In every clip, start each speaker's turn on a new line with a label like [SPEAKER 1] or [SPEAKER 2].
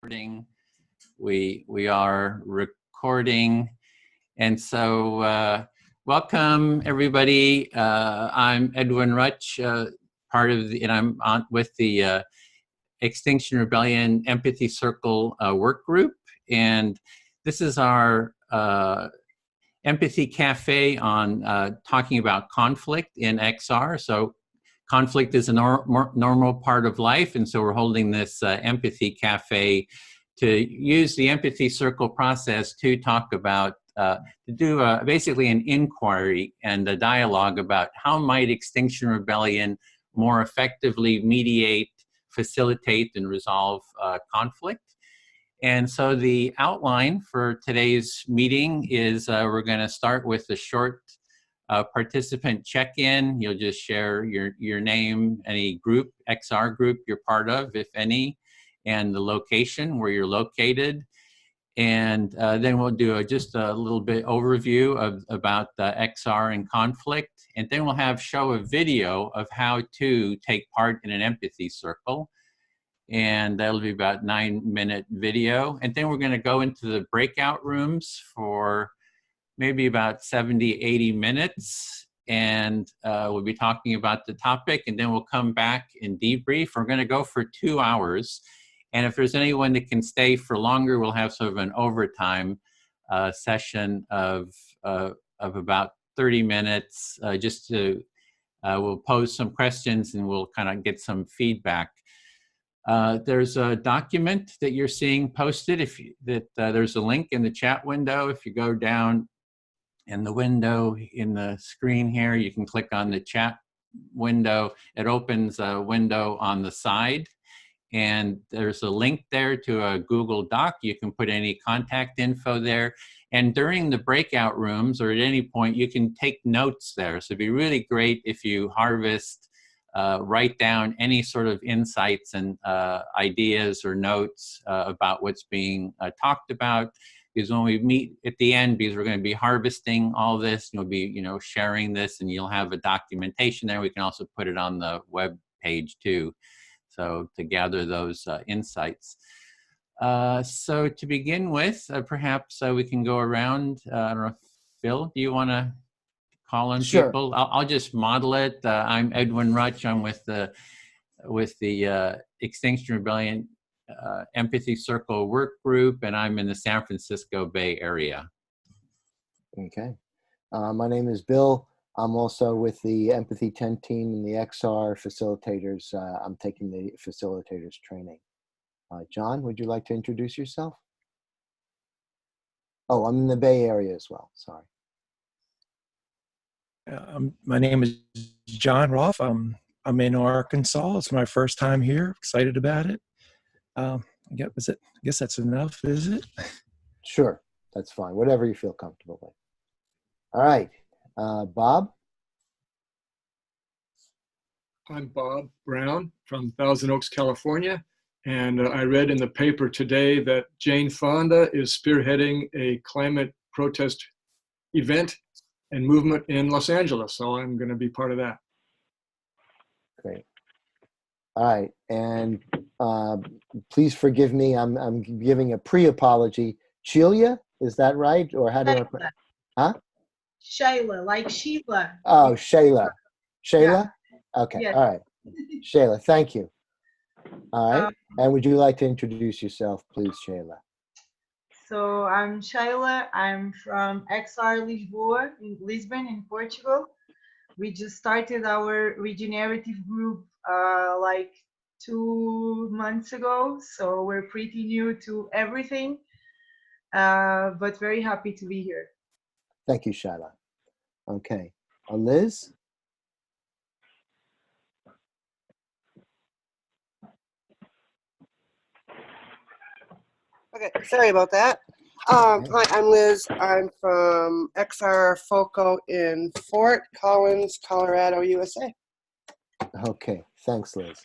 [SPEAKER 1] recording. We are recording, and so welcome everybody. I'm Edwin Rutch, and I'm on with the Extinction Rebellion Empathy Circle work group, and this is our Empathy Cafe on talking about conflict in XR. So conflict is a normal part of life, and so we're holding this Empathy Cafe to use the Empathy Circle process to talk about, to do basically an inquiry and a dialogue about how might Extinction Rebellion more effectively mediate, facilitate, and resolve conflict. And so the outline for today's meeting is we're going to start with a short participant check-in. You'll just share your name, any group, XR group you're part of, if any, and the location where you're located. And then we'll do just a little bit overview about the XR and conflict. And then we'll show a video of how to take part in an empathy circle. And that'll be about 9-minute video. And then we're going to go into the breakout rooms for maybe about 70, 80 minutes. And we'll be talking about the topic, and then we'll come back and debrief. We're going to go for 2 hours. And if there's anyone that can stay for longer, we'll have sort of an overtime session of about 30 minutes, just to, we'll pose some questions and we'll kind of get some feedback. There's a document that you're seeing posted. There's a link in the chat window. If you go down in the window in the screen here, you can click on the chat window. It opens a window on the side, and there's a link there to a Google Doc. You can put any contact info there. And during the breakout rooms or at any point, you can take notes there. So it'd be really great if you write down any sort of insights and ideas or notes about what's being talked about. Because when we meet at the end, because we're going to be harvesting all this, and we'll be, sharing this, and you'll have a documentation there. We can also put it on the web page too, so to gather those insights. So to begin with, perhaps we can go around. I don't know, Phil, do you want to call on
[SPEAKER 2] Sure.
[SPEAKER 1] people? I'll just model it. I'm Edwin Rutch. I'm with the Extinction Rebellion Empathy Circle work group, and I'm in the San Francisco Bay Area.
[SPEAKER 2] Okay. My name is Bill. I'm also with the Empathy 10 team and the XR facilitators. I'm taking the facilitators training. John, would you like to introduce yourself? Oh, I'm in the Bay Area as well. Sorry.
[SPEAKER 3] My name is John Roth. I'm in Arkansas. It's my first time here. Excited about it. I guess that's enough, is it?
[SPEAKER 2] Sure, that's fine. Whatever you feel comfortable with. All right, Bob.
[SPEAKER 4] I'm Bob Brown from Thousand Oaks, California. And I read in the paper today that Jane Fonda is spearheading a climate protest event and movement in Los Angeles. So I'm going to be part of that.
[SPEAKER 2] Great. All right. And please forgive me. I'm giving a pre-apology. Sheila, is that right? Or how do I put it? Huh?
[SPEAKER 5] Shayla, like Sheila.
[SPEAKER 2] Oh, Shayla. Shayla?
[SPEAKER 5] Yeah.
[SPEAKER 2] Okay.
[SPEAKER 5] Yes.
[SPEAKER 2] All right. Shayla, thank you. All right. And would you like to introduce yourself, please, Shayla?
[SPEAKER 5] So I'm Shayla. I'm from XR Lisboa in Lisbon, in Portugal. We just started our regenerative group like 2 months ago. So we're pretty new to everything, but very happy to be here.
[SPEAKER 2] Thank you, Shayla. Okay. Liz?
[SPEAKER 6] Okay, sorry about that. Hi, I'm Liz. I'm from XR FOCO in Fort Collins, Colorado, USA.
[SPEAKER 2] Okay, thanks, Liz.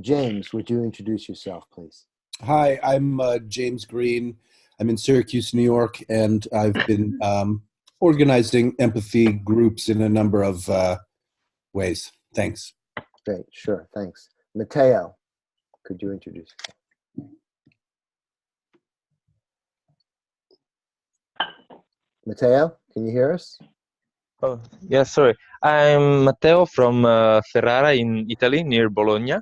[SPEAKER 2] James, would you introduce yourself, please?
[SPEAKER 7] Hi, I'm James Green. I'm in Syracuse, New York, and I've been organizing empathy groups in a number of ways. Thanks.
[SPEAKER 2] Great, sure, thanks. Mateo, could you introduce yourself? Matteo, can you hear us?
[SPEAKER 8] Oh, yeah, sorry. I'm Matteo from Ferrara in Italy, near Bologna,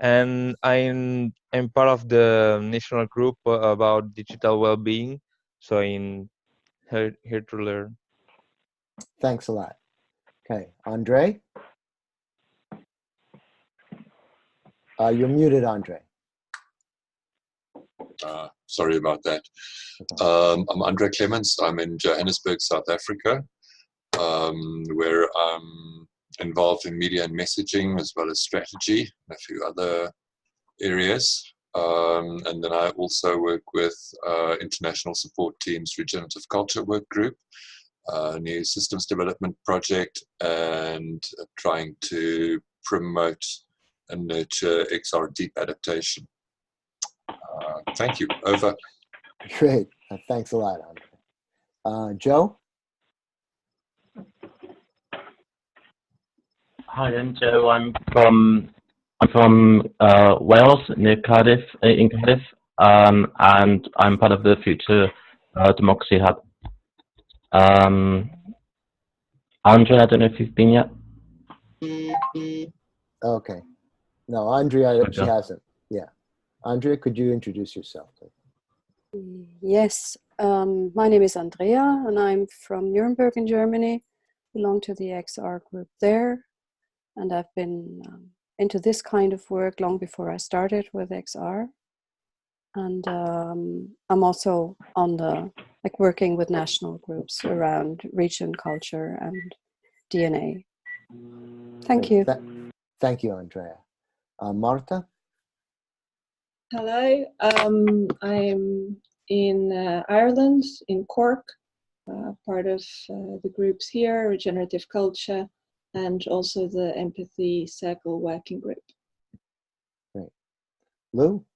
[SPEAKER 8] and I'm part of the national group about digital well-being. So I'm here to learn.
[SPEAKER 2] Thanks a lot. Okay, Andre? You're muted, Andre.
[SPEAKER 9] Sorry about that. I'm Andre Clements. I'm in Johannesburg, South Africa, where I'm involved in media and messaging as well as strategy and a few other areas. And then I also work with International Support Team's Regenerative Culture Work Group, new systems development project, and trying to promote and nurture XR deep adaptation. Thank you. Over.
[SPEAKER 2] Great. Thanks a lot, Andre. Joe?
[SPEAKER 10] Hi, I'm Joe. I'm from Wales, near Cardiff, in Cardiff, and I'm part of the Future Democracy Hub. Andre, I don't know if you've been yet.
[SPEAKER 2] Okay. No, Andrea,
[SPEAKER 10] Okay.
[SPEAKER 2] she hasn't. Yeah. Andrea, could you introduce yourself, please?
[SPEAKER 11] Yes, my name is Andrea, and I'm from Nuremberg in Germany, belong to the XR group there, and I've been into this kind of work long before I started with XR. And I'm also on the, working with national groups around region, culture, and DNA. Thank you.
[SPEAKER 2] Thank you, Andrea. Marta?
[SPEAKER 12] Hello, I'm in Ireland, in Cork, part of the groups here, Regenerative Culture, and also the Empathy Circle Working Group.
[SPEAKER 2] Great. Lou?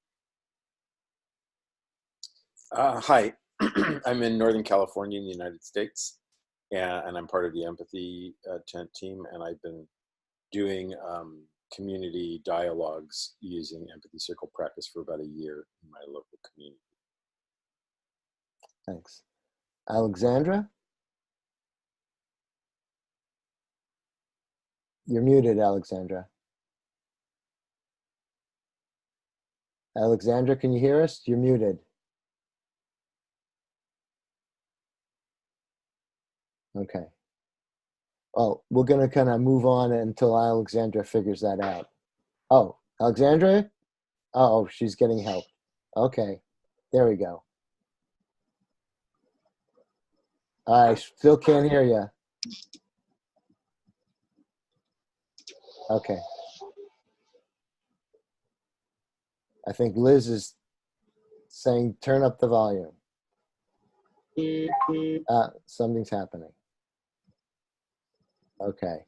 [SPEAKER 13] Hi, I'm in Northern California in the United States, and I'm part of the Empathy Tent team, and I've been doing community dialogues using Empathy Circle practice for about a year in my local community.
[SPEAKER 2] Thanks. Alexandra? You're muted, Alexandra. Alexandra, can you hear us? You're muted. Okay. Oh, we're going to kind of move on until Alexandra figures that out. Oh, Alexandra? Oh, she's getting help. Okay. There we go. I still can't hear you. Okay. I think Liz is saying turn up the volume. Something's happening. Okay.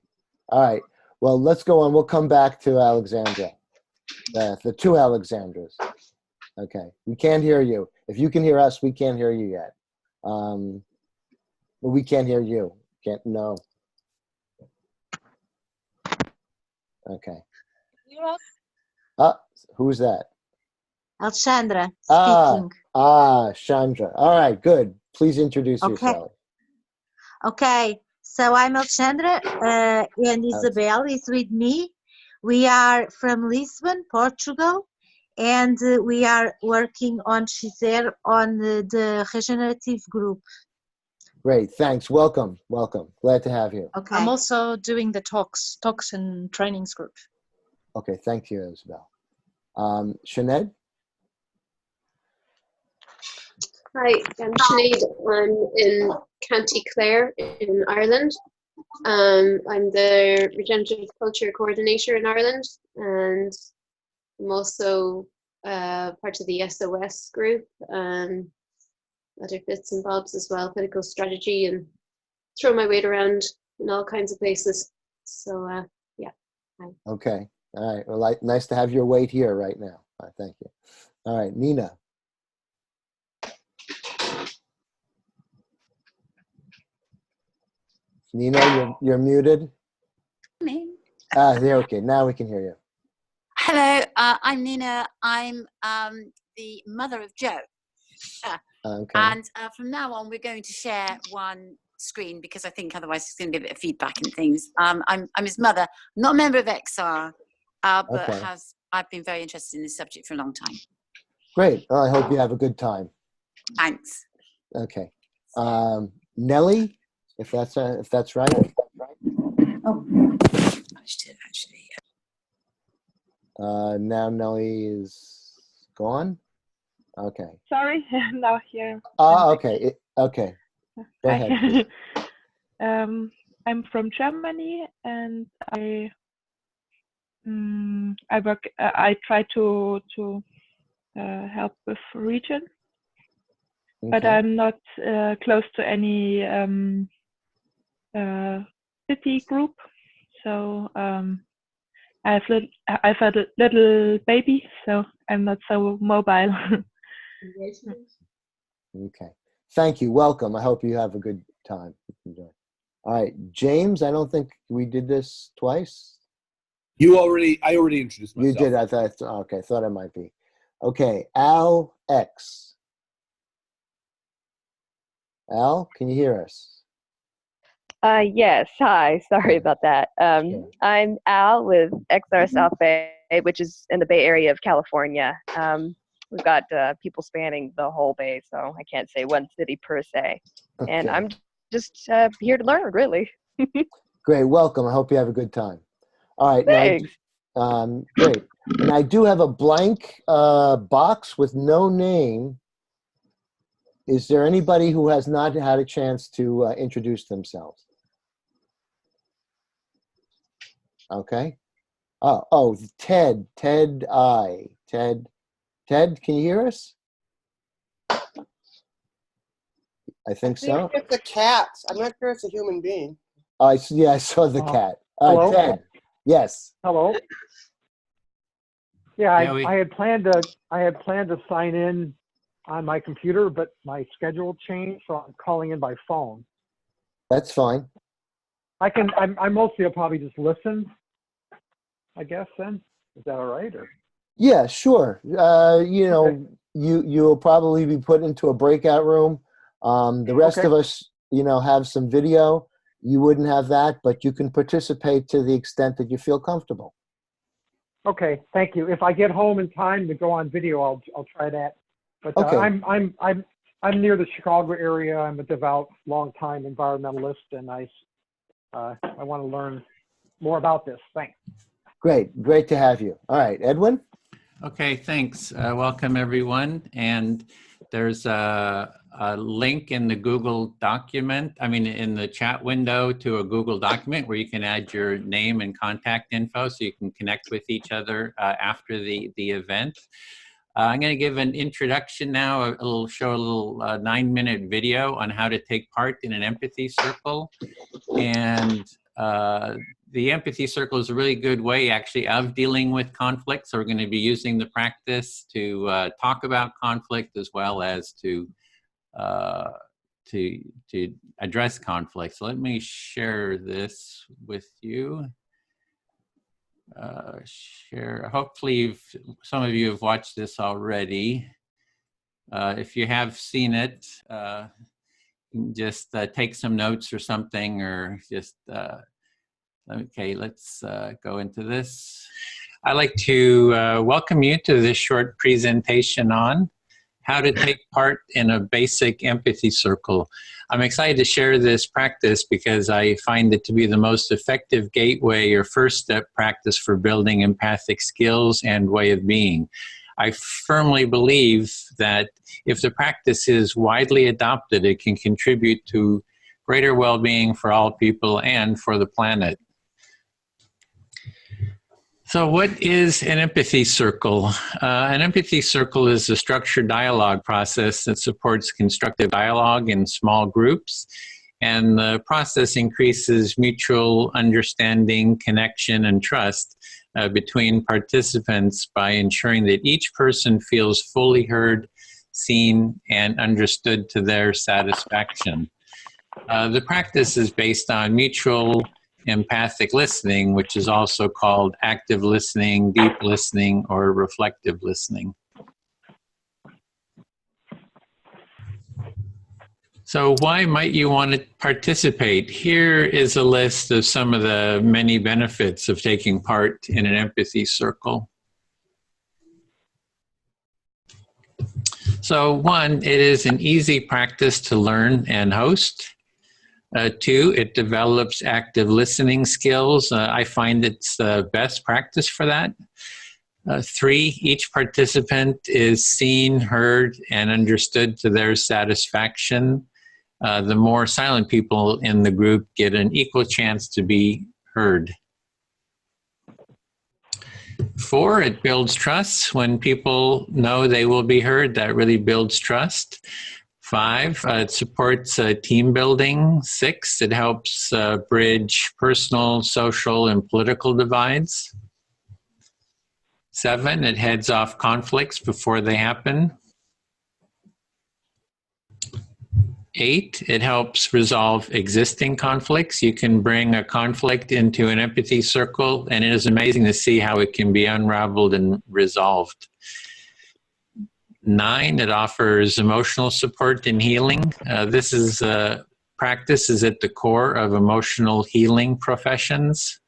[SPEAKER 2] All right. Well, let's go on. We'll come back to Alexandra. The two Alexandras. Okay. We can't hear you. If you can hear us, we can't hear you yet. We can't hear you. Can't. No. Okay. Who's that?
[SPEAKER 14] Alexandra speaking.
[SPEAKER 2] Chandra. All right, good. Please introduce yourself.
[SPEAKER 14] Okay, so I'm Alexandra, and Isabel is with me. We are from Lisbon, Portugal, and we are working on XR on the regenerative group.
[SPEAKER 2] Great, thanks. Welcome, welcome. Glad to have you.
[SPEAKER 15] Okay. I'm also doing the talks and trainings group.
[SPEAKER 2] Okay, thank you, Isabel. Sinead?
[SPEAKER 16] Hi, I'm Sinead. I'm in County Clare in Ireland. I'm the Regenerative Culture Coordinator in Ireland, and I'm also part of the SOS group, other bits and bobs as well, political strategy, and throw my weight around in all kinds of places. So, yeah. Hi.
[SPEAKER 2] Okay. All right. Well, nice to have your weight here right now. Thank you. All right, Nina. Nina, you're muted. There. Okay. Now we can hear you.
[SPEAKER 17] Hello, I'm Nina. I'm the mother of Joe.
[SPEAKER 2] Okay.
[SPEAKER 17] And from now on, we're going to share one screen because I think otherwise it's going to be a bit of feedback and things. I'm his mother, not a member of XR, but
[SPEAKER 2] Okay.
[SPEAKER 17] I've been very interested in this subject for a long time.
[SPEAKER 2] Great. Well, I hope you have a good time.
[SPEAKER 17] Thanks.
[SPEAKER 2] Okay. Nellie, if that's right.
[SPEAKER 17] Oh, actually.
[SPEAKER 2] Now Nellie is gone. Okay.
[SPEAKER 18] Sorry, now here.
[SPEAKER 2] Okay. Okay. Go
[SPEAKER 18] Hi.
[SPEAKER 2] ahead. Please.
[SPEAKER 18] I'm from Germany, and I work. I try to help with region, but
[SPEAKER 2] Okay.
[SPEAKER 18] I'm not close to any city group. So I've had a little baby, so I'm not so mobile.
[SPEAKER 2] Okay. Thank you. Welcome. I hope you have a good time. Enjoy. All right, James. I don't think we did this twice.
[SPEAKER 7] I already introduced myself.
[SPEAKER 2] You did. I thought. Okay. Thought I might be. Okay. Al X. Al, can you hear us?
[SPEAKER 19] Yes. Hi. Sorry about that. I'm Al with XR South Bay, which is in the Bay Area of California. We've got people spanning the whole Bay, so I can't say one city per se.
[SPEAKER 2] Okay.
[SPEAKER 19] And I'm just here to learn, really.
[SPEAKER 2] Great. Welcome. I hope you have a good time. All right.
[SPEAKER 19] Thanks.
[SPEAKER 2] Now, great. And I do have a blank box with no name. Is there anybody who has not had a chance to introduce themselves? Okay. Oh, Ted. Ted, can you hear us? I think so.
[SPEAKER 6] It's a cat. I'm not sure it's a human being.
[SPEAKER 2] Yeah, I saw the cat.
[SPEAKER 20] Hello?
[SPEAKER 2] Ted. Yes.
[SPEAKER 20] Hello. Yeah,
[SPEAKER 1] Yeah,
[SPEAKER 20] I had planned to sign in on my computer, but my schedule changed, so I'm calling in by phone.
[SPEAKER 2] That's fine.
[SPEAKER 20] I mostly will probably just listen, I guess. Then is that all right? Or
[SPEAKER 2] Yeah, sure. You know, you'll probably be put into a breakout room. The rest of us, you know, have some video. You wouldn't have that, but you can participate to the extent that you feel comfortable.
[SPEAKER 20] okay, thank you. If I get home in time to go on video, I'll try that. But
[SPEAKER 2] Okay.
[SPEAKER 20] I'm near the Chicago area. I'm a devout, long-time environmentalist, and I want to learn more about this. Thanks.
[SPEAKER 2] Great to have you. All right, Edwin?
[SPEAKER 1] Okay, thanks. Welcome, everyone. And there's a link in the Google document, in the chat window to a Google document where you can add your name and contact info so you can connect with each other after the event. I'm going to give an introduction now. It'll show a little 9-minute video on how to take part in an empathy circle. And the empathy circle is a really good way, actually, of dealing with conflict. So we're going to be using the practice to talk about conflict as well as to address conflict. So let me share this with you. Share. Hopefully, some of you have watched this already. If you have seen it, just take some notes or something, or just okay. Let's go into this. I'd like to welcome you to this short presentation on how to take part in a basic empathy circle. I'm excited to share this practice because I find it to be the most effective gateway or first step practice for building empathic skills and way of being. I firmly believe that if the practice is widely adopted, it can contribute to greater well-being for all people and for the planet. So what is an empathy circle? An empathy circle is a structured dialogue process that supports constructive dialogue in small groups. And the process increases mutual understanding, connection, and trust between participants by ensuring that each person feels fully heard, seen, and understood to their satisfaction. The practice is based on mutual empathic listening, which is also called active listening, deep listening, or reflective listening. So why might you want to participate? Here is a list of some of the many benefits of taking part in an empathy circle. So 1, it is an easy practice to learn and host. 2, it develops active listening skills. I find it's the best practice for that. 3, each participant is seen, heard, and understood to their satisfaction. The more silent people in the group get an equal chance to be heard. 4, it builds trust. When people know they will be heard, that really builds trust. 5, it supports team building. 6, it helps bridge personal, social, and political divides. 7, it heads off conflicts before they happen. 8, it helps resolve existing conflicts. You can bring a conflict into an empathy circle, and it is amazing to see how it can be unraveled and resolved. 9, it offers emotional support and healing. This is practice is at the core of emotional healing professions.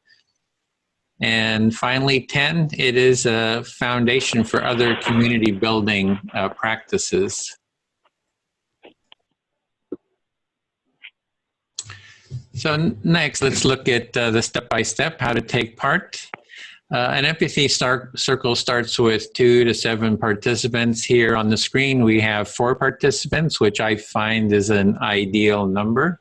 [SPEAKER 1] And finally, 10, it is a foundation for other community building practices. So next, let's look at the step-by-step, how to take part. An empathy circle starts with 2 to 7 participants. Here on the screen, we have 4 participants, which I find is an ideal number.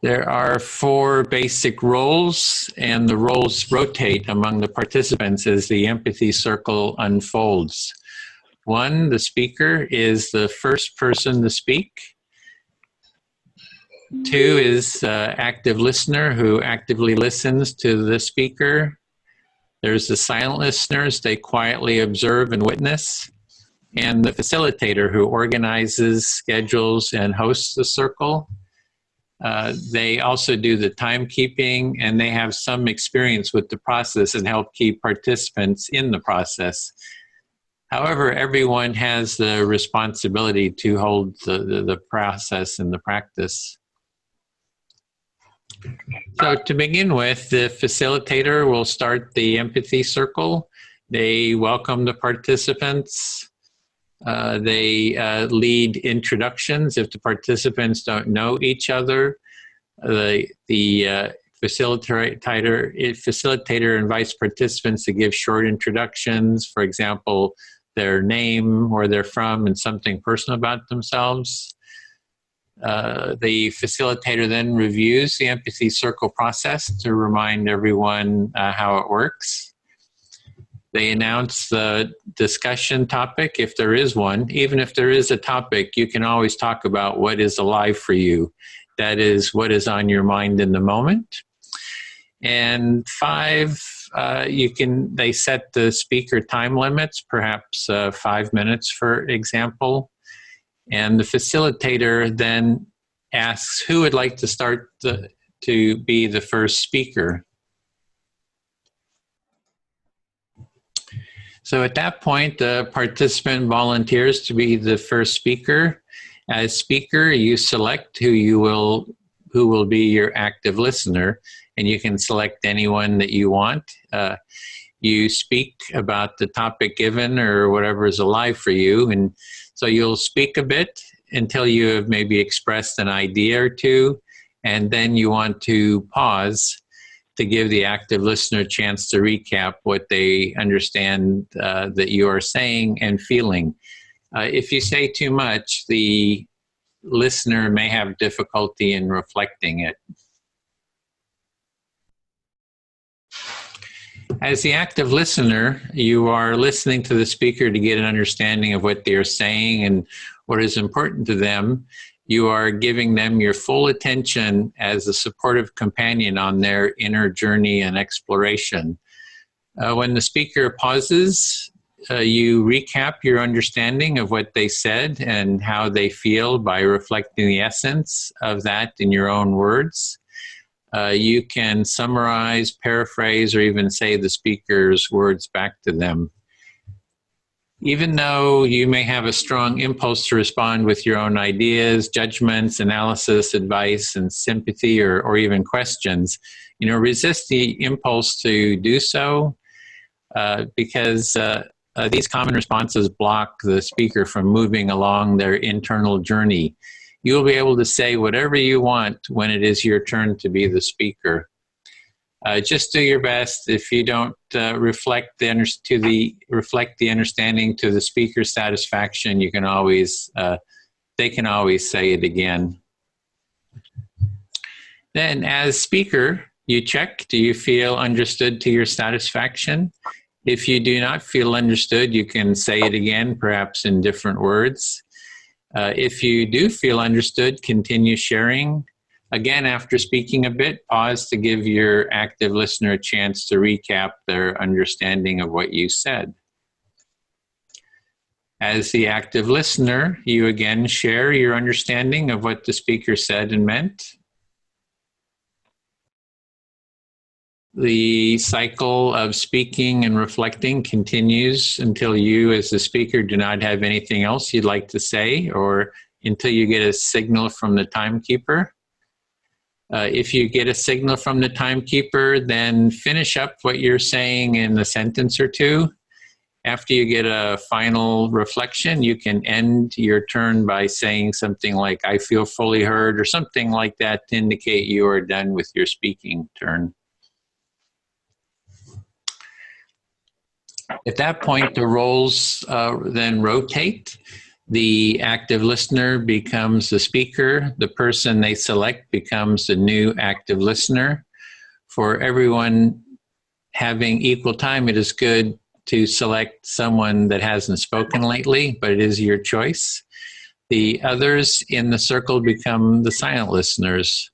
[SPEAKER 1] There are 4 basic roles, and the roles rotate among the participants as the empathy circle unfolds. 1, the speaker is the first person to speak. 2 is active listener who actively listens to the speaker. There's the silent listeners, they quietly observe and witness. And the facilitator who organizes, schedules, and hosts the circle. They also do the timekeeping, and they have some experience with the process and help keep participants in the process. However, everyone has the responsibility to hold the process and the practice. So to begin with, the facilitator will start the empathy circle. They welcome the participants. They lead introductions if the participants don't know each other. The facilitator invites participants to give short introductions, for example, their name, where they're from, and something personal about themselves. The facilitator then reviews the empathy circle process to remind everyone how it works. They announce the discussion topic, if there is one. Even if there is a topic, you can always talk about what is alive for you. That is what is on your mind in the moment. And 5, they set the speaker time limits, perhaps 5 minutes, for example. And the facilitator then asks who would like to start to be the first speaker. So at that point, the participant volunteers to be the first speaker. As speaker, you select who will be your active listener, and you can select anyone that you want. You speak about the topic given or whatever is alive for you, and so you'll speak a bit until you have maybe expressed an idea or two, and then you want to pause to give the active listener a chance to recap what they understand that you are saying and feeling. If you say too much, the listener may have difficulty in reflecting it. As the active listener, you are listening to the speaker to get an understanding of what they're saying and what is important to them. You are giving them your full attention as a supportive companion on their inner journey and exploration. When the speaker pauses, you recap your understanding of what they said and how they feel by reflecting the essence of that in your own words. You can summarize, paraphrase, or even say the speaker's words back to them. even though you may have a strong impulse to respond with your own ideas, judgments, analysis, advice, and sympathy, or even questions, resist the impulse to do so, because these common responses block the speaker from moving along their internal journey. You will be able to say whatever you want when it is your turn to be the speaker. Just do your best. If you don't reflect the understanding to the speaker's satisfaction, you can always they can always say it again. Then, as speaker, you check: do you feel understood to your satisfaction? If you do not feel understood, you can say it again, perhaps in different words. If you do feel understood, continue sharing. Again, after speaking a bit, pause to give your active listener a chance to recap their understanding of what you said. As the active listener, you again share your understanding of what the speaker said and meant. The cycle of speaking and reflecting continues until you, as the speaker, do not have anything else you'd like to say, or until you get a signal from the timekeeper. If you get a signal from the timekeeper, then finish up what you're saying in a sentence or two. After you get a final reflection, you can end your turn by saying something like, "I feel fully heard," or something like that to indicate you are done with your speaking turn. At that point, the roles then rotate. The active listener becomes the speaker. The person they select becomes the new active listener. For everyone having equal time, it is good to select someone that hasn't spoken lately, but it is your choice. The others in the circle become the silent listeners.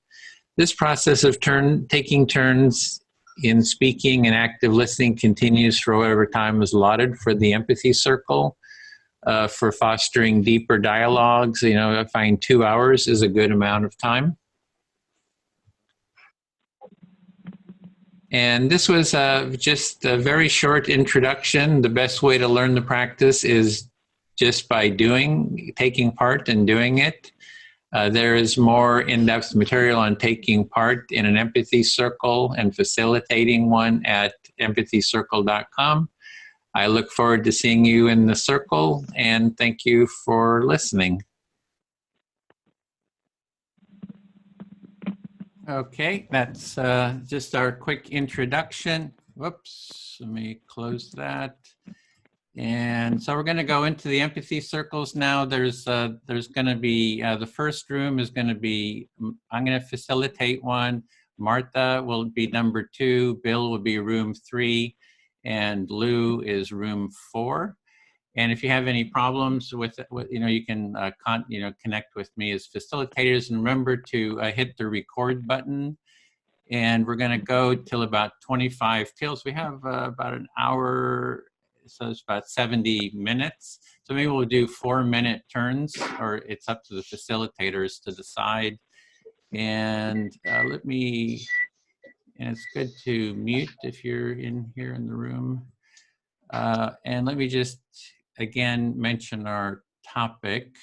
[SPEAKER 1] This process of taking turns in speaking and active listening continues for whatever time is allotted for the empathy circle. For fostering deeper dialogues, I find 2 hours is a good amount of time. And this was just a very short introduction. The best way to learn the practice is just by taking part and doing it. There is more in-depth material on taking part in an empathy circle and facilitating one at empathycircle.com. I look forward to seeing you in the circle, and thank you for listening. Okay, that's just our quick introduction. Whoops, let me close that. And so we're going to go into the empathy circles now. There's going to be, the first room is going to be, I'm going to facilitate one. Martha will be number 2, Bill will be room 3, and Lou is room 4. And if you have any problems with it, you can connect with me as facilitators. And remember to hit the record button. And we're going to go till about 25 till. So we have about an hour, so it's about 70 minutes. So maybe we'll do 4-minute turns, or it's up to the facilitators to decide. And and it's good to mute if you're in here in the room. And let me just again mention our topic.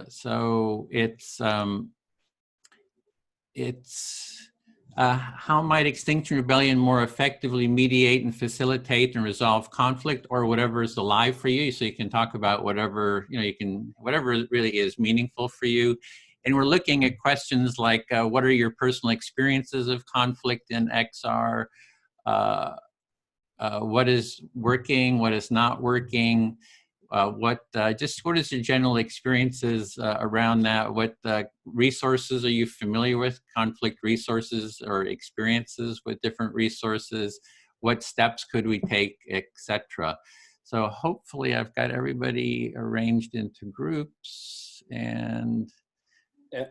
[SPEAKER 1] So it's how might Extinction Rebellion more effectively mediate and facilitate and resolve conflict, or whatever is alive for you? So you can talk about whatever, whatever really is meaningful for you. And we're looking at questions like, what are your personal experiences of conflict in XR? What is working? What is not working? What is your general experiences around that? What resources are you familiar with? Conflict resources or experiences with different resources? What steps could we take, etc. So hopefully I've got everybody arranged into groups. And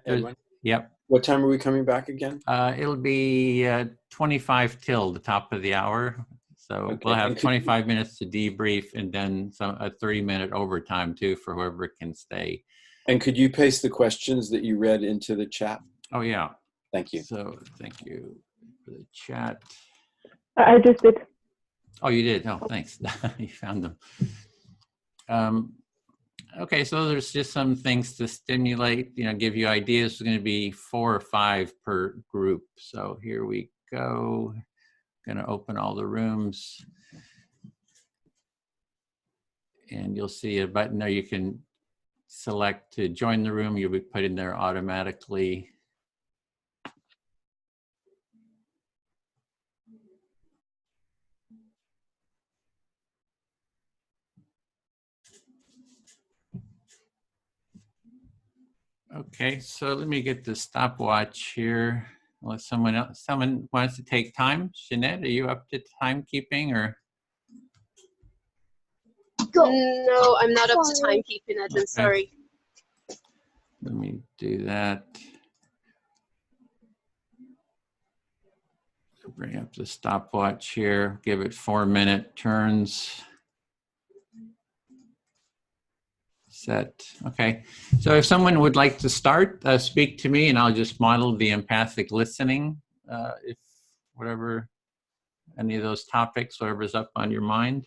[SPEAKER 13] Edwin?
[SPEAKER 1] Yep.
[SPEAKER 13] What time are we coming back again?
[SPEAKER 1] It'll be 25 till the top of the hour. So
[SPEAKER 13] Okay.
[SPEAKER 1] We'll have 25 minutes to debrief, and then a 30-minute overtime too for whoever can stay.
[SPEAKER 13] And could you paste the questions that you read into the chat?
[SPEAKER 1] Oh yeah.
[SPEAKER 13] Thank you.
[SPEAKER 1] So thank you for the chat.
[SPEAKER 18] I just did.
[SPEAKER 1] Oh, you did? Oh, thanks. You found them. Okay, so there's just some things to stimulate, give you ideas. It's going to be 4 or 5 per group. So here we go. Going to open all the rooms. And you'll see a button there. You can select to join the room. You'll be put in there automatically. Okay, so let me get the stopwatch here. Unless someone wants to take time. Jeanette, are you up to timekeeping or?
[SPEAKER 16] No, I'm not up to timekeeping, Edwin.
[SPEAKER 1] Okay.
[SPEAKER 16] Sorry.
[SPEAKER 1] Let me do that. Bring up the stopwatch here. Give it 4-minute turns. Set. Okay. So if someone would like to start, speak to me, and I'll just model the empathic listening. If whatever, any of those topics, whatever's up on your mind.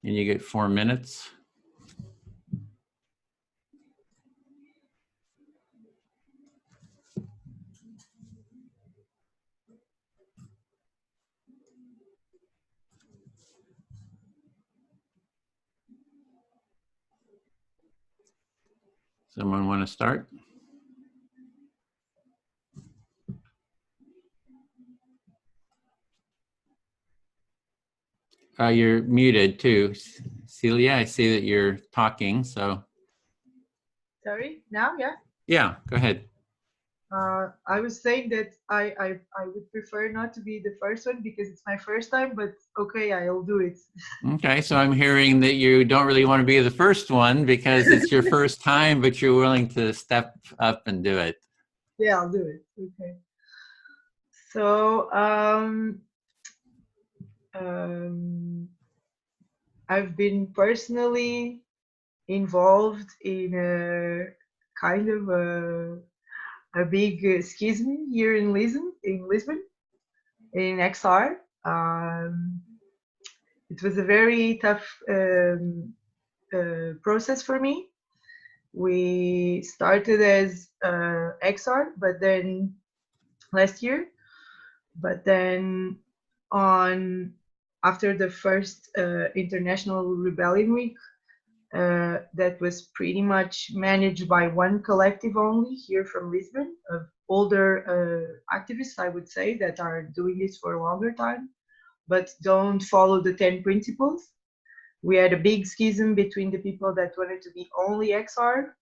[SPEAKER 1] And you get 4 minutes. Someone want to start? You're muted too. Celia, I see that you're talking, so.
[SPEAKER 5] Sorry, now, yeah?
[SPEAKER 1] Yeah, go ahead.
[SPEAKER 5] I was saying that I would prefer not to be the first one because it's my first time, but okay, I'll do it.
[SPEAKER 1] Okay, so I'm hearing that you don't really want to be the first one because it's your first time, but you're willing to step up and do it.
[SPEAKER 5] Yeah, I'll do it. Okay. So I've been personally involved in a kind of a big schism here in Lisbon, in XR. It was a very tough process for me. We started as XR, but then last year, but then after the first International Rebellion Week, that was pretty much managed by one collective only here from Lisbon, of older activists, I would say, that are doing this for a longer time, but don't follow the 10 principles. We had a big schism between the people that wanted to be only XR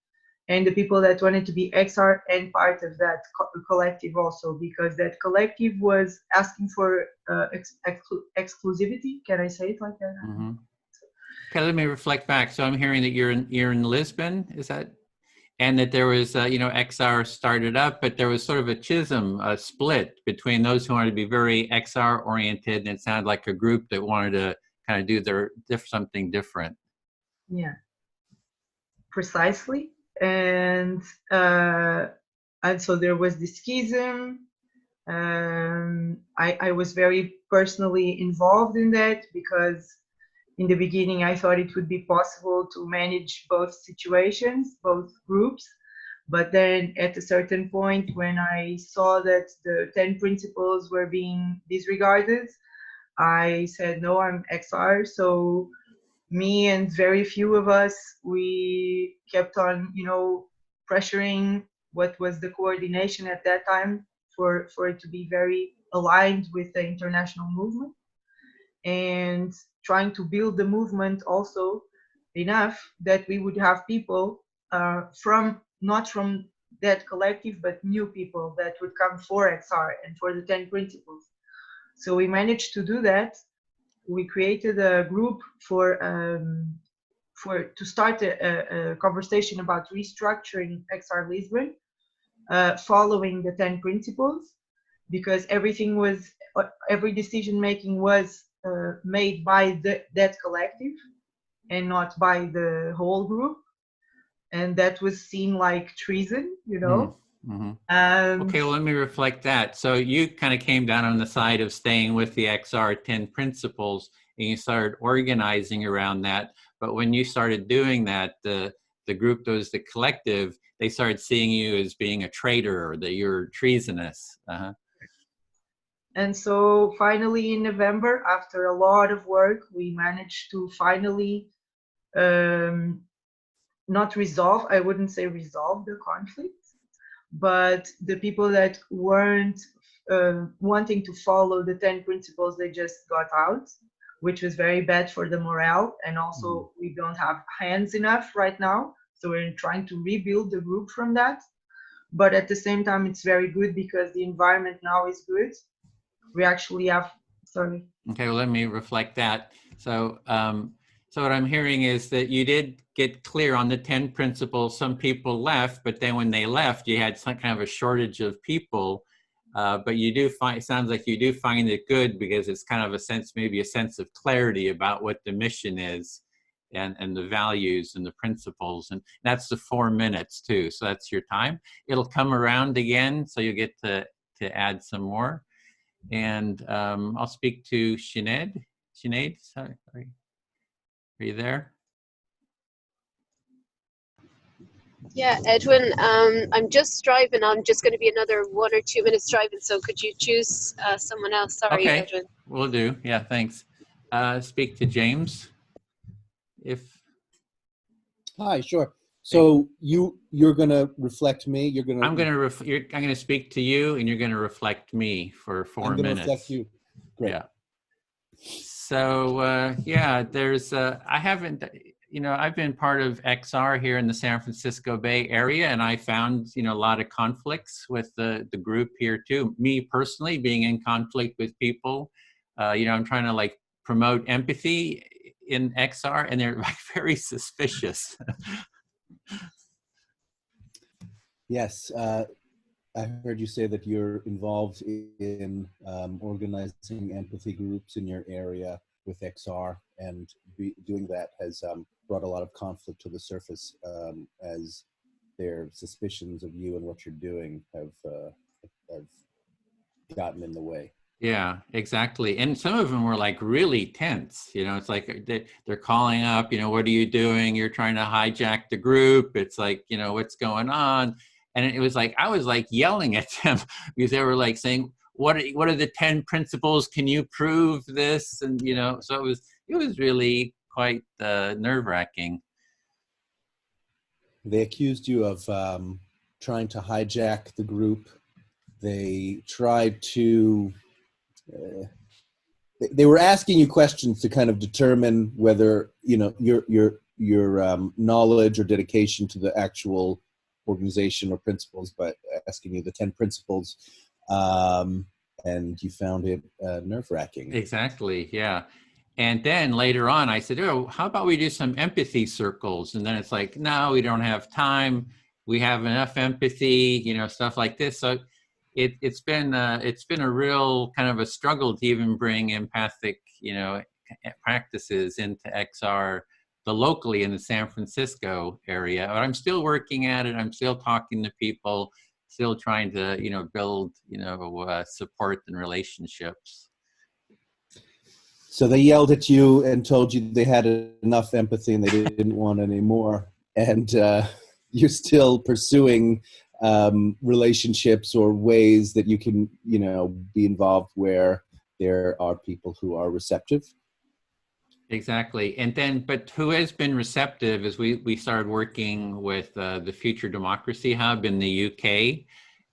[SPEAKER 5] and the people that wanted to be XR and part of that collective also, because that collective was asking for exclusivity. Can I say it like that?
[SPEAKER 1] Mm-hmm. Okay, let me reflect back. So I'm hearing that you're in Lisbon, is that? And that there was, XR started up, but there was sort of a schism, a split between those who wanted to be very XR oriented, and it sounded like a group that wanted to kind of do something different.
[SPEAKER 5] Yeah, precisely. And so there was this schism. I was very personally involved in that because in the beginning, I thought it would be possible to manage both situations, both groups. But then at a certain point, when I saw that the 10 principles were being disregarded, I said, no, I'm XR. So me and very few of us, we kept on, pressuring what was the coordination at that time for it to be very aligned with the international movement. And trying to build the movement also enough that we would have people not from that collective, but new people that would come for XR and for the 10 principles. So we managed to do that. We created a group to start a conversation about restructuring XR Lisbon, following the 10 principles, because every decision making was made by that collective and not by the whole group, and that was seen like treason,
[SPEAKER 1] Okay, well, let me reflect that. So you kind of came down on the side of staying with the XR 10 principles, and you started organizing around that. But when you started doing that, the group that was the collective, they started seeing you as being a traitor, or that you're treasonous.
[SPEAKER 5] And so finally in November, after a lot of work, we managed to finally not resolve, I wouldn't say resolve the conflict, but the people that weren't wanting to follow the 10 principles, they just got out, which was very bad for the morale. And also we don't have hands enough right now. So we're trying to rebuild the group from that. But at the same time, it's very good because the environment now is good. We actually have, sorry.
[SPEAKER 1] Okay, well, let me reflect that. So, so what I'm hearing is that you did get clear on the 10 principles. Some people left, but then when they left, you had some kind of a shortage of people. But you do find, it sounds like you do find it good because it's kind of a sense, maybe a sense of clarity about what the mission is and the values and the principles. And that's the 4 minutes too. So that's your time. It'll come around again, so you get to add some more. And I'll speak to Sinead. Sinead, sorry. Are you there?
[SPEAKER 16] Yeah, Edwin, I'm just driving. I'm just going to be another 1 or 2 minutes driving. So could you choose someone else? Sorry,
[SPEAKER 1] Okay,
[SPEAKER 16] Edwin.
[SPEAKER 1] will do. Yeah, thanks. Speak to James.
[SPEAKER 7] Hi, sure. So you're going to reflect me. You're going to.
[SPEAKER 1] I'm going to speak to you, and you're going to reflect me for 4 minutes.
[SPEAKER 7] I'm going to reflect you. Great.
[SPEAKER 1] Yeah. So yeah, there's I haven't. I've been part of XR here in the San Francisco Bay Area, and I found, a lot of conflicts with the group here too. Me personally, being in conflict with people, I'm trying to like promote empathy in XR, and they're like very suspicious.
[SPEAKER 7] Yes, I heard you say that you're involved in organizing empathy groups in your area with XR, and doing that has brought a lot of conflict to the surface as their suspicions of you and what you're doing have gotten in the way.
[SPEAKER 1] Yeah, exactly. And some of them were like really tense. It's like they're calling up, what are you doing? You're trying to hijack the group. It's like, what's going on? And it was like, I was like yelling at them because they were like saying, what are the 10 principles? Can you prove this? And, so it was really quite nerve-wracking.
[SPEAKER 7] They accused you of trying to hijack the group. They tried to, they were asking you questions to kind of determine whether, your knowledge or dedication to the actual organization or principles, but asking you the 10 principles, and you found it nerve-wracking.
[SPEAKER 1] Exactly, yeah. And then later on, I said, oh, how about we do some empathy circles? And then it's like, no, we don't have time. We have enough empathy, stuff like this. So it's been a real kind of a struggle to even bring empathic, practices into XR, locally in the San Francisco area. But I'm still working at it. I'm still talking to people, still trying to, build, support and relationships.
[SPEAKER 7] So they yelled at you and told you they had enough empathy and they didn't want any more. And you're still pursuing relationships or ways that you can, be involved where there are people who are receptive.
[SPEAKER 1] Exactly. And then, but who has been receptive is we started working with the Future Democracy Hub in the UK,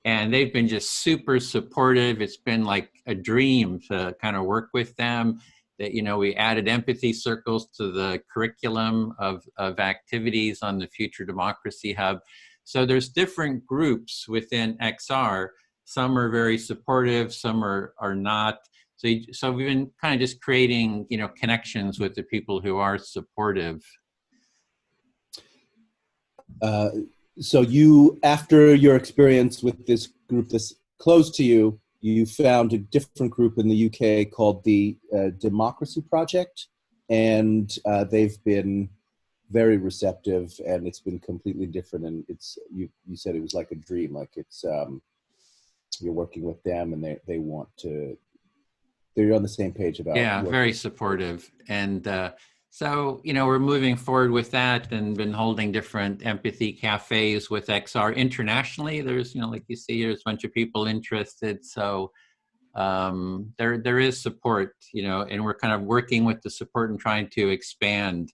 [SPEAKER 1] and they've been just super supportive. It's been like a dream to kind of work with them. That, we added empathy circles to the curriculum of activities on the Future Democracy Hub. So there's different groups within XR. Some are very supportive, some are not. So we've been kind of just creating, connections with the people who are supportive.
[SPEAKER 7] So you, after your experience with this group that's close to you, you found a different group in the UK called the Democracy Project, and they've been very receptive, and it's been completely different. And it's you said it was like a dream, like it's you're working with them, and they want to. They're on the same page about.
[SPEAKER 1] Yeah, very supportive. And so, we're moving forward with that and been holding different empathy cafes with XR internationally. There's, like you see, there's a bunch of people interested. So there is support, and we're kind of working with the support and trying to expand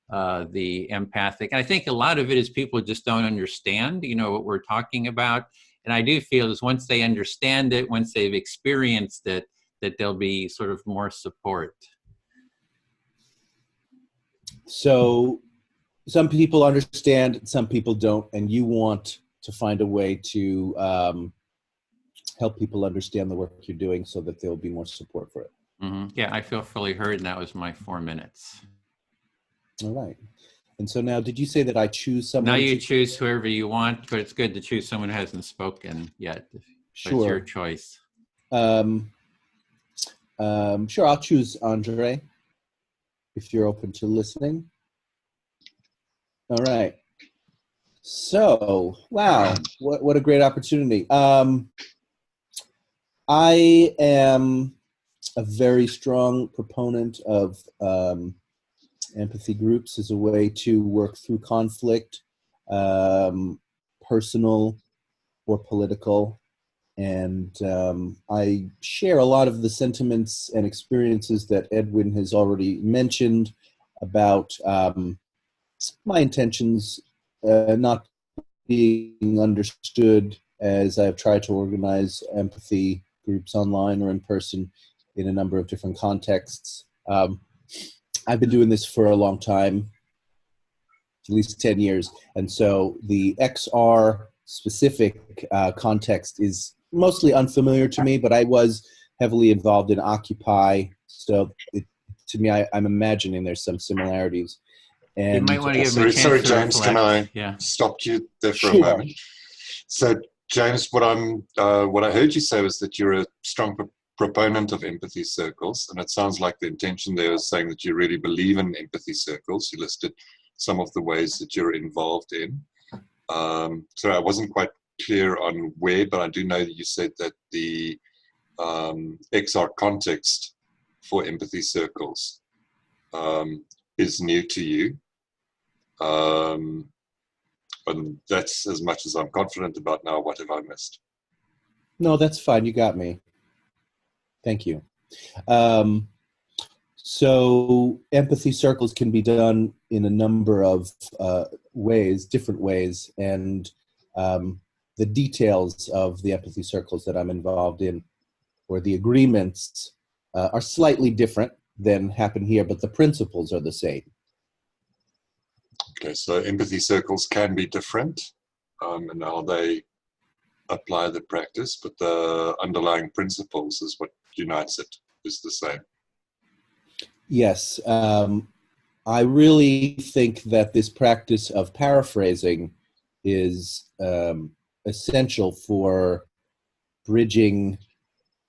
[SPEAKER 1] the empathic. And I think a lot of it is people just don't understand, what we're talking about. And I do feel is once they understand it, once they've experienced it, that there'll be sort of more support.
[SPEAKER 7] So some people understand, some people don't, and you want to find a way to help people understand the work you're doing so that there'll be more support for it.
[SPEAKER 1] Mm-hmm. Yeah, I feel fully heard, and that was my 4 minutes.
[SPEAKER 7] All right. And so now, did you say that I choose someone?
[SPEAKER 1] Now you choose whoever you want, but it's good to choose someone who hasn't spoken yet.
[SPEAKER 7] Sure.
[SPEAKER 1] It's your choice.
[SPEAKER 7] Sure, I'll choose Andre, if you're open to listening. All right. So, wow, what a great opportunity. I am a very strong proponent of empathy groups as a way to work through conflict, personal or political. And I share a lot of the sentiments and experiences that Edwin has already mentioned about my intentions not being understood as I've tried to organize empathy groups online or in person in a number of different contexts. I've been doing this for a long time, at least 10 years. And so the XR specific context is mostly unfamiliar to me, but I was heavily involved in Occupy. So to me, I'm imagining there's some similarities. And
[SPEAKER 1] you might want to give him a chance
[SPEAKER 9] sorry,
[SPEAKER 1] to
[SPEAKER 9] James,
[SPEAKER 1] reflect.
[SPEAKER 9] can I stop you there for a moment? So, James, what I heard you say was that you're a strong proponent of empathy circles, and it sounds like the intention there was saying that you really believe in empathy circles. You listed some of the ways that you're involved in. So I wasn't quite clear on where, but I do know that you said that the XR context for empathy circles is new to you. And that's as much as I'm confident about now. What have I missed?
[SPEAKER 7] No, that's fine. You got me. Thank you. So empathy circles can be done in a number of ways, different ways, and the details of the empathy circles that I'm involved in, or the agreements, are slightly different than happen here, but the principles are the same.
[SPEAKER 9] Okay, so empathy circles can be different in how they apply the practice, but the underlying principles is what unites it, is the same.
[SPEAKER 7] Yes, I really think that this practice of paraphrasing is essential for bridging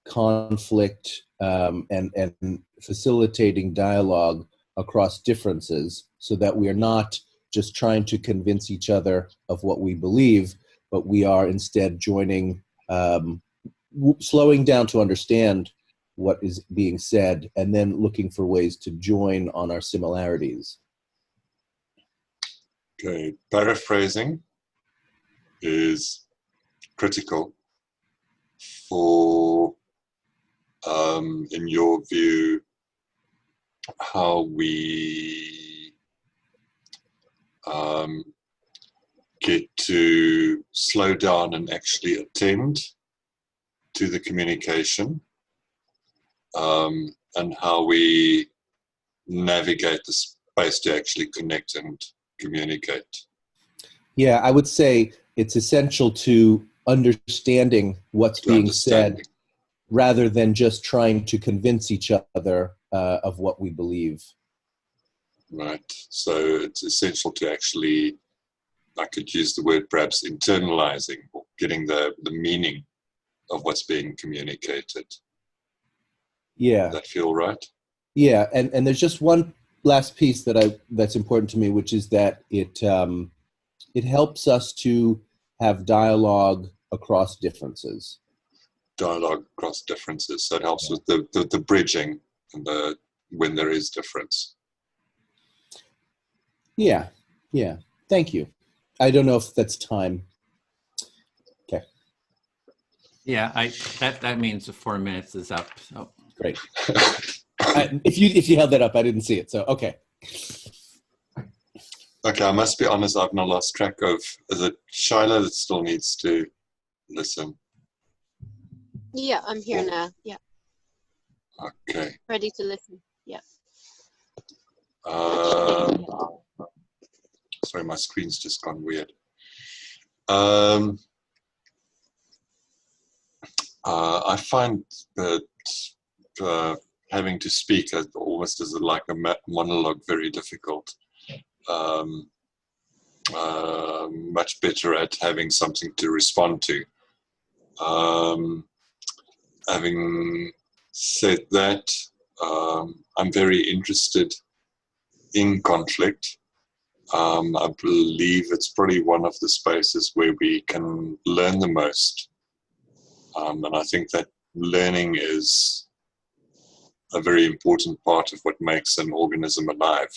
[SPEAKER 7] conflict and facilitating dialogue across differences, so that we are not just trying to convince each other of what we believe, but we are instead joining, slowing down to understand what is being said, and then looking for ways to join on our similarities.
[SPEAKER 9] Okay, paraphrasing is critical for, in your view, how we get to slow down and actually attend to the communication, and how we navigate the space to actually connect and communicate.
[SPEAKER 7] Yeah, I would say it's essential to understanding what's being said, rather than just trying to convince each other of what we believe.
[SPEAKER 9] Right. So it's essential to actually, I could use the word perhaps internalizing, or getting the meaning of what's being communicated.
[SPEAKER 7] Yeah.
[SPEAKER 9] Does that feel right?
[SPEAKER 7] Yeah, and there's just one last piece that's important to me, which is that it helps us to have dialogue across differences.
[SPEAKER 9] Dialogue across differences. So it helps with the bridging and when there is difference.
[SPEAKER 7] Yeah. Thank you. I don't know if that's time. Okay.
[SPEAKER 1] Yeah, that means the 4 minutes is up. So.
[SPEAKER 7] Great. If you held that up, I didn't see it. So okay.
[SPEAKER 9] Okay, I must be honest. I've not lost track of. Is it Shyla that still needs to listen?
[SPEAKER 16] Yeah, I'm here now. Yeah.
[SPEAKER 9] Okay.
[SPEAKER 16] Ready to listen. Yeah.
[SPEAKER 9] Sorry, my screen's just gone weird. I find that having to speak almost as like a monologue very difficult. Much better at having something to respond to. Having said that, I'm very interested in conflict. I believe it's probably one of the spaces where we can learn the most. And I think that learning is a very important part of what makes an organism alive.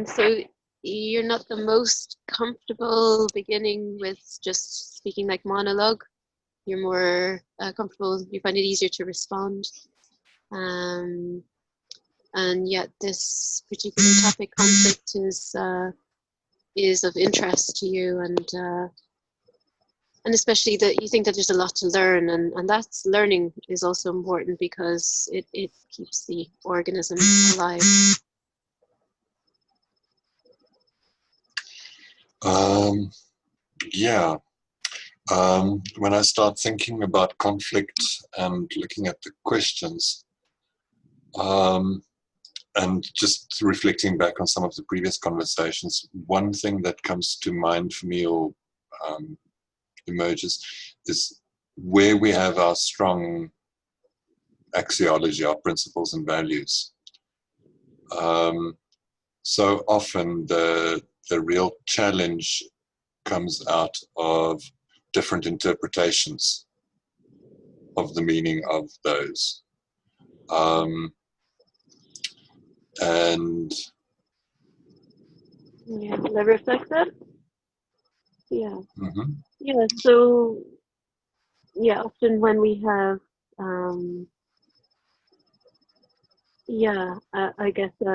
[SPEAKER 16] So you're not the most comfortable beginning with just speaking like monologue. You're more comfortable, you find it easier to respond. And yet this particular topic, conflict, is of interest to you, and especially that you think that there's a lot to learn, and that's learning is also important because it keeps the organism alive.
[SPEAKER 9] Yeah. When I start thinking about conflict and looking at the questions, and just reflecting back on some of the previous conversations, one thing that comes to mind for me or emerges is where we have our strong axiology, our principles and values. So often the real challenge comes out of different interpretations of the meaning of those. And
[SPEAKER 16] yeah, will I reflect that? Yeah.
[SPEAKER 9] Mm-hmm.
[SPEAKER 16] Yeah, so yeah, often when we have I guess I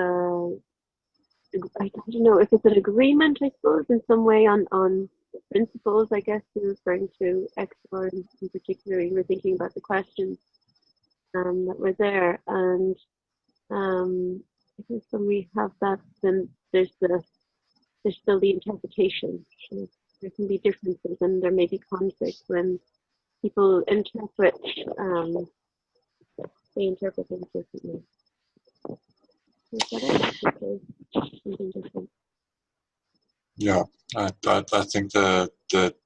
[SPEAKER 16] don't know if it's an agreement, I suppose, in some way on principles. I guess you're referring to XR in particular. You were thinking about the questions that were there, and I guess when we have that, then there's still the interpretation. There can be differences, and there may be conflict when people interpret they interpret things differently. Something different.
[SPEAKER 9] Yeah, I think the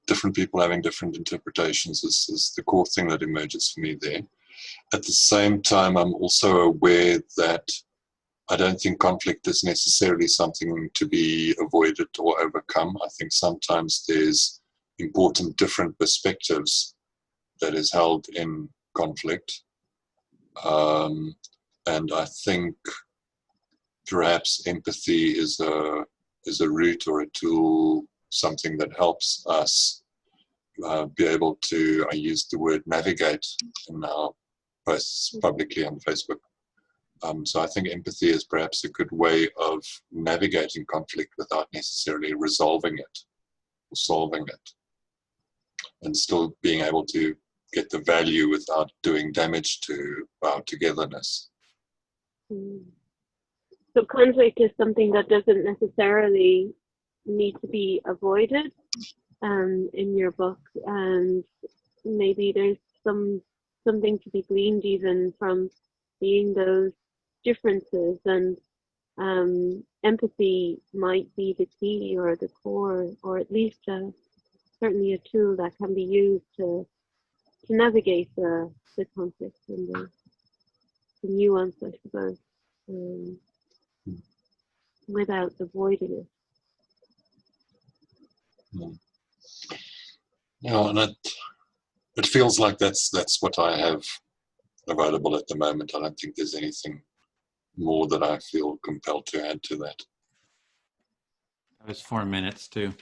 [SPEAKER 9] different people having different interpretations is the core thing that emerges for me there. At the same time, I'm also aware that I don't think conflict is necessarily something to be avoided or overcome. I think sometimes there's important different perspectives that is held in conflict. And I think perhaps empathy is a route or a tool, something that helps us be able to, I use the word navigate in our posts publicly on Facebook. So I think empathy is perhaps a good way of navigating conflict without necessarily resolving it or solving it, and still being able to get the value without doing damage to our togetherness.
[SPEAKER 16] So conflict is something that doesn't necessarily need to be avoided in your book, and maybe there's something to be gleaned even from seeing those differences, and empathy might be the key or the core, or at least certainly a tool that can be used to navigate the conflict. nuance, I suppose, without avoiding it.
[SPEAKER 9] Yeah, and it feels like that's what I have available at the moment. I don't think there's anything more that I feel compelled to add to that.
[SPEAKER 1] That was 4 minutes too.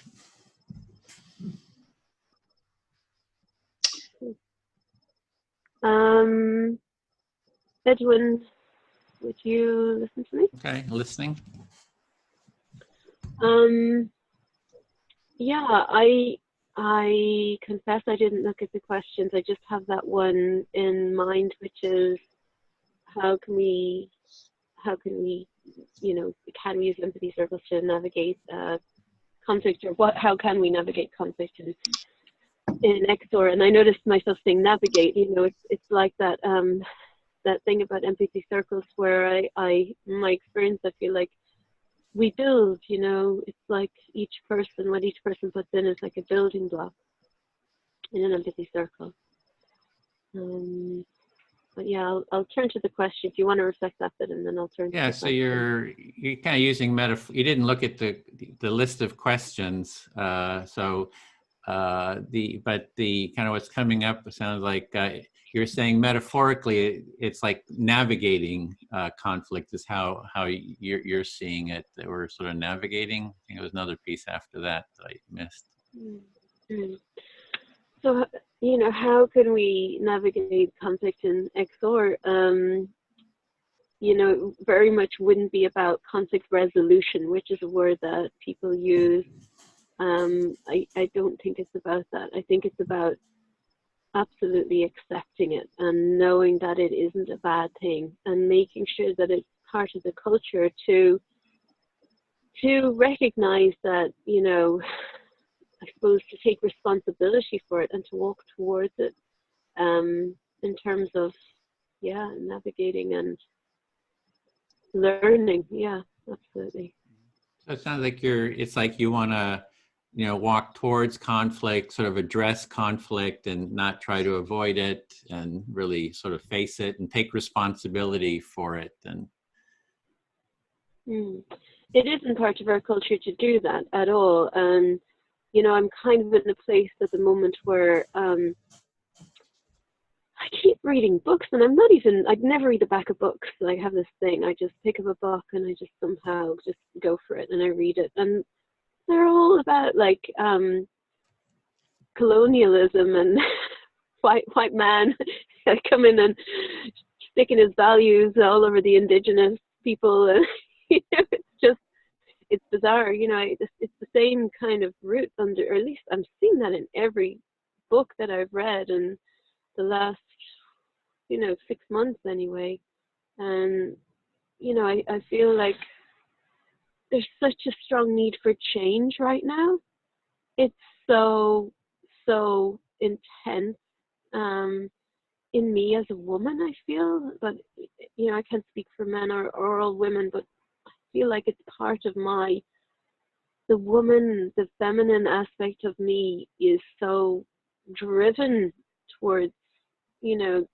[SPEAKER 16] Edwin, would you listen to me?
[SPEAKER 1] Okay, listening.
[SPEAKER 16] Yeah, I confess I didn't look at the questions. I just have that one in mind, which is how can we, you know, can we use empathy circles to navigate conflict, or how can we navigate conflict in XOR? And I noticed myself saying navigate. You know, it's like that that thing about empathy circles where I my experience, I feel like we build, you know, it's like each person, what each person puts in is like a building block in an empathy circle. But yeah, I'll turn to the question if you want to reflect that bit, and then I'll turn to
[SPEAKER 1] Yeah,
[SPEAKER 16] the
[SPEAKER 1] so
[SPEAKER 16] question.
[SPEAKER 1] you're kind of using metaphor. You didn't look at the list of questions. But the kind of what's coming up sounds like you're saying metaphorically, it's like navigating conflict is how you're seeing it. That we're sort of navigating. I think it was another piece after that I missed.
[SPEAKER 16] Mm-hmm. So, you know, how can we navigate conflict in XOR? You know, very much wouldn't be about conflict resolution, which is a word that people use. I don't think it's about that. I think it's about absolutely accepting it and knowing that it isn't a bad thing, and making sure that it's part of the culture to recognize that, you know, I suppose to take responsibility for it and to walk towards it, in terms of, yeah, navigating and learning. Yeah, absolutely.
[SPEAKER 1] So it sounds like it's like you want to, you know, walk towards conflict, sort of address conflict and not try to avoid it, and really sort of face it and take responsibility for it. And
[SPEAKER 16] it isn't part of our culture to do that at all. And, you know, I'm kind of in a place at the moment where I keep reading books, and I'd never read the back of books. I have this thing, I just pick up a book and I just somehow just go for it and I read it. And they're all about like colonialism and white man coming and sticking his values all over the indigenous people. And you know, it's bizarre. You know, it's the same kind of root under, or at least I'm seeing that in every book that I've read in the last, you know, 6 months anyway. And, you know, I feel like there's such a strong need for change right now. It's so intense in me as a woman, I feel. But, you know, I can't speak for men or all women, but I feel like it's part of the woman, the feminine aspect of me is so driven towards, you know,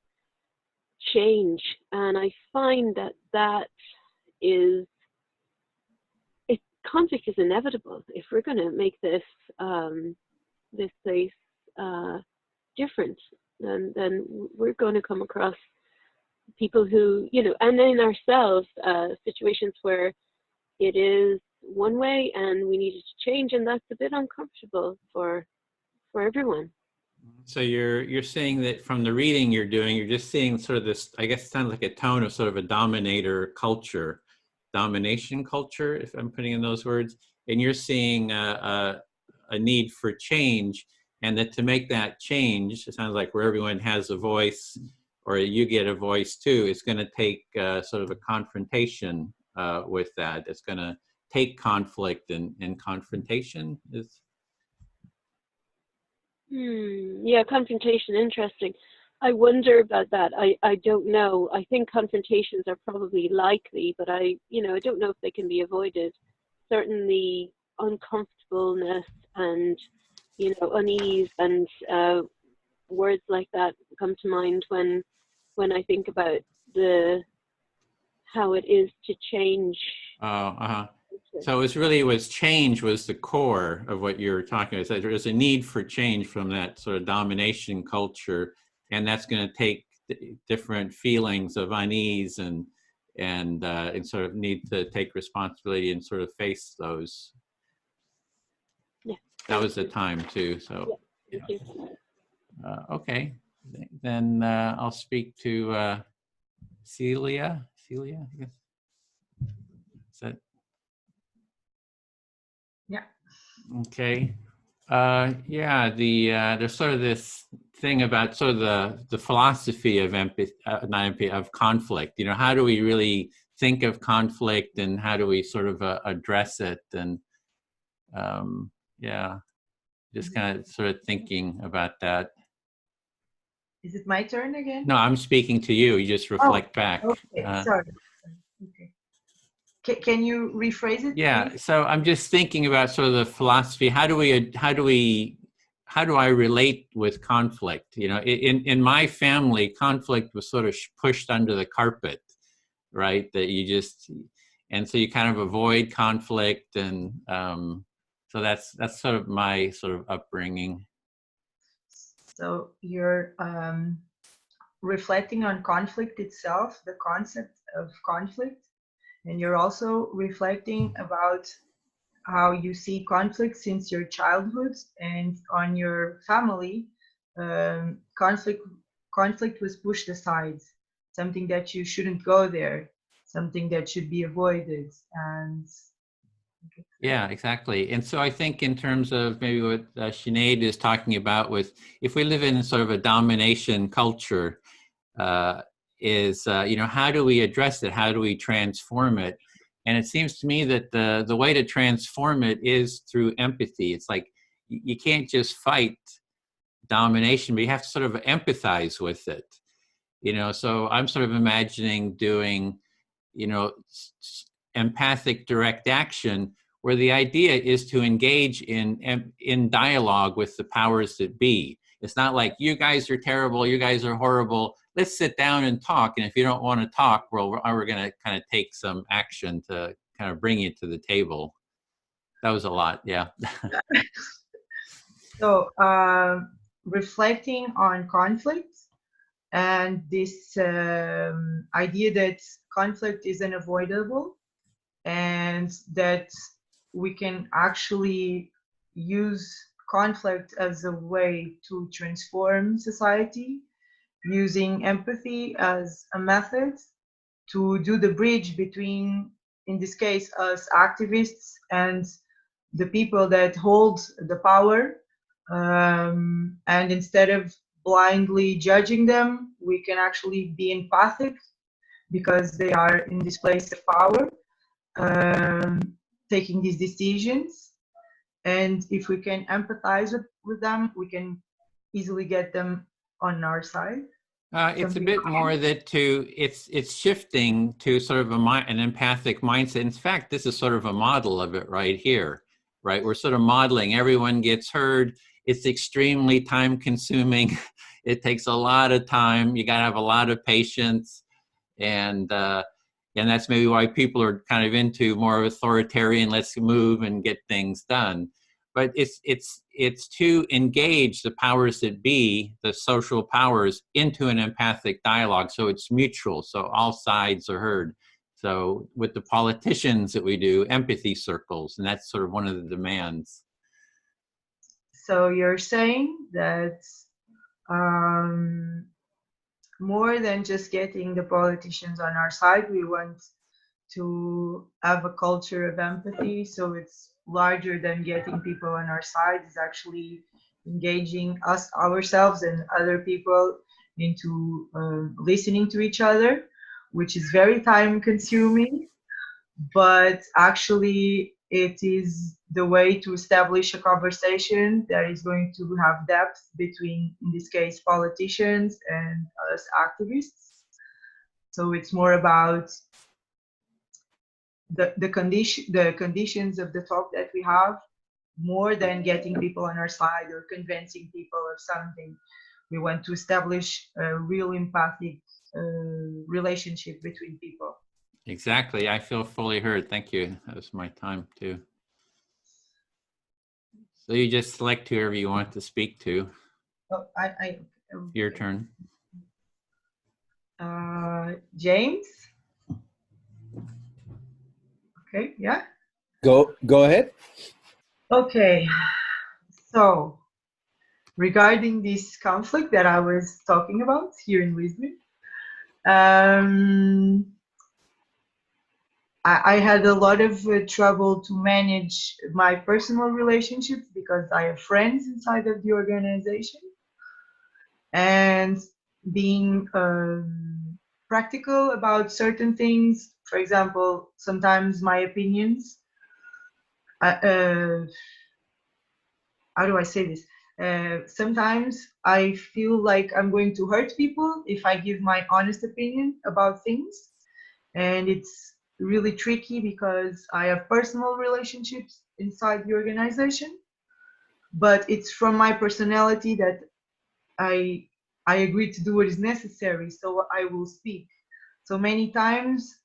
[SPEAKER 16] change. And I find that conflict is inevitable if we're going to make this this place different. Then we're going to come across people who, you know, and in ourselves, situations where it is one way and we need it to change, and that's a bit uncomfortable for everyone.
[SPEAKER 1] so you're saying that from the reading you're doing, you're just seeing sort of this, I guess it sounds like a tone of sort of a domination culture, if I'm putting in those words, and you're seeing a need for change, and that to make that change, it sounds like where everyone has a voice, or you get a voice too, it's going to take sort of a confrontation with that. It's going to take conflict and confrontation is.
[SPEAKER 16] Yeah, confrontation, interesting. I wonder about that. I don't know. I think confrontations are probably likely, but I don't know if they can be avoided. Certainly uncomfortableness and, you know, unease and words like that come to mind when I think about the
[SPEAKER 18] how it is to change.
[SPEAKER 1] So it was change was the core of what you're talking about. So there's a need for change from that sort of domination culture, and that's going to take different feelings of unease and sort of need to take responsibility and sort of face those.
[SPEAKER 18] Yeah.
[SPEAKER 1] That was the time too. So,
[SPEAKER 18] yeah. Thank you.
[SPEAKER 1] Okay, then I'll speak to Celia. Celia, I guess. Is that?
[SPEAKER 5] Yeah.
[SPEAKER 1] Okay. Yeah, there's sort of this thing about sort of the philosophy of empathy, not empathy, of conflict. You know, how do we really think of conflict, and how do we sort of address it? And yeah, just kind of sort of thinking about that.
[SPEAKER 5] Is it my turn again?
[SPEAKER 1] No, I'm speaking to you. You just reflect back.
[SPEAKER 5] Okay, sorry. Okay. Can you rephrase it?
[SPEAKER 1] Yeah,
[SPEAKER 5] please?
[SPEAKER 1] so I'm just thinking about sort of the philosophy. How do I relate with conflict? You know, in my family, conflict was sort of pushed under the carpet, right? That you just, and so you kind of avoid conflict, and so that's sort of my sort of upbringing.
[SPEAKER 5] So you're reflecting on conflict itself, the concept of conflict, and you're also reflecting about how you see conflict since your childhood, and on your family, conflict was pushed aside, something that you shouldn't go there, something that should be avoided. And
[SPEAKER 1] Yeah, exactly. And so I think in terms of maybe what Sinead is talking about with, if we live in sort of a domination culture, you know, how do we address it? How do we transform it? And it seems to me that the way to transform it is through empathy. It's like you can't just fight domination, but you have to sort of empathize with it. You know, so I'm sort of imagining doing, you know, empathic direct action, where the idea is to engage in dialogue with the powers that be. It's not like, you guys are terrible, you guys are horrible, let's sit down and talk. And if you don't want to talk, well, we're going to kind of take some action to kind of bring you to the table. That was a lot, yeah.
[SPEAKER 5] So reflecting on conflict, and this idea that conflict is unavoidable, and that we can actually use conflict as a way to transform society, using empathy as a method to do the bridge between, in this case, us activists and the people that hold the power. And instead of blindly judging them, we can actually be empathic, because they are in this place of power, taking these decisions. And if we can empathize with them, we can easily get them on our side.
[SPEAKER 1] It's a bit more that it's shifting to sort of an empathic mindset. In fact, this is sort of a model of it right here, right? We're sort of modeling, everyone gets heard. It's extremely time consuming. It takes a lot of time. You got to have a lot of patience. And that's maybe why people are kind of into more authoritarian, let's move and get things done. But it's to engage the powers that be, the social powers, into an empathic dialogue, so it's mutual, so all sides are heard. So with the politicians that we do, empathy circles, and that's sort of one of the demands.
[SPEAKER 5] So you're saying that more than just getting the politicians on our side, we want to have a culture of empathy, so it's larger than getting people on our side. It's actually engaging ourselves and other people into listening to each other, which is very time consuming, but actually it is the way to establish a conversation that is going to have depth between, in this case, politicians and us activists. So it's more about the conditions of the talk that we have, more than getting people on our side or convincing people of something. We want to establish a real empathic relationship between people.
[SPEAKER 1] Exactly. I feel fully heard. Thank you. That was my time too. So you just select whoever you want to speak to.
[SPEAKER 5] Oh,
[SPEAKER 1] Your turn.
[SPEAKER 5] James. Okay, yeah.
[SPEAKER 7] Go ahead.
[SPEAKER 5] Okay, so regarding this conflict that I was talking about here in Lisbon, I had a lot of trouble to manage my personal relationships because I have friends inside of the organization, and being practical about certain things. For example, sometimes my opinions, how do I say this? Sometimes I feel like I'm going to hurt people if I give my honest opinion about things. And it's really tricky because I have personal relationships inside the organization, but it's from my personality that I agree to do what is necessary, so I will speak. So many times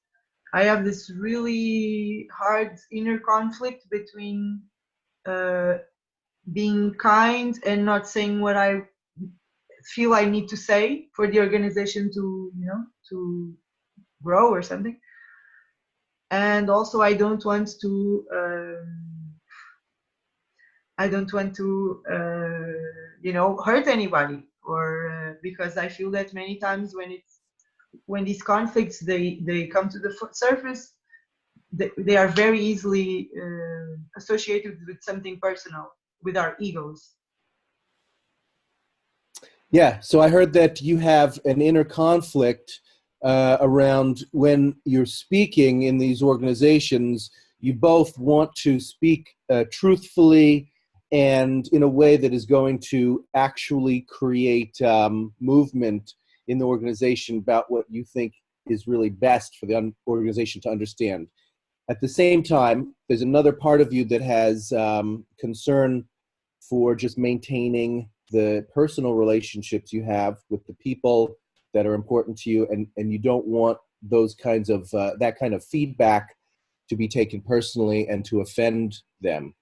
[SPEAKER 5] I have this really hard inner conflict between being kind and not saying what I feel I need to say for the organization to, to grow or something. And also I don't want to hurt anybody, or because I feel that many times when these conflicts they come to the surface, they are very easily associated with something personal, with our egos.
[SPEAKER 7] Yeah, so I heard that you have an inner conflict around when you're speaking in these organizations. You both want to speak truthfully and in a way that is going to actually create movement in the organization about what you think is really best for the organization to understand. At the same time, there's another part of you that has concern for just maintaining the personal relationships you have with the people that are important to you, and you don't want those kinds of that kind of feedback to be taken personally and to offend them.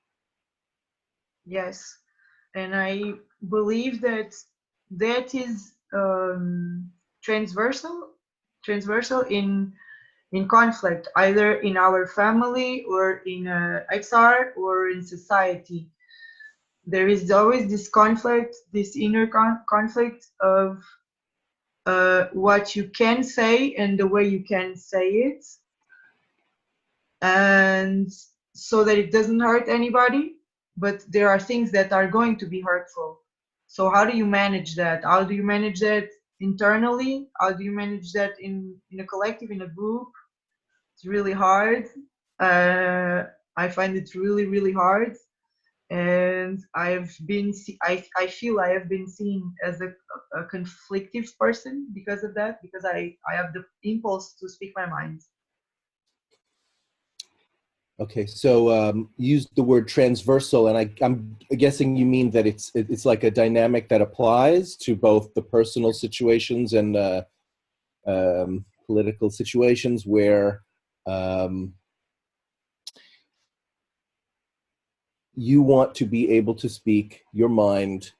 [SPEAKER 5] Yes, and I believe that is transversal in conflict, either in our family or in XR or in society. There is always this conflict, this inner conflict of what you can say and the way you can say it, and so that it doesn't hurt anybody, but there are things that are going to be hurtful. So how do you manage that? How do you manage that internally? How do you manage that in a collective, in a group? It's really hard. I find it really, really hard. And I feel I have been seen as a conflictive person because of that, because I have the impulse to speak my mind.
[SPEAKER 7] Okay, so use the word transversal, and I'm guessing you mean that it's like a dynamic that applies to both the personal situations and political situations where you want to be able to speak your mind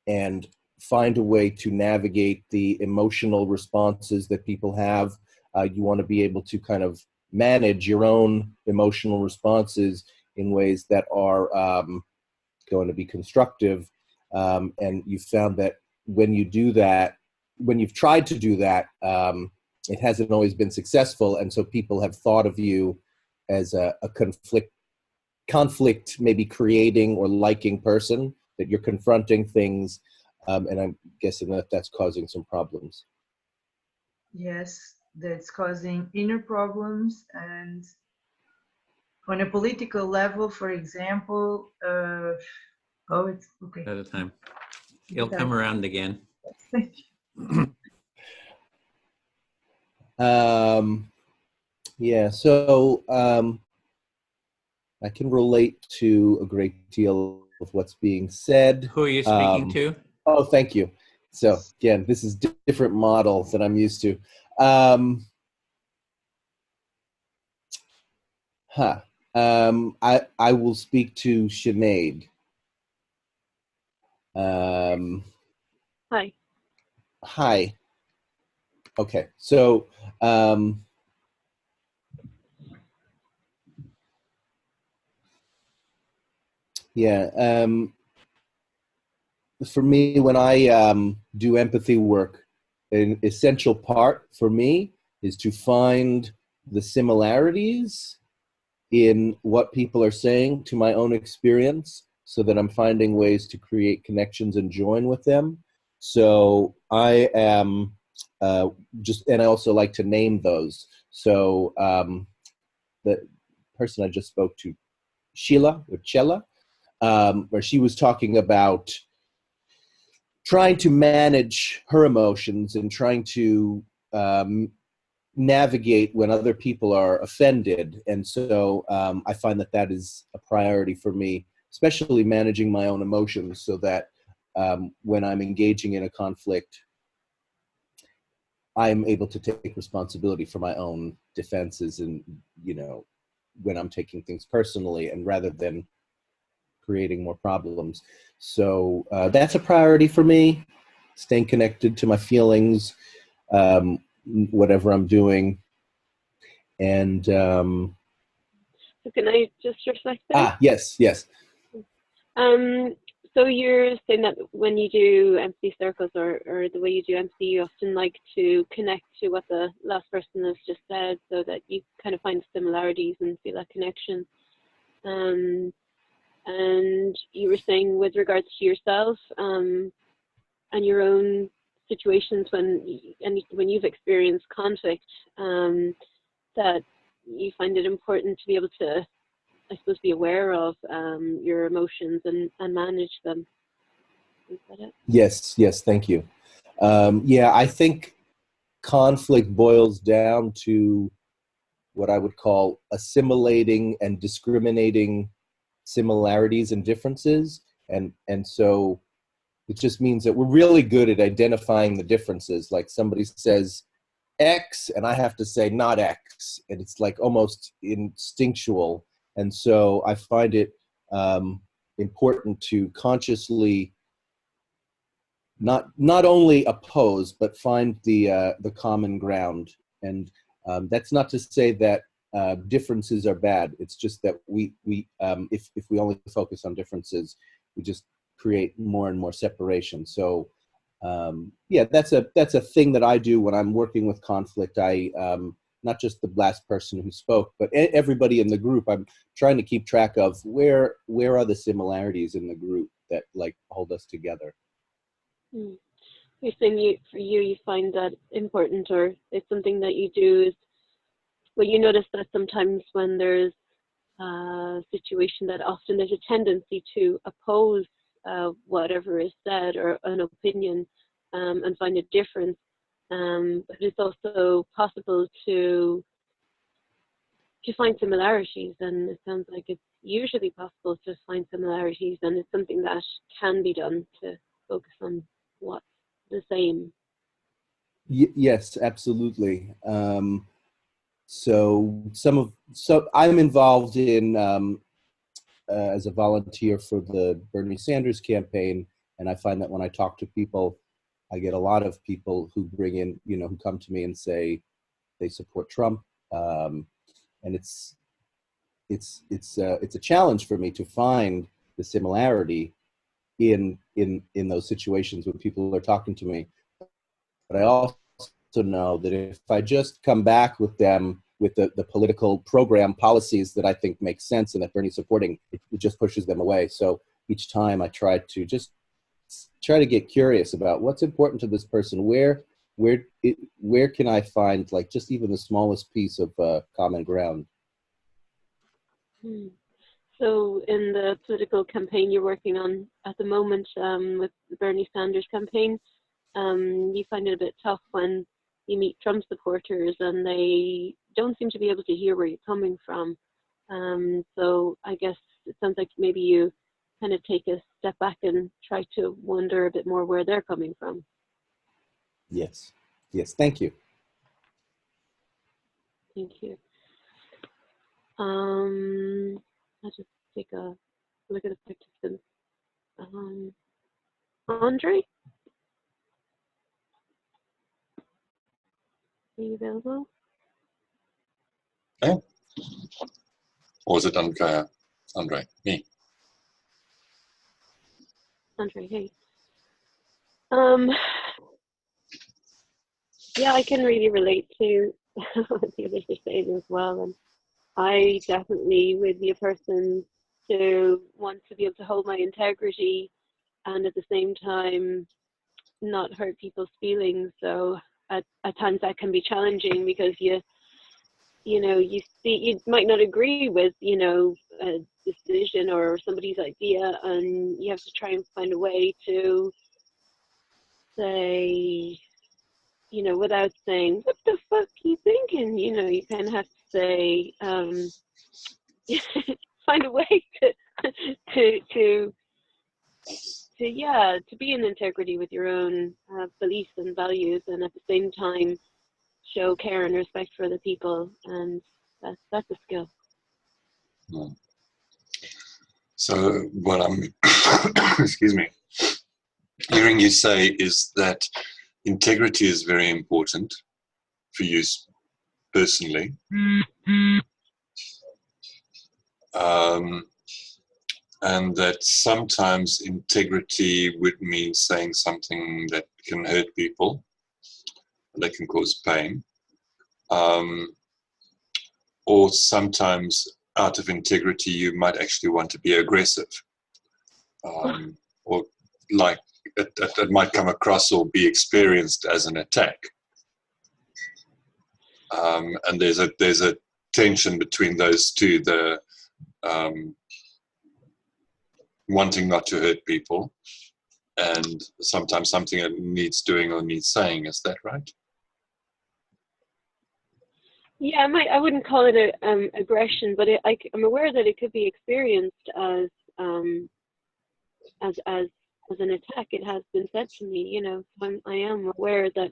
[SPEAKER 7] and find a way to navigate the emotional responses that people have. You want to be able to kind of manage your own emotional responses in ways that are going to be constructive. And you found that when you do that, when you've tried to do that, it hasn't always been successful. And so people have thought of you as a conflict maybe creating or liking person, that you're confronting things, and I'm guessing that that's causing some problems.
[SPEAKER 5] Yes, that's causing inner problems. And on a political level, for example, it's okay.
[SPEAKER 1] At a time. It'll come around again.
[SPEAKER 7] Yeah, so I can relate to a great deal of what's being said.
[SPEAKER 1] Who are you speaking to?
[SPEAKER 7] Oh, thank you. So again, this is different model that I'm used to. Huh. I will speak to Sinead.
[SPEAKER 18] Hi.
[SPEAKER 7] Hi. Okay. So, yeah. For me, when I do empathy work, an essential part for me is to find the similarities in what people are saying to my own experience so that I'm finding ways to create connections and join with them. So I am and I also like to name those. So the person I just spoke to, Sheila, or Chella, where she was talking about trying to manage her emotions and trying to navigate when other people are offended. And so I find that that is a priority for me, especially managing my own emotions so that when I'm engaging in a conflict, I'm able to take responsibility for my own defenses and, you know, when I'm taking things personally and rather than creating more problems. So that's a priority for me, staying connected to my feelings, whatever I'm doing. And
[SPEAKER 16] So can I just reflect there?
[SPEAKER 7] yes.
[SPEAKER 16] So you're saying that when you do empathy circles or the way you do empathy, you often like to connect to what the last person has just said so that you kind of find similarities and feel that connection. And you were saying with regards to yourself and your own situations when you've experienced conflict, that you find it important to be able to, I suppose, be aware of your emotions and manage them. Is that it?
[SPEAKER 7] Yes, thank you. Yeah, I think conflict boils down to what I would call assimilating and discriminating similarities and differences. And so it just means that we're really good at identifying the differences. Like somebody says X and I have to say not X, and it's like almost instinctual. And so I find it important to consciously not only oppose but find the common ground. And that's not to say that differences are bad. It's just that we if we only focus on differences, we just create more and more separation. So yeah, that's a thing that I do when I'm working with conflict. I not just the last person who spoke, but everybody in the group. I'm trying to keep track of where are the similarities in the group that like hold us together.
[SPEAKER 16] You're saying for you find that important, or it's something that you do is, well, you notice that sometimes when there's a situation that often there's a tendency to oppose whatever is said or an opinion and find a difference. But it's also possible to find similarities, and it sounds like it's usually possible to find similarities, and it's something that can be done to focus on what's the same.
[SPEAKER 7] Yes, absolutely. So I'm involved in as a volunteer for the Bernie Sanders campaign, and I find that when I talk to people, I get a lot of people who bring in, who come to me and say they support Trump, and it's a challenge for me to find the similarity in those situations when people are talking to me. But I also know that if I just come back with them with the political program policies that I think make sense and that Bernie's supporting, it just pushes them away. So each time I try to get curious about what's important to this person. Where can I find like just even the smallest piece of common ground?
[SPEAKER 16] So in the political campaign you're working on at the moment with the Bernie Sanders campaign, you find it a bit tough when you meet Trump supporters and they don't seem to be able to hear where you're coming from. So I guess it sounds like maybe you kind of take a step back and try to wonder a bit more where they're coming from.
[SPEAKER 7] Yes, thank you.
[SPEAKER 16] Thank you. I'll just take a look at the participants. Andre, are you available?
[SPEAKER 9] Okay. Or is it Andre? Andre, me.
[SPEAKER 16] Andre, hey. Yeah, I can really relate to what the others are saying as well. And I definitely would be a person to want to be able to hold my integrity and at the same time not hurt people's feelings. So at times that can be challenging because you might not agree with, a decision or somebody's idea, and you have to try and find a way to say, without saying, what the fuck you thinking? You kind of have to say, find a way to be in integrity with your own beliefs and values, and at the same time show care and respect for other people, and that's a skill.
[SPEAKER 9] So what I'm, excuse me, hearing you say is that integrity is very important for you personally. And that sometimes integrity would mean saying something that can hurt people, that can cause pain. Or sometimes out of integrity, you might actually want to be aggressive. Or like it might come across or be experienced as an attack. And there's a tension between those two, the wanting not to hurt people and sometimes something that needs doing or needs saying. Is that right?
[SPEAKER 16] Yeah, I wouldn't call it aggression, but I'm aware that it could be experienced as an attack. It has been said to me, I am aware that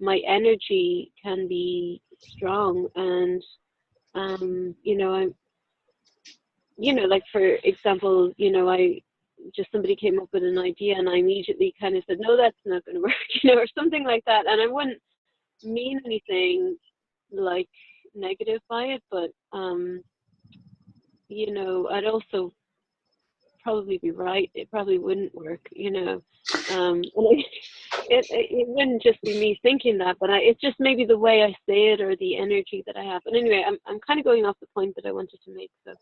[SPEAKER 16] my energy can be strong, and like for example, somebody came up with an idea and I immediately kind of said, no, that's not going to work, or something like that, and I wouldn't mean anything like negative by it, but I'd also probably be right. It probably wouldn't work, and it wouldn't just be me thinking that, but it's just maybe the way I say it or the energy that I have. But anyway, I'm kind of going off the point that I wanted to make. So.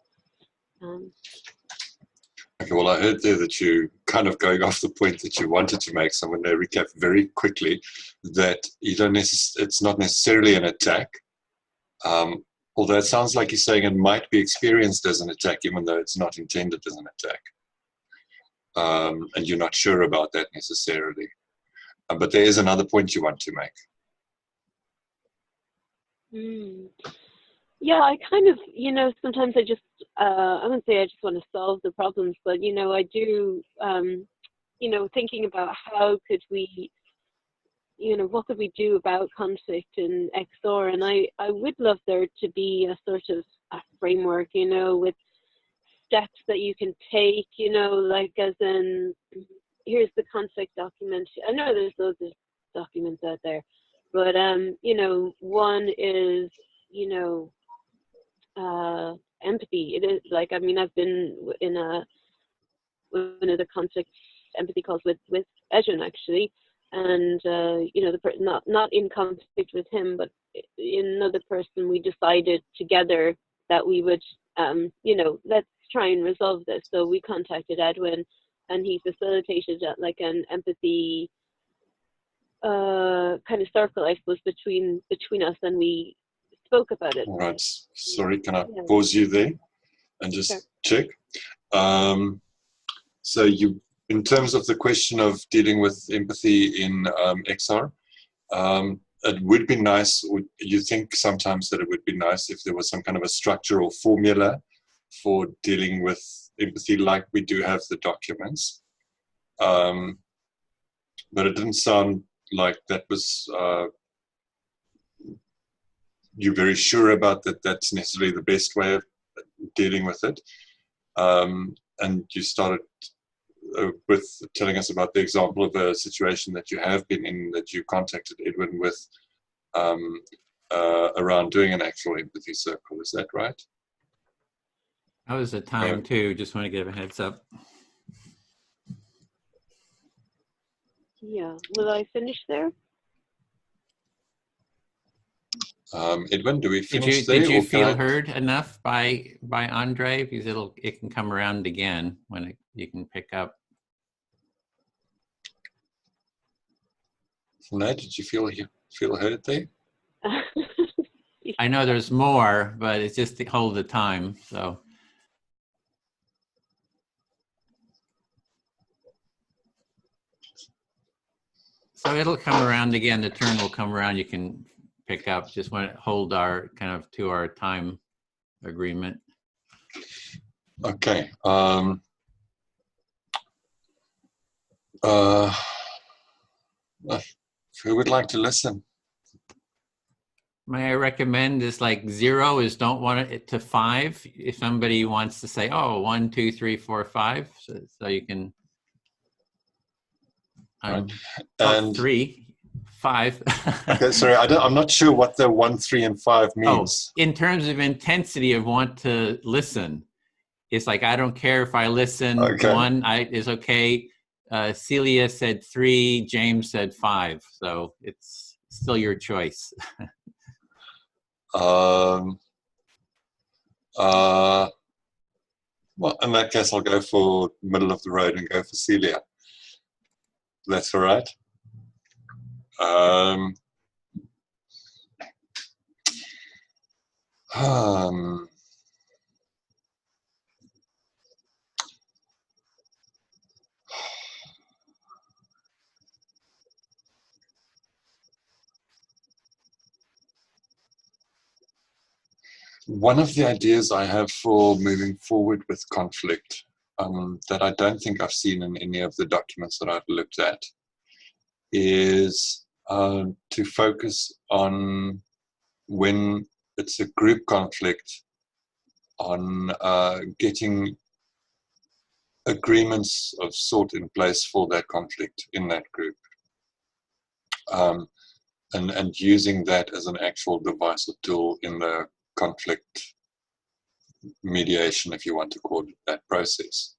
[SPEAKER 9] Okay, well, I heard there that you kind of going off the point that you wanted to make. So I'm going to recap very quickly that you don't it's not necessarily an attack. Although it sounds like you're saying it might be experienced as an attack, even though it's not intended as an attack. And you're not sure about that necessarily. But there is another point you want to make.
[SPEAKER 16] Yeah, I kind of, sometimes I just, I wouldn't say I just want to solve the problems, but, I do, thinking about how could we, what could we do about conflict in XOR? And I would love there to be a sort of a framework, with steps that you can take, like as in, here's the conflict document. I know there's loads of documents out there, but, one is, empathy. It is like, I've been in one of the conflict empathy calls with Edwin actually, and not in conflict with him, but in another person, we decided together that we would let's try and resolve this. So we contacted Edwin, and he facilitated like an empathy kind of circle, I suppose, between us, and we spoke about it.
[SPEAKER 9] All right. Sorry, can I pause you there and just check? So you, in terms of the question of dealing with empathy in XR, it would be nice, or you think sometimes that it would be nice if there was some kind of a structure or formula for dealing with empathy, like we do have the documents. But it didn't sound like that was, you're very sure about that that's necessarily the best way of dealing with it. And you started with telling us about the example of a situation that you have been in, that you contacted Edwin with around doing an actual empathy circle. Is that right?
[SPEAKER 1] That was a time too. Just want to give a heads up.
[SPEAKER 21] Yeah. Will I finish there?
[SPEAKER 9] Edwin, do we finish there?
[SPEAKER 1] Did you feel heard enough by Andre? Because it can come around again when you can pick up.
[SPEAKER 9] No, did you feel heard there?
[SPEAKER 1] I know there's more, but it's just to hold the time. So it'll come around again. The turn will come around. You can pick up. Just want to hold our kind of to our time agreement.
[SPEAKER 9] Okay. Who would like to listen?
[SPEAKER 1] May I recommend is like 0 is don't want it to 5. If somebody wants to say, oh, 1, 2, 3, 4, 5, so you can.
[SPEAKER 9] Right.
[SPEAKER 1] And 3, 5.
[SPEAKER 9] Okay, sorry, I'm not sure what the 1, 3, and 5 means.
[SPEAKER 1] Oh, in terms of intensity of want to listen, it's like I don't care if I listen.
[SPEAKER 9] Okay.
[SPEAKER 1] 1 is okay. Celia said 3. James said 5. So it's still your choice.
[SPEAKER 9] Well, in that case, I'll go for middle of the road and go for Celia. That's all right. One of the ideas I have for moving forward with conflict that I don't think I've seen in any of the documents that I've looked at is to focus on, when it's a group conflict, on getting agreements of sort in place for that conflict in that group. And using that as an actual device or tool in the conflict mediation, if you want to call it that process.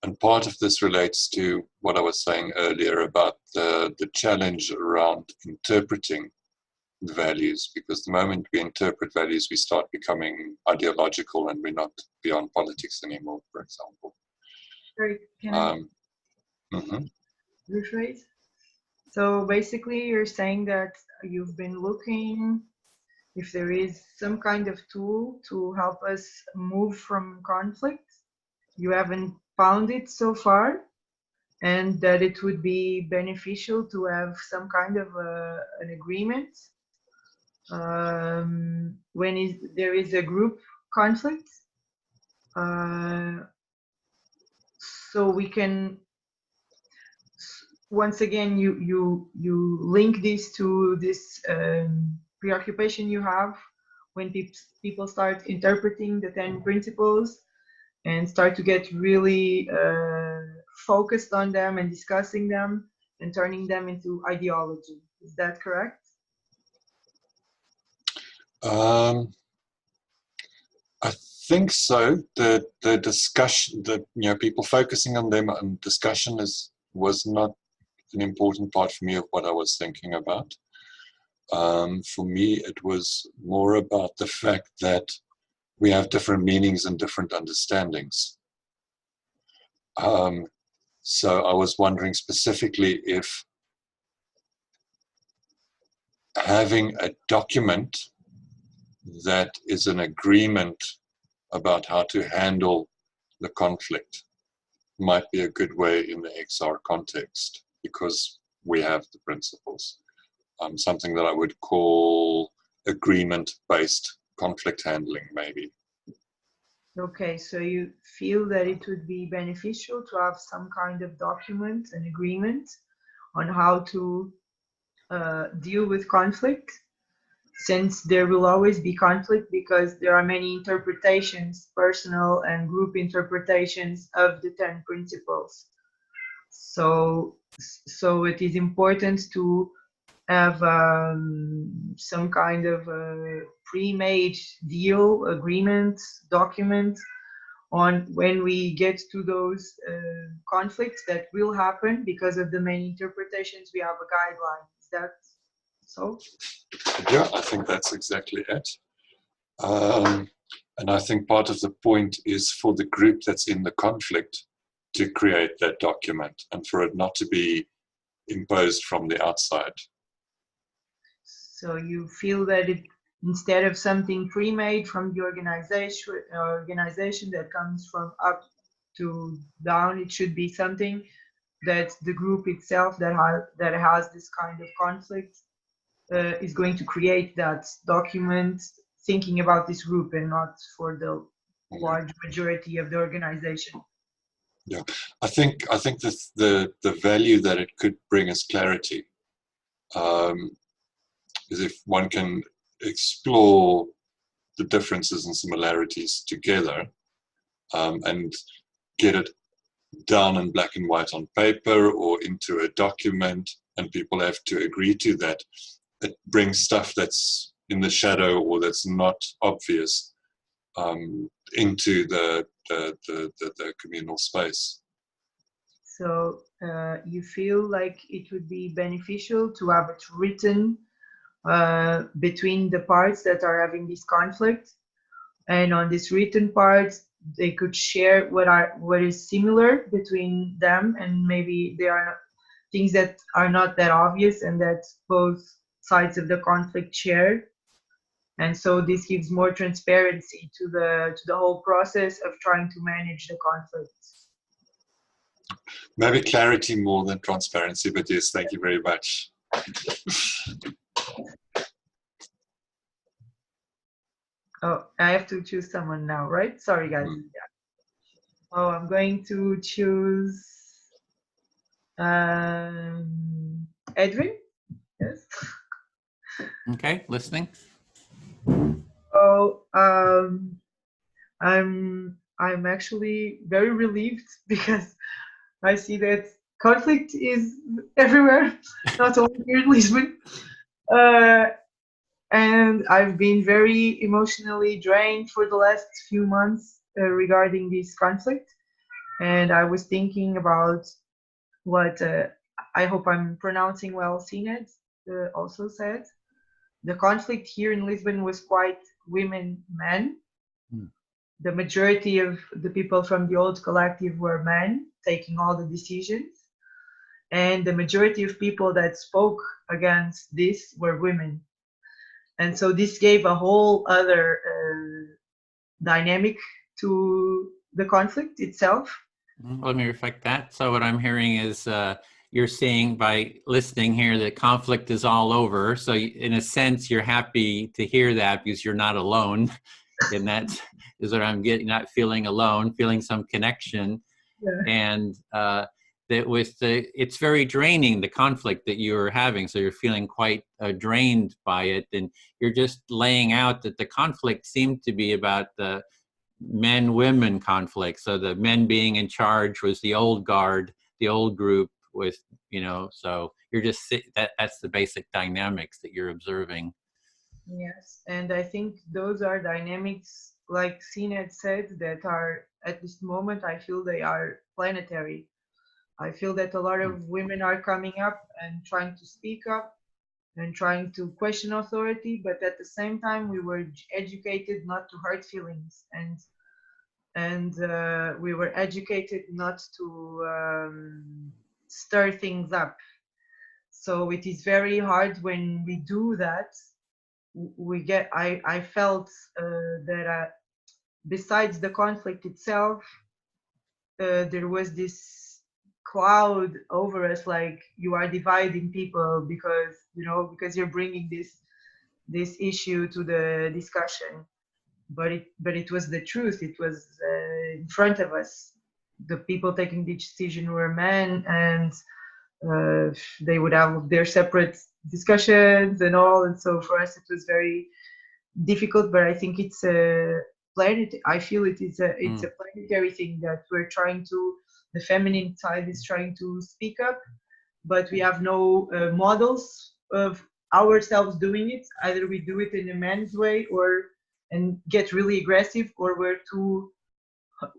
[SPEAKER 9] And part of this relates to what I was saying earlier about the challenge around interpreting values, because the moment we interpret values, we start becoming ideological and we're not beyond politics anymore, for example.
[SPEAKER 5] Sorry, can I rephrase? So basically you're saying that you've been looking if there is some kind of tool to help us move from conflict. You haven't found it so far, and that it would be beneficial to have some kind of an agreement when there is a group conflict. So we can, once again, you link this to this preoccupation you have when people start interpreting the 10 principles and start to get really focused on them and discussing them and turning them into ideology. Is that correct?
[SPEAKER 9] I think so. The discussion, people focusing on them and discussion was not an important part for me of what I was thinking about. For me, it was more about the fact that we have different meanings and different understandings. So I was wondering specifically if having a document that is an agreement about how to handle the conflict might be a good way in the XR context, because we have the principles. Something that I would call agreement-based conflict handling, maybe.
[SPEAKER 5] Okay, so you feel that it would be beneficial to have some kind of document, an agreement on how to deal with conflict. since there will always be conflict because there are many interpretations, personal and group interpretations of the 10 principles. So it is important to have some kind of a pre-made deal, agreement, document on when we get to those conflicts that will happen because of the many interpretations. We have a guideline. Is that so?
[SPEAKER 9] Yeah, I think that's exactly it. And I think part of the point is for the group that's in the conflict to create that document and for it not to be imposed from the outside.
[SPEAKER 5] So you feel that it, instead of something pre-made from the organization that comes from up to down, it should be something that the group itself that has this kind of conflict is going to create that document thinking about this group and not for the large majority of the organization.
[SPEAKER 9] Yeah, I think the value that it could bring is clarity. Is if one can explore the differences and similarities together and get it down in black and white on paper or into a document, and people have to agree to that. It brings stuff that's in the shadow or that's not obvious into the communal space.
[SPEAKER 5] So you feel like it would be beneficial to have it written between the parts that are having this conflict, and on this written part they could share what is similar between them, and maybe there are things that are not that obvious and that both sides of the conflict share, and so this gives more transparency to the whole process of trying to manage the conflict.
[SPEAKER 9] Maybe clarity more than transparency, but yes, thank you very much.
[SPEAKER 5] Oh, I have to choose someone now, right? Sorry, guys. Yeah. Oh, I'm going to choose Edwin. Yes.
[SPEAKER 1] Okay, listening.
[SPEAKER 5] Oh, I'm actually very relieved because I see that conflict is everywhere, not only here in Lisbon. And I've been very emotionally drained for the last few months regarding this conflict. And I was thinking about what I hope I'm pronouncing well, Sinead also said. The conflict here in Lisbon was quite women-men. The majority of the people from the old collective were men taking all the decisions. And the majority of people that spoke against this were women. And so this gave a whole other dynamic to the conflict itself.
[SPEAKER 1] Let me reflect that. So what I'm hearing is you're saying by listening here that conflict is all over. So in a sense, you're happy to hear that because you're not alone. And that is what I'm getting, not feeling alone, feeling some connection.
[SPEAKER 5] Yeah.
[SPEAKER 1] And that with it's very draining, the conflict that you're having. So you're feeling quite drained by it. And you're just laying out that the conflict seemed to be about the men-women conflict. So the men being in charge was the old guard, the old group with, so you're just, that's the basic dynamics that you're observing.
[SPEAKER 5] Yes, and I think those are dynamics, like Sinead said, that are, at this moment, I feel they are planetary. I feel that a lot of women are coming up and trying to speak up and trying to question authority, but at the same time, we were educated not to hurt feelings, and we were educated not to stir things up. So it is very hard when we do that. I felt that besides the conflict itself, there was this cloud over us, like you are dividing people because you're bringing this issue to the discussion. But it was the truth. It was in front of us. The people taking the decision were men, and they would have their separate discussions and all. And so for us, it was very difficult, but I think it's a I feel it's a planetary thing that we're trying to, the feminine side is trying to speak up, but we have no models of ourselves doing it. Either we do it in a man's way and get really aggressive, or we're too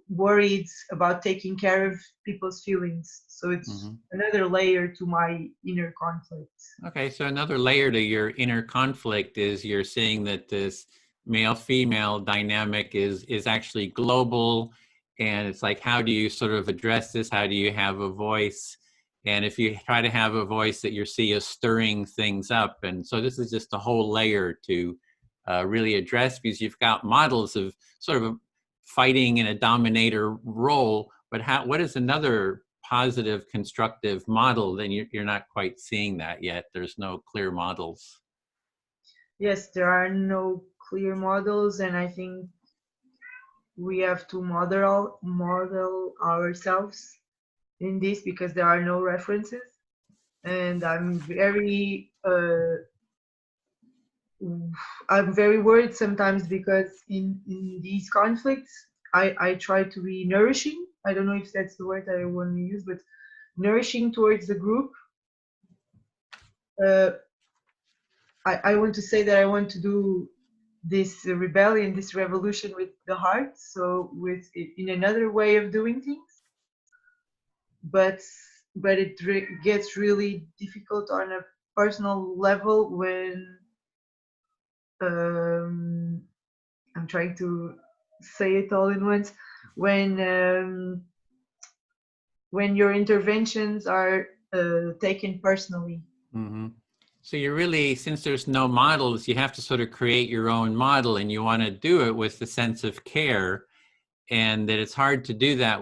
[SPEAKER 5] worried about taking care of people's feelings. So it's another layer to my inner conflict.
[SPEAKER 1] Okay, so another layer to your inner conflict is you're saying that this male-female dynamic is actually global, and it's like, how do you sort of address this? How do you have a voice? And if you try to have a voice that you see as stirring things up, and so this is just a whole layer to really address, because you've got models of sort of fighting in a dominator role, but what is another positive, constructive model? Then you're not quite seeing that yet. There's no clear models.
[SPEAKER 5] Yes, there are no clear models, and I think we have to model ourselves in this, because there are no references. And I'm very worried sometimes, because in these conflicts, I try to be nourishing. I don't know if that's the word I want to use, but nourishing towards the group. I want to say that I want to do this rebellion, this revolution with the heart, so in another way of doing things. But it gets really difficult on a personal level when I'm trying to say it all in once, when your interventions are taken personally.
[SPEAKER 1] So you're really, since there's no models, you have to sort of create your own model, and you want to do it with the sense of care, and that it's hard to do that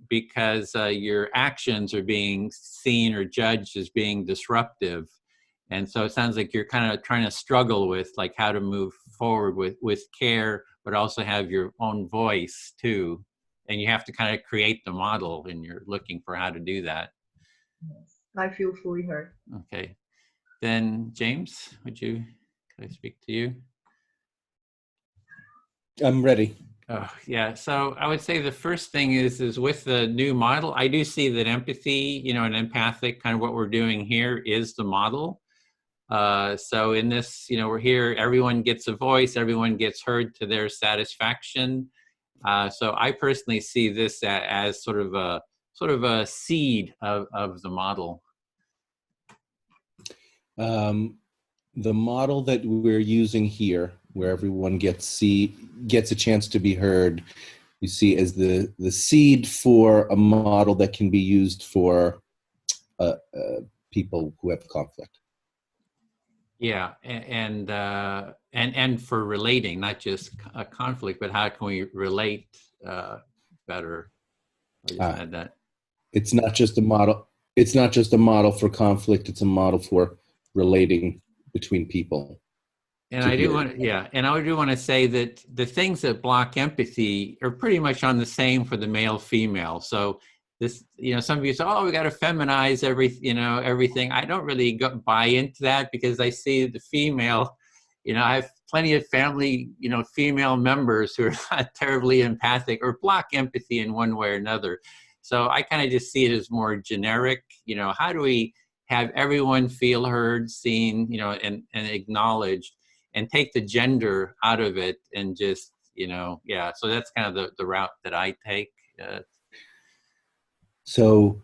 [SPEAKER 1] because your actions are being seen or judged as being disruptive. And so it sounds like you're kind of trying to struggle with like how to move forward with care, but also have your own voice too. And you have to kind of create the model, and you're looking for how to do that.
[SPEAKER 5] Yes, I feel fully heard.
[SPEAKER 1] Okay. Then James, could I speak to you?
[SPEAKER 7] I'm ready.
[SPEAKER 1] Oh, yeah. So I would say the first thing is with the new model, I do see that empathy, and empathic, kind of what we're doing here, is the model. So in this, we're here, everyone gets a voice, everyone gets heard to their satisfaction. So I personally see this as sort of a seed of the model.
[SPEAKER 7] The model that we're using here, where everyone gets a chance to be heard, you see as the seed for a model that can be used for people who have conflict.
[SPEAKER 1] Yeah, and for relating, not just a conflict, but how can we relate better? I just add that.
[SPEAKER 7] It's not just a model. It's not just a model for conflict. It's a model for relating between people.
[SPEAKER 1] And I do want to say that the things that block empathy are pretty much on the same for the male female. So this, some of you say, oh, we got to feminize everything. I don't really buy into that, because I see the female, I have plenty of family, female members who are not terribly empathic or block empathy in one way or another. So I kind of just see it as more generic. How do we have everyone feel heard, seen, and acknowledged, and take the gender out of it, and just, so that's kind of the route that I take.
[SPEAKER 7] So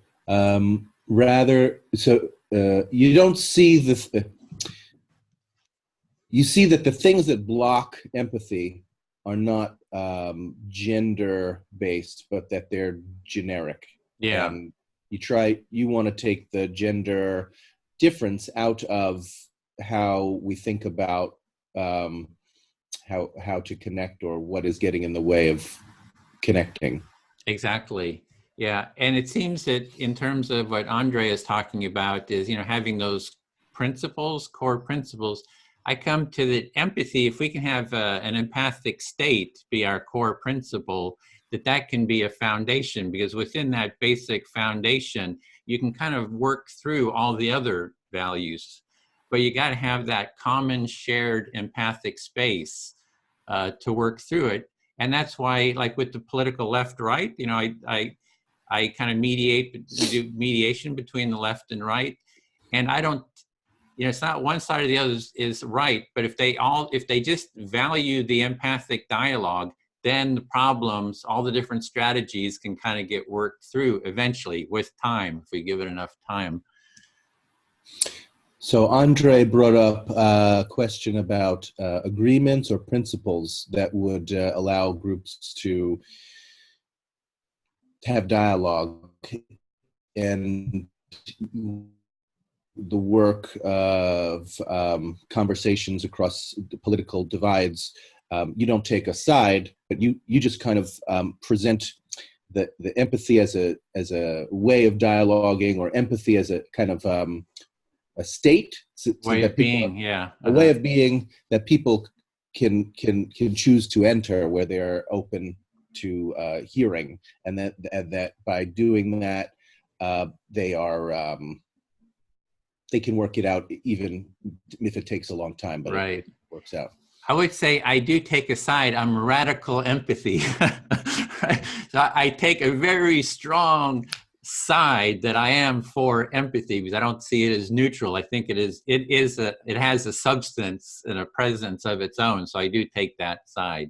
[SPEAKER 7] you don't see you see that the things that block empathy are not gender based, but that they're generic.
[SPEAKER 1] Yeah.
[SPEAKER 7] And you want to take the gender difference out of how we think about how to connect, or what is getting in the way of connecting.
[SPEAKER 1] Exactly. Yeah. And it seems that in terms of what Andre is talking about is, having those principles, core principles, I come to the empathy, if we can have an empathic state be our core principle, that can be a foundation, because within that basic foundation, you can kind of work through all the other values. But you got to have that common shared empathic space to work through it. And that's why, like with the political left-right, you know, I kind of do mediation between the left and right. And I don't, you know, it's not one side or the other is right, but if they just value the empathic dialogue, then the problems, all the different strategies can kind of get worked through eventually with time, if we give it enough time.
[SPEAKER 7] So Andre brought up a question about agreements or principles that would allow groups to have dialogue, and the work of conversations across the political divides. You don't take a side, but you just kind of present the empathy as a way of dialoguing, or empathy as a kind of a state,
[SPEAKER 1] way of being, yeah,
[SPEAKER 7] a way of being that people can choose to enter, where they're open to hearing, and that by doing that, they can work it out, even if it takes a long time, but
[SPEAKER 1] right.
[SPEAKER 7] It works out.
[SPEAKER 1] I would say I do take a side. I'm radical empathy. Right? So I take a very strong side that I am for empathy, because I don't see it as neutral. I think it has a substance and a presence of its own. So I do take that side.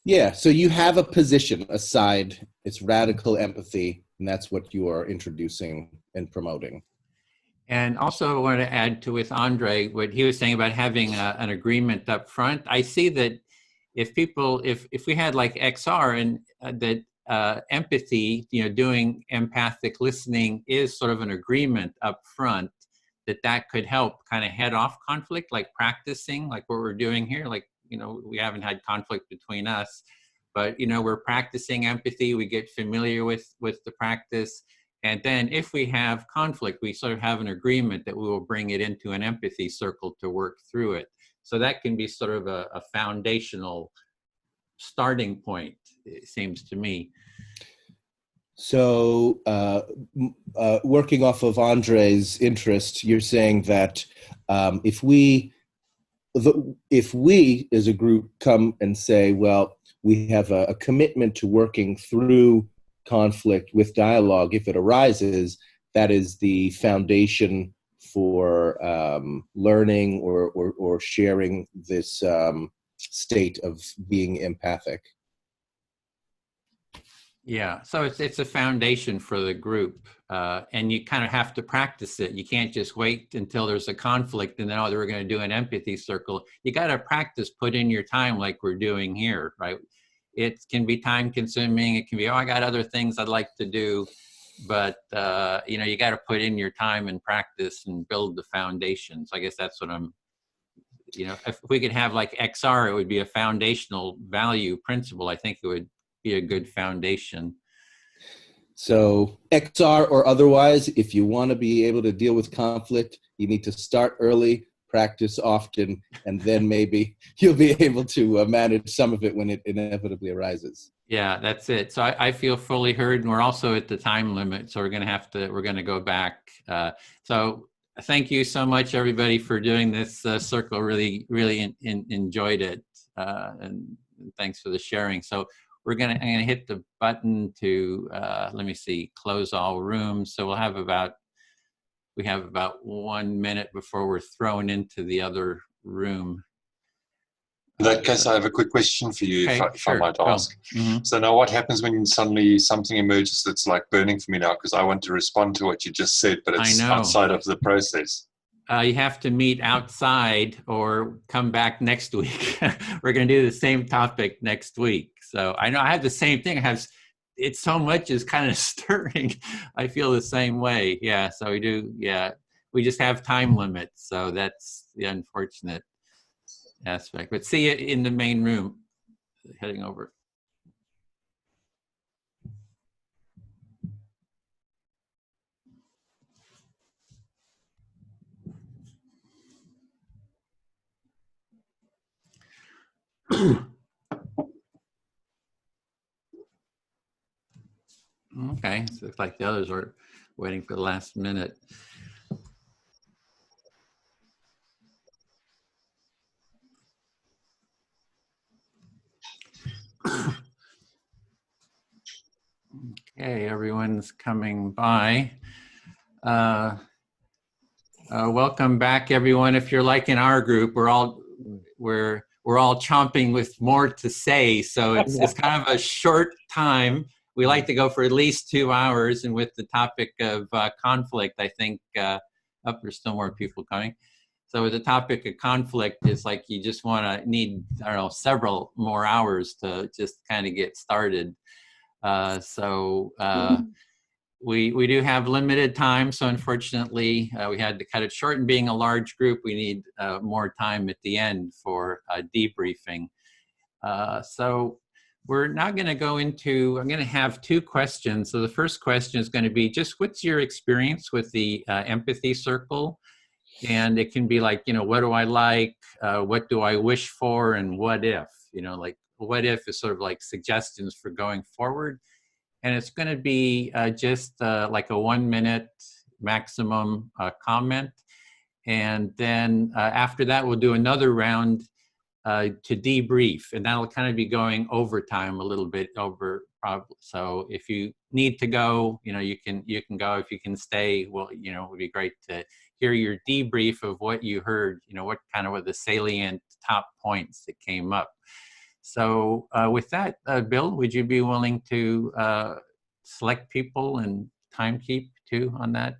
[SPEAKER 7] Yeah. So you have a position, a side. It's radical empathy, and that's what you are introducing and promoting.
[SPEAKER 1] And also I want to add to with Andre, what he was saying about having an agreement up front. I see that if we had like XR and that empathy, you know, doing empathic listening is sort of an agreement up front, that could help kind of head off conflict, like practicing, like what we're doing here. Like, you know, we haven't had conflict between us, but, you know, we're practicing empathy. We get familiar with the practice. And then if we have conflict, we sort of have an agreement that we will bring it into an empathy circle to work through it. So that can be sort of a foundational starting point, it seems to me.
[SPEAKER 7] So working off of Andre's interest, you're saying that if we as a group come and say, well, we have a commitment to working through conflict with dialogue, if it arises, that is the foundation for learning or sharing this state of being empathic.
[SPEAKER 1] Yeah, so it's a foundation for the group, and you kind of have to practice it. You can't just wait until there's a conflict and then, oh, we're going to do an empathy circle. You got to practice, put in your time like we're doing here, right? It can be time consuming. It can be, oh, I got other things I'd like to do, but you know, you got to put in your time and practice and build the foundation. So I guess that's what I'm, you know, if we could have like XR, it would be a foundational value principle. I think it would be a good foundation.
[SPEAKER 7] So XR or otherwise, if you want to be able to deal with conflict, you need to start early, practice often, and then maybe you'll be able to manage some of it when it inevitably arises.
[SPEAKER 1] Yeah, that's it. So I feel fully heard, and we're also at the time limit, so we're going to go back. So thank you so much, everybody, for doing this circle. Really enjoyed it, and thanks for the sharing. So I'm going to hit the button to let me see, close all rooms. So we have about 1 minute before we're thrown into the other room.
[SPEAKER 9] In that case, I have a quick question for you,
[SPEAKER 1] okay,
[SPEAKER 9] if I might ask.
[SPEAKER 1] Mm-hmm.
[SPEAKER 9] So now what happens when suddenly something emerges that's like burning for me now, because I want to respond to what you just said, but it's outside of the process?
[SPEAKER 1] You have to meet outside or come back next week. We're going to do the same topic next week. So I know I have the same thing. It's so much is kind of stirring. I feel the same way. Yeah, so we do. Yeah, we just have time limits. So that's the unfortunate aspect. But see you in the main room, heading over. Okay, so it looks like the others are waiting for the last minute. Okay, everyone's coming by. Welcome back, everyone. If you're like in our group, we're all chomping with more to say. So it's kind of a short time. We like to go for at least 2 hours, and with the topic of conflict, I think there's still more people coming. So with the topic of conflict, it's like you just need, I don't know, several more hours to just kind of get started. We do have limited time, so unfortunately we had to cut it short. And being a large group, we need more time at the end for debriefing. So we're now going to go into, I'm going to have 2 questions. So the first question is going to be just what's your experience with the empathy circle? And it can be like, what do I like? What do I wish for? And what if? Like what if is sort of like suggestions for going forward. And it's going to be just like a 1 minute maximum comment. And then after that, we'll do another round to debrief. And that'll kind of be going over time a little bit over. So if you need to go, you can go. If you can stay, well, it would be great to hear your debrief of what you heard, what kind of were the salient top points that came up. So with that, Bill, would you be willing to select people and time keep too on that?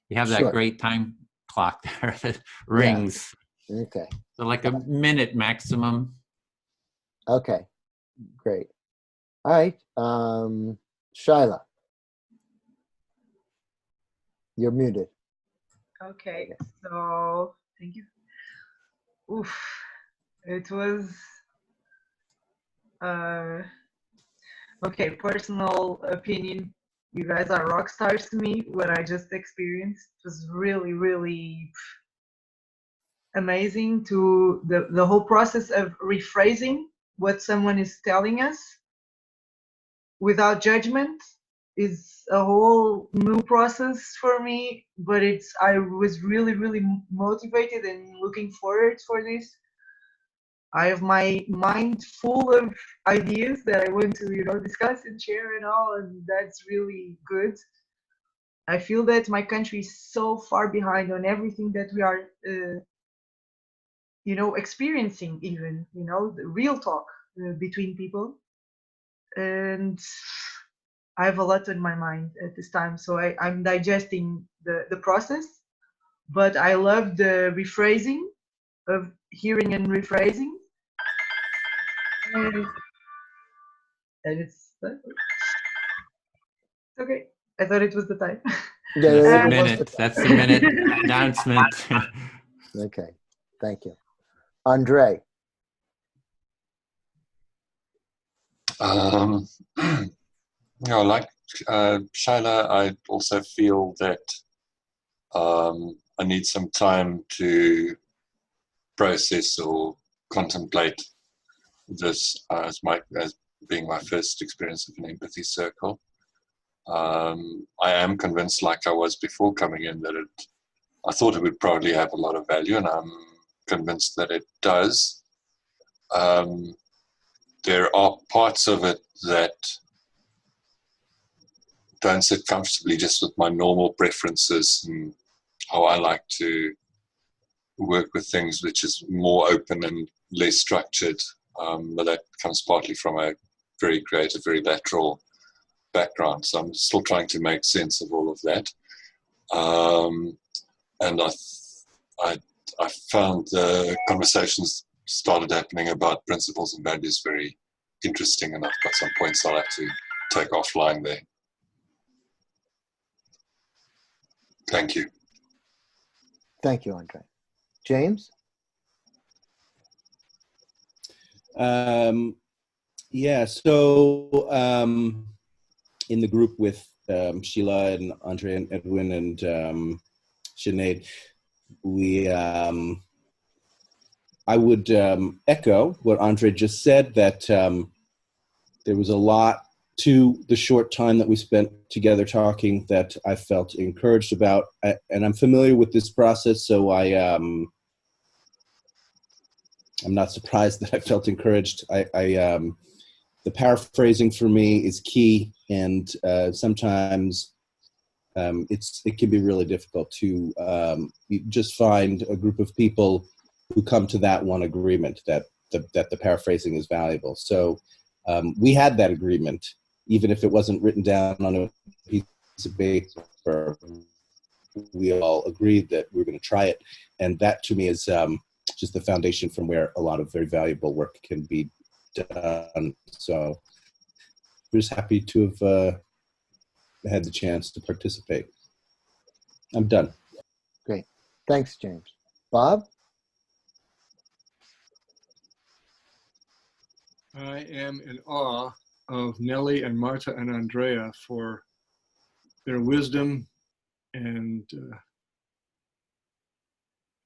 [SPEAKER 1] You have that
[SPEAKER 2] Sure.
[SPEAKER 1] great time clock there that rings.
[SPEAKER 2] Yeah. Okay.
[SPEAKER 1] So like a minute maximum.
[SPEAKER 2] Okay, great. All right, Shyla, you're muted.
[SPEAKER 5] Okay, so thank you. Oof, it was okay. Personal opinion. You guys are rock stars to me. What I just experienced was really, really amazing. To the whole process of rephrasing what someone is telling us without judgment is a whole new process for me, but I was really, really motivated and looking forward for this. I have my mind full of ideas that I want to, discuss and share and all, and that's really good. I feel that my country is so far behind on everything that we are, experiencing, even, the real talk between people. And I have a lot on my mind at this time, so I'm digesting the process, but I love the rephrasing of hearing and rephrasing. And it's okay. I thought it was the time.
[SPEAKER 2] Yeah,
[SPEAKER 1] that's the minute announcement.
[SPEAKER 2] Okay, thank you. Andre.
[SPEAKER 9] Like Shyla, I also feel that I need some time to process or contemplate this as being my first experience of an empathy circle. I am convinced, like I was before coming in, that I thought it would probably have a lot of value, and I'm convinced that it does. There are parts of it that don't sit comfortably just with my normal preferences and how I like to work with things, which is more open and less structured. But that comes partly from a very creative, very lateral background. So I'm still trying to make sense of all of that. And I found the conversations started happening about principles and values very interesting, and I've got some points I'll have to take offline there. Thank you.
[SPEAKER 2] Thank you, Andre. James?
[SPEAKER 7] Yeah, so in the group with Sheila and Andre and Edwin and Sinead, I would echo what Andre just said, that there was a lot to the short time that we spent together talking that I felt encouraged about. And I'm familiar with this process, so I'm not surprised that I felt encouraged. The paraphrasing for me is key, and sometimes it can be really difficult to just find a group of people who come to that one agreement that the paraphrasing is valuable. So we had that agreement, even if it wasn't written down on a piece of paper. We all agreed that we were going to try it, and that to me is just the foundation from where a lot of very valuable work can be done. So we're just happy to have had the chance to participate. I'm done.
[SPEAKER 2] Great. Thanks, James. Bob?
[SPEAKER 4] I am in awe of Nellie and Marta and Andrea for their wisdom, and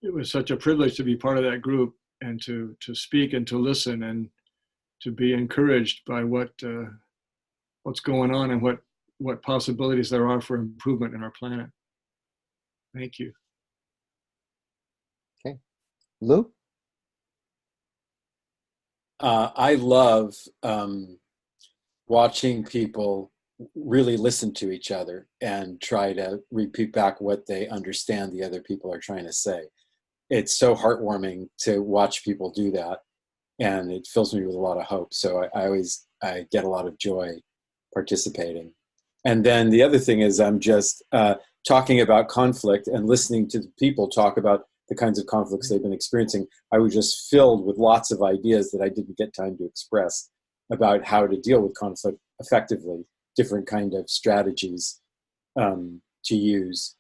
[SPEAKER 4] it was such a privilege to be part of that group and to speak and to listen and to be encouraged by what's going on and what possibilities there are for improvement in our planet. Thank you.
[SPEAKER 2] Okay. Lou?
[SPEAKER 13] I love watching people really listen to each other and try to repeat back what they understand the other people are trying to say. It's so heartwarming to watch people do that, and it fills me with a lot of hope. So I get a lot of joy participating. And then the other thing is I'm just talking about conflict and listening to the people talk about the kinds of conflicts they've been experiencing. I was just filled with lots of ideas that I didn't get time to express about how to deal with conflict effectively, different kind of strategies to use,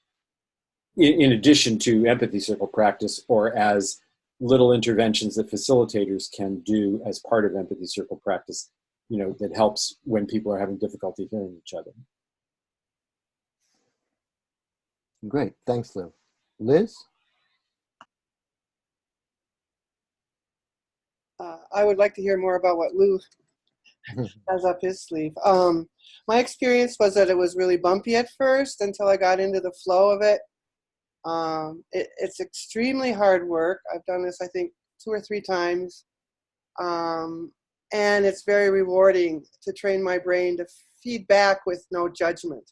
[SPEAKER 13] in addition to empathy circle practice, or as little interventions that facilitators can do as part of empathy circle practice, that helps when people are having difficulty hearing each other.
[SPEAKER 2] Great. Thanks, Lou. Liz?
[SPEAKER 6] I would like to hear more about what Lou has up his sleeve. My experience was that it was really bumpy at first until I got into the flow of it. It's extremely hard work. I've done this, I think, 2 or 3 times. And it's very rewarding to train my brain to feed back with no judgment.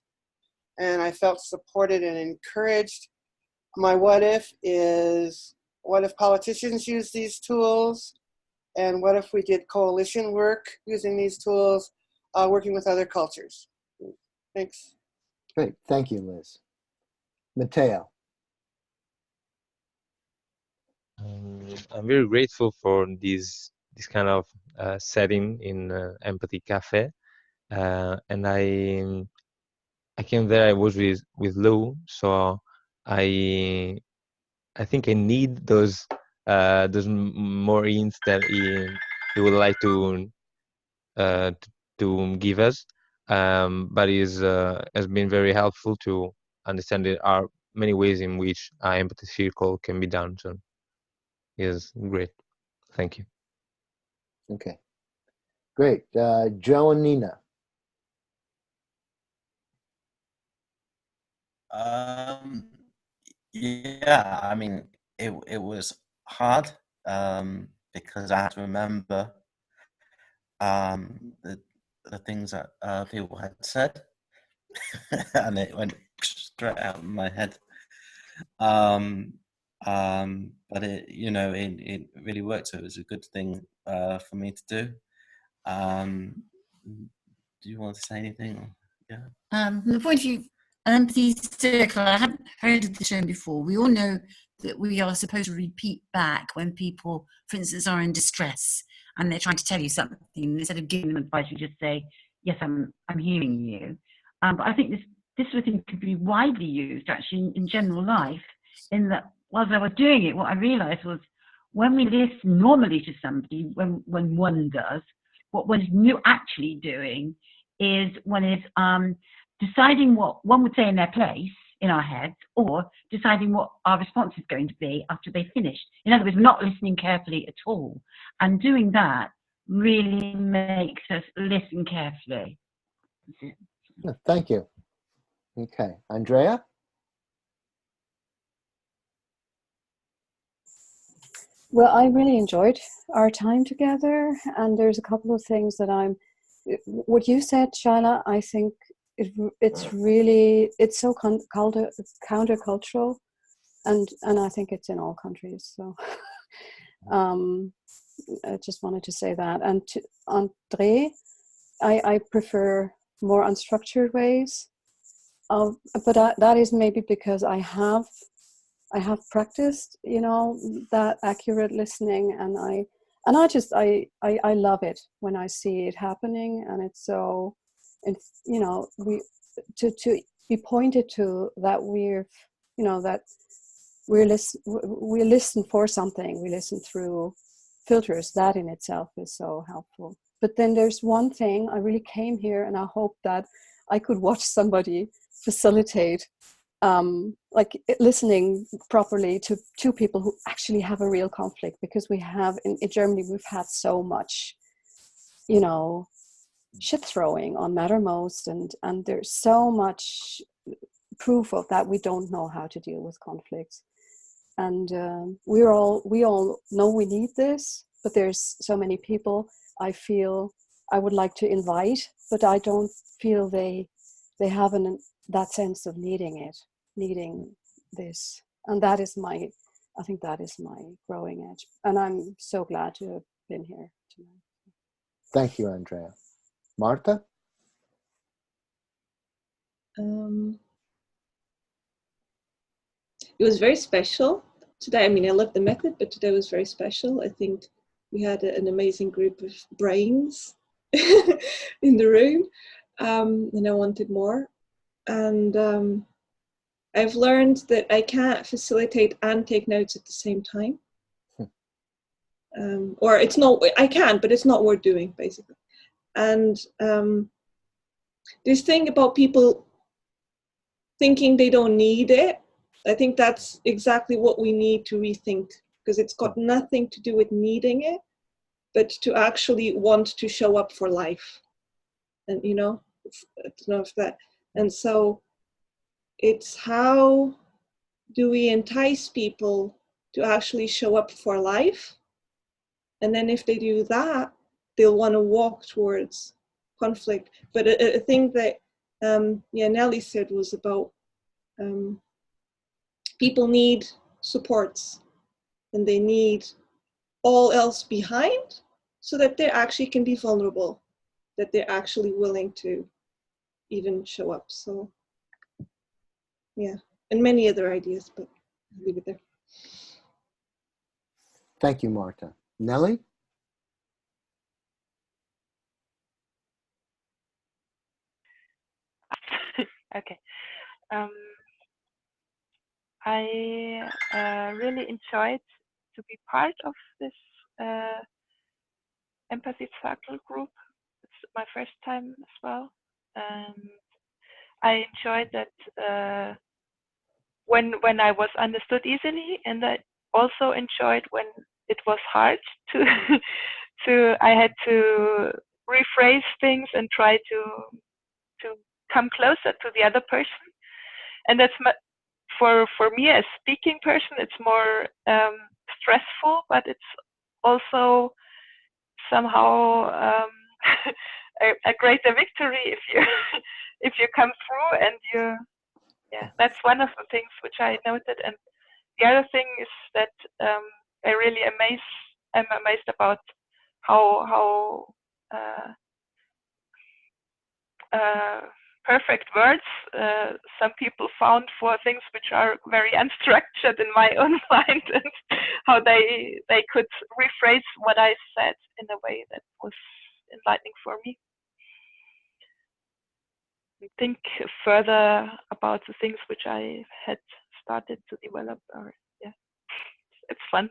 [SPEAKER 6] And I felt supported and encouraged. My what if is, what if politicians use these tools? And what if we did coalition work using these tools, working with other cultures? Thanks.
[SPEAKER 2] Great. Thank you, Liz. Matteo?
[SPEAKER 8] I'm very grateful for this kind of setting in Empathy Cafe, and I came there. I was with Lou, so I think I need those more hints that he would like to give us, but has been very helpful to understand there are many ways in which empathy circle can be done. So yes, great. Thank you.
[SPEAKER 2] Okay. Great. Joe and Nina?
[SPEAKER 21] Yeah, I mean, it was hard because I had to remember the things that people had said, and it went straight out of my head. But it really worked. So it was a good thing for me to do. Do you want to say anything? Yeah.
[SPEAKER 17] From the point of view an empathy circle, I hadn't heard of the term before. We all know that we are supposed to repeat back when people, for instance, are in distress and they're trying to tell you something. Instead of giving them advice, you just say, yes, I'm hearing you. But I think this sort of thing could be widely used actually in general life, in that whilst I was doing it, what I realized was when we listen normally to somebody, when one does, what one is actually doing is one is deciding what one would say in their place in our heads, or deciding what our response is going to be after they finish. In other words, we're not listening carefully at all. And doing that really makes us listen carefully.
[SPEAKER 2] Thank you. Okay, Andrea?
[SPEAKER 11] Well, I really enjoyed our time together, and there's a couple of things that what you said, Shaila, I think it's really, it's so countercultural, and I think it's in all countries. So I just wanted to say that. And to André, I prefer more unstructured ways, but that is maybe because I have practiced, that accurate listening, and I love it when I see it happening, and it's so, and we to be pointed to that that we listen for something, we listen through filters. That in itself is so helpful. But then there's one thing, I really came here and I hope that I could watch somebody facilitate like listening properly to two people who actually have a real conflict, because we have in Germany, we've had so much, shit throwing on Mattermost, and there's so much proof of that. We don't know how to deal with conflicts, and we all know we need this, but there's so many people I feel I would like to invite, but I don't feel they have that sense of needing this, and I think that is my growing edge, and I'm so glad to have been here tonight.
[SPEAKER 2] Thank you, Andrea. Marta?
[SPEAKER 12] It was very special today. I mean, I love the method, but today was very special. I think we had an amazing group of brains in the room, and I wanted more. And I've learned that I can't facilitate and take notes at the same time. Or it's not, I can, but it's not worth doing, basically. And this thing about people thinking they don't need it, I think that's exactly what we need to rethink, because it's got nothing to do with needing it, but to actually want to show up for life. And I don't know if that, and so it's how do we entice people to actually show up for life? And then if they do that, they'll want to walk towards conflict. But a thing that Nelly said was about people need supports, and they need all else behind so that they actually can be vulnerable, that they're actually willing to even show up. So yeah, and many other ideas, but I'll leave it there.
[SPEAKER 2] Thank you, Marta. Nelly?
[SPEAKER 18] Okay. I really enjoyed to be part of this empathy circle group. It's my first time as well. And I enjoyed that when I was understood easily, and I also enjoyed when it was hard to I had to rephrase things and try to come closer to the other person. And that's for me as speaking person, it's more stressful, but it's also somehow a greater victory if you if you come through, and that's one of the things which I noted. And the other thing is that I really am amazed about how perfect words some people found for things which are very unstructured in my own mind, and how they could rephrase what I said in a way that was enlightening for me. Think further about the things which I had started to develop. Or it's fun.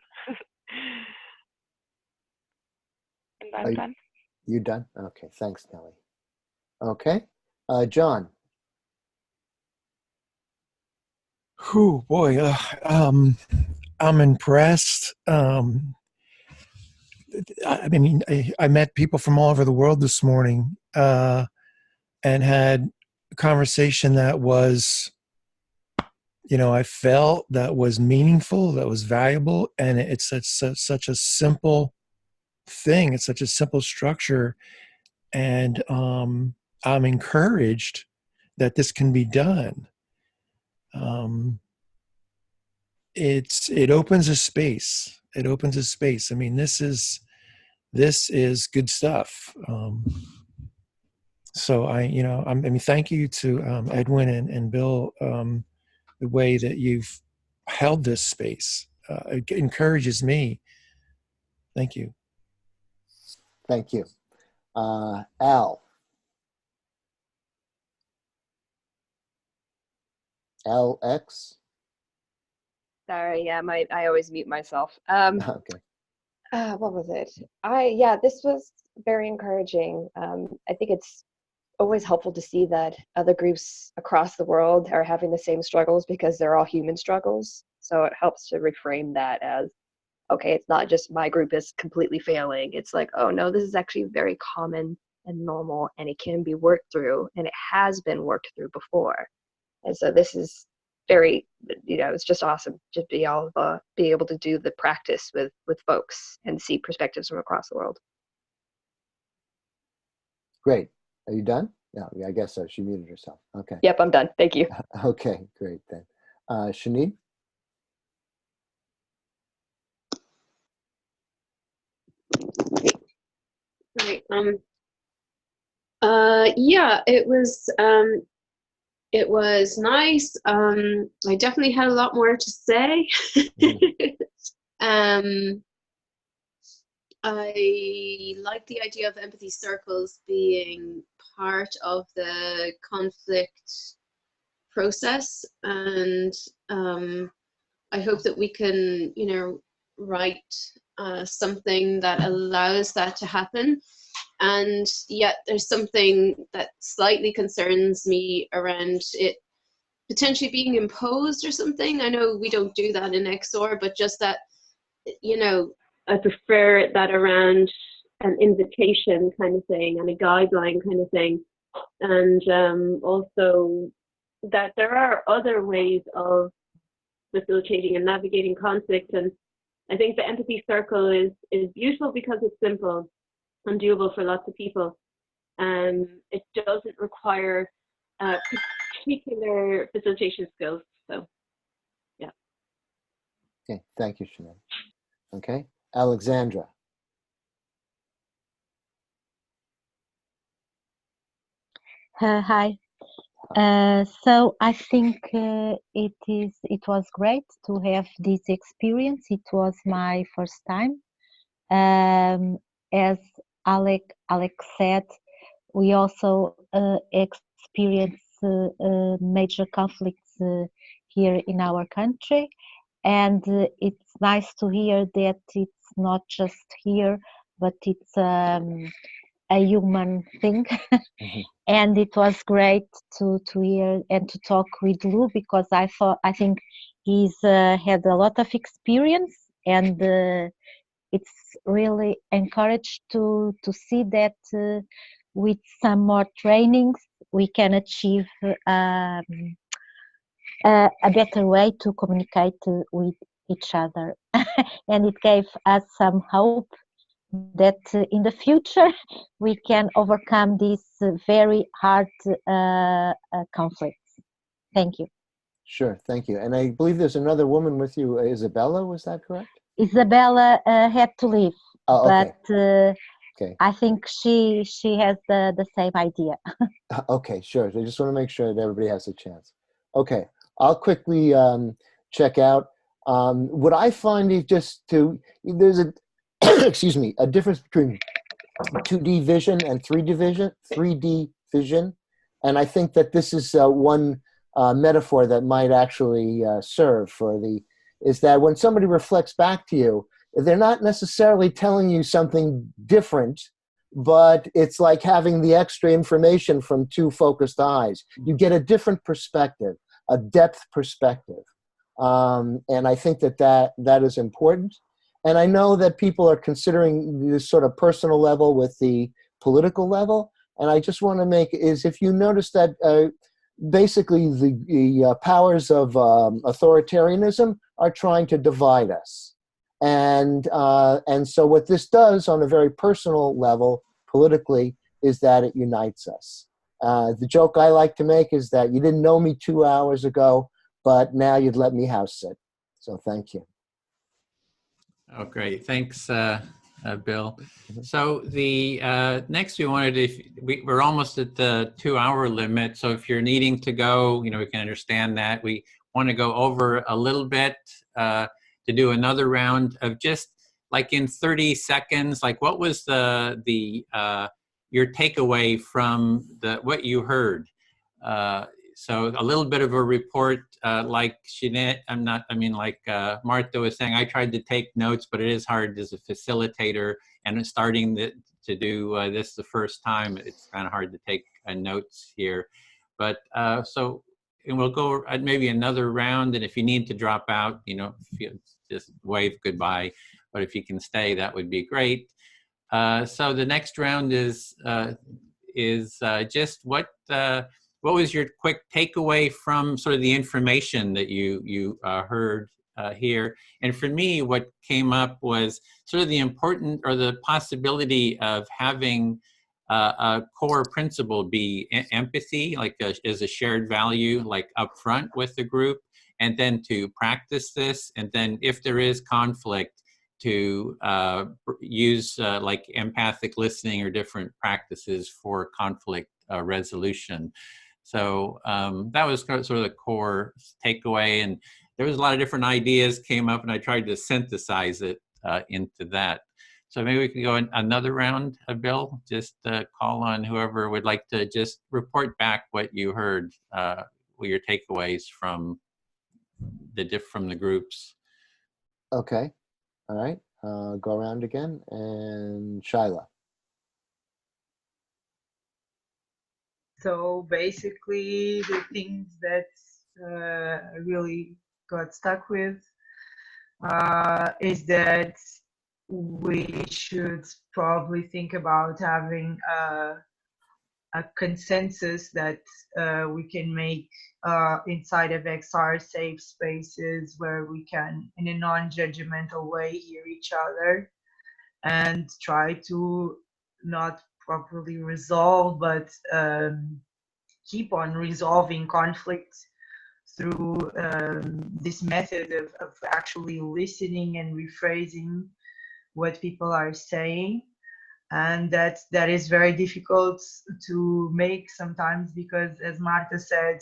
[SPEAKER 18] And I'm done.
[SPEAKER 2] You done? Okay, thanks, Nelly. Okay, John.
[SPEAKER 3] Oh boy, I'm impressed. I mean, I met people from all over the world this morning, and had a conversation that was, I felt that was meaningful, that was valuable, and it's such a simple thing. It's such a simple structure, and I'm encouraged that this can be done. It opens a space. It opens a space. I mean, this is good stuff. So thank you to Edwin and Bill, the way that you've held this space. It encourages me. Thank you.
[SPEAKER 2] Thank you. Al. LX?
[SPEAKER 19] Sorry, yeah, I always mute myself.
[SPEAKER 2] Okay.
[SPEAKER 19] What was it? This was very encouraging. I think it's always helpful to see that other groups across the world are having the same struggles, because they're all human struggles. So it helps to reframe that as, okay, it's not just my group is completely failing. It's like, oh no, this is actually very common and normal, and it can be worked through, and it has been worked through before. And so this is very, it's just awesome to be able to do the practice with folks and see perspectives from across the world.
[SPEAKER 2] Great. Are you done? No, I guess so. She muted herself. Okay.
[SPEAKER 19] Yep, I'm done. Thank you.
[SPEAKER 2] Okay, great then. Shanid?
[SPEAKER 16] Right. It was nice. I definitely had a lot more to say. I like the idea of empathy circles being part of the conflict process, and I hope that we can, write something that allows that to happen. And yet there's something that slightly concerns me around it potentially being imposed or something. I know we don't do that in XOR, but just that, I prefer that around an invitation kind of thing and a guideline kind of thing. And also that there are other ways of facilitating and navigating conflict. And I think the empathy circle is useful because it's simple and doable for lots of people. It doesn't require particular facilitation skills. So, yeah.
[SPEAKER 2] Okay, thank you, Shannon. Okay, Alexandra.
[SPEAKER 10] Hi. So I think it was great to have this experience. It was my first time. As Alex said, we also experience major conflicts here in our country, and it's nice to hear that it's not just here, but it's a human thing. And it was great to hear and to talk with Lou, because I think he's had a lot of experience, and it's really encouraged to see that with some more trainings we can achieve a better way to communicate with each other. And it gave us some hope that in the future we can overcome these very hard conflicts. Thank you.
[SPEAKER 2] Sure, thank you. And I believe there's another woman with you, Isabella, was that correct?
[SPEAKER 10] Isabella had to leave,
[SPEAKER 2] okay.
[SPEAKER 10] But
[SPEAKER 2] okay.
[SPEAKER 10] I think she has the same idea.
[SPEAKER 2] Okay, sure. I just want to make sure that everybody has a chance. Okay, I'll quickly check out. What I find is there's a excuse me, a difference between 2D vision and 3D vision. And I think that this is one metaphor that might actually serve for is that when somebody reflects back to you, they're not necessarily telling you something different, but it's like having the extra information from two focused eyes. You get a different perspective, a depth perspective. And I think that is important. And I know that people are considering this sort of personal level with the political level, And I just want to make is if you notice that basically the powers of authoritarianism are trying to divide us. And so what this does on a very personal level, politically, is that it unites us. The joke I like to make is that you didn't know me 2 hours ago, but now you'd let me house sit. So thank you.
[SPEAKER 1] Oh, great. Thanks, Bill. So the next we wanted to, we're almost at the 2-hour limit. So if you're needing to go, we can understand that. We want to go over a little bit to do another round of just like in 30 seconds, like what was your takeaway from what you heard? So a little bit of a report, like Jeanette, like Martha was saying, I tried to take notes, but it is hard as a facilitator and starting to do this the first time. It's kind of hard to take notes here. But and we'll go maybe another round. And if you need to drop out, just wave goodbye. But if you can stay, that would be great. So the next round is just what was your quick takeaway from sort of the information that you heard here? And for me, what came up was sort of the important or the possibility of having a core principle be empathy, like as a shared value, like up front with the group, and then to practice this. And then if there is conflict, to use like empathic listening or different practices for conflict resolution. So that was sort of the core takeaway, and there was a lot of different ideas came up, and I tried to synthesize it into that. So maybe we can go in another round, Bill, just call on whoever would like to just report back what you heard, what your takeaways from the groups.
[SPEAKER 2] Okay, all right, go around again, and Shyla.
[SPEAKER 5] So basically, the things that I really got stuck with is that we should probably think about having a consensus that we can make inside of XR safe spaces where we can, in a non-judgmental way, hear each other and try to not properly resolve, but keep on resolving conflicts through this method of actually listening and rephrasing what people are saying. And that is very difficult to make sometimes because, as Marta said,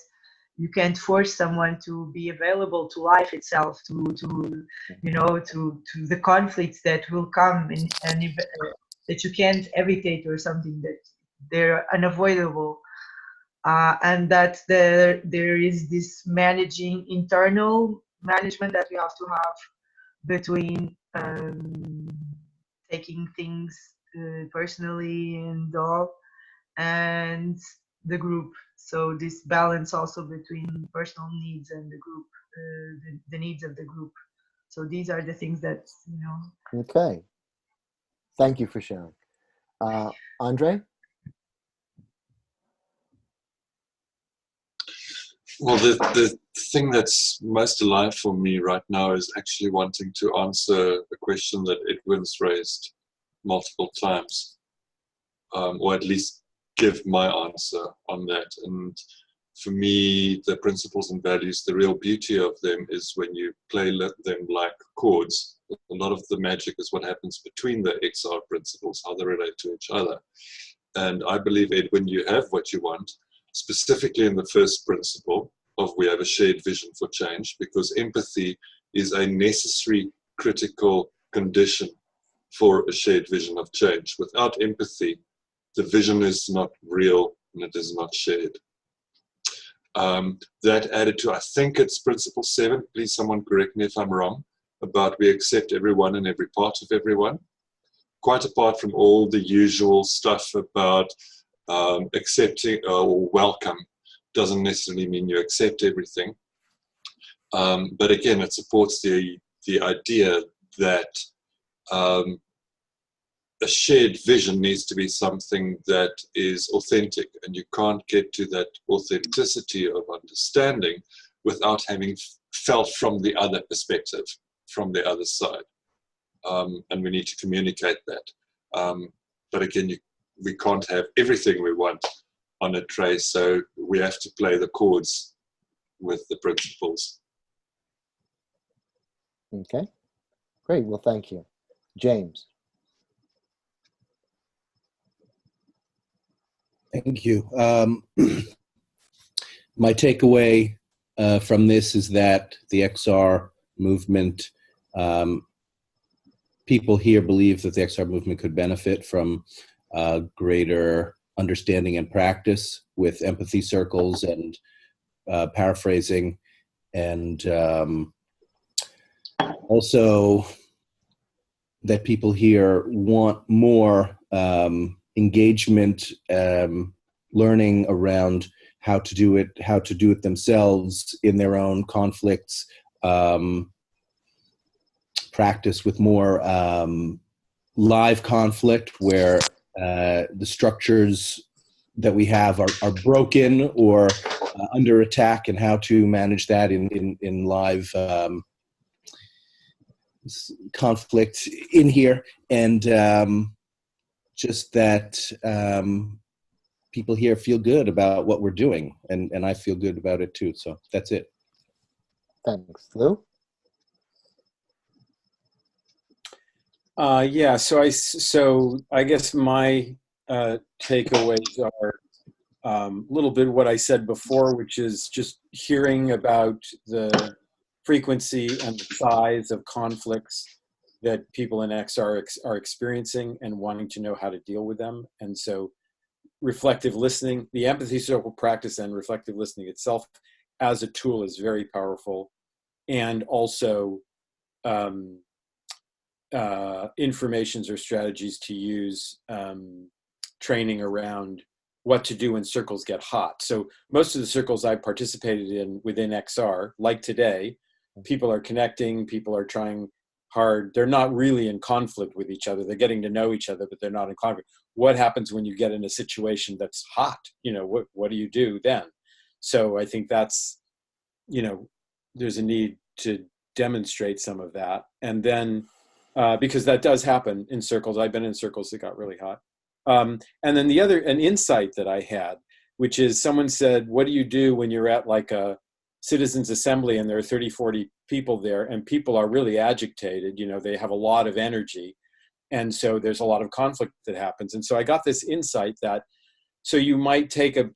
[SPEAKER 5] you can't force someone to be available to life itself, to the conflicts that will come and that you can't evitate or something, that they're unavoidable. And that there is this internal management that we have to have between taking things personally and all, and the group. So this balance also between personal needs and the group, the needs of the group. So these are the things that,
[SPEAKER 2] Okay. Thank you for sharing. Andre?
[SPEAKER 9] Well, the thing that's most alive for me right now is actually wanting to answer a question that Edwin's raised multiple times, or at least give my answer on that. And for me, the principles and values, the real beauty of them is when you play them like chords. A lot of the magic is what happens between the XR principles, how they relate to each other. And I believe, Edwin, you have what you want, specifically in the first principle of we have a shared vision for change, because empathy is a necessary critical condition for a shared vision of change. Without empathy, the vision is not real and it is not shared. That added to, I think it's principle 7, please someone correct me if I'm wrong, about we accept everyone and every part of everyone. Quite apart from all the usual stuff about accepting or welcome doesn't necessarily mean you accept everything. But again, it supports the idea that a shared vision needs to be something that is authentic, and you can't get to that authenticity of understanding without having felt from the other perspective, from the other side. And we need to communicate that. But again, we can't have everything we want on a tray, so we have to play the chords with the principles.
[SPEAKER 2] Okay, great. Well, thank you. James.
[SPEAKER 7] Thank you. My takeaway from this is that the XR movement, people here believe that the XR movement could benefit from greater understanding and practice with empathy circles and paraphrasing, and also that people here want more engagement, learning around how to do it themselves in their own conflicts, practice with more live conflict where the structures that we have are broken or under attack, and how to manage that in live conflict in here. And just that people here feel good about what we're doing, and I feel good about it too. So that's it.
[SPEAKER 2] Thanks. Lou?
[SPEAKER 13] Yeah, so I guess my takeaways are a little bit what I said before, which is just hearing about the frequency and the size of conflicts that people in XR are experiencing and wanting to know how to deal with them. And so reflective listening, the empathy circle practice and reflective listening itself as a tool is very powerful. And also informations or strategies to use, training around what to do when circles get hot. So most of the circles I participated in within XR, like today, people are connecting, people are trying hard. They're not really in conflict with each other. They're getting to know each other, but they're not in conflict. What happens when you get in a situation that's hot? What do you do then? So I think that's, there's a need to demonstrate some of that. And then, because that does happen in circles. I've been in circles that got really hot. And then an insight that I had, which is someone said, what do you do when you're at like a citizens assembly and there are 30, 40 people there and people are really agitated, they have a lot of energy. And so there's a lot of conflict that happens. And so I got this insight that, so you might take a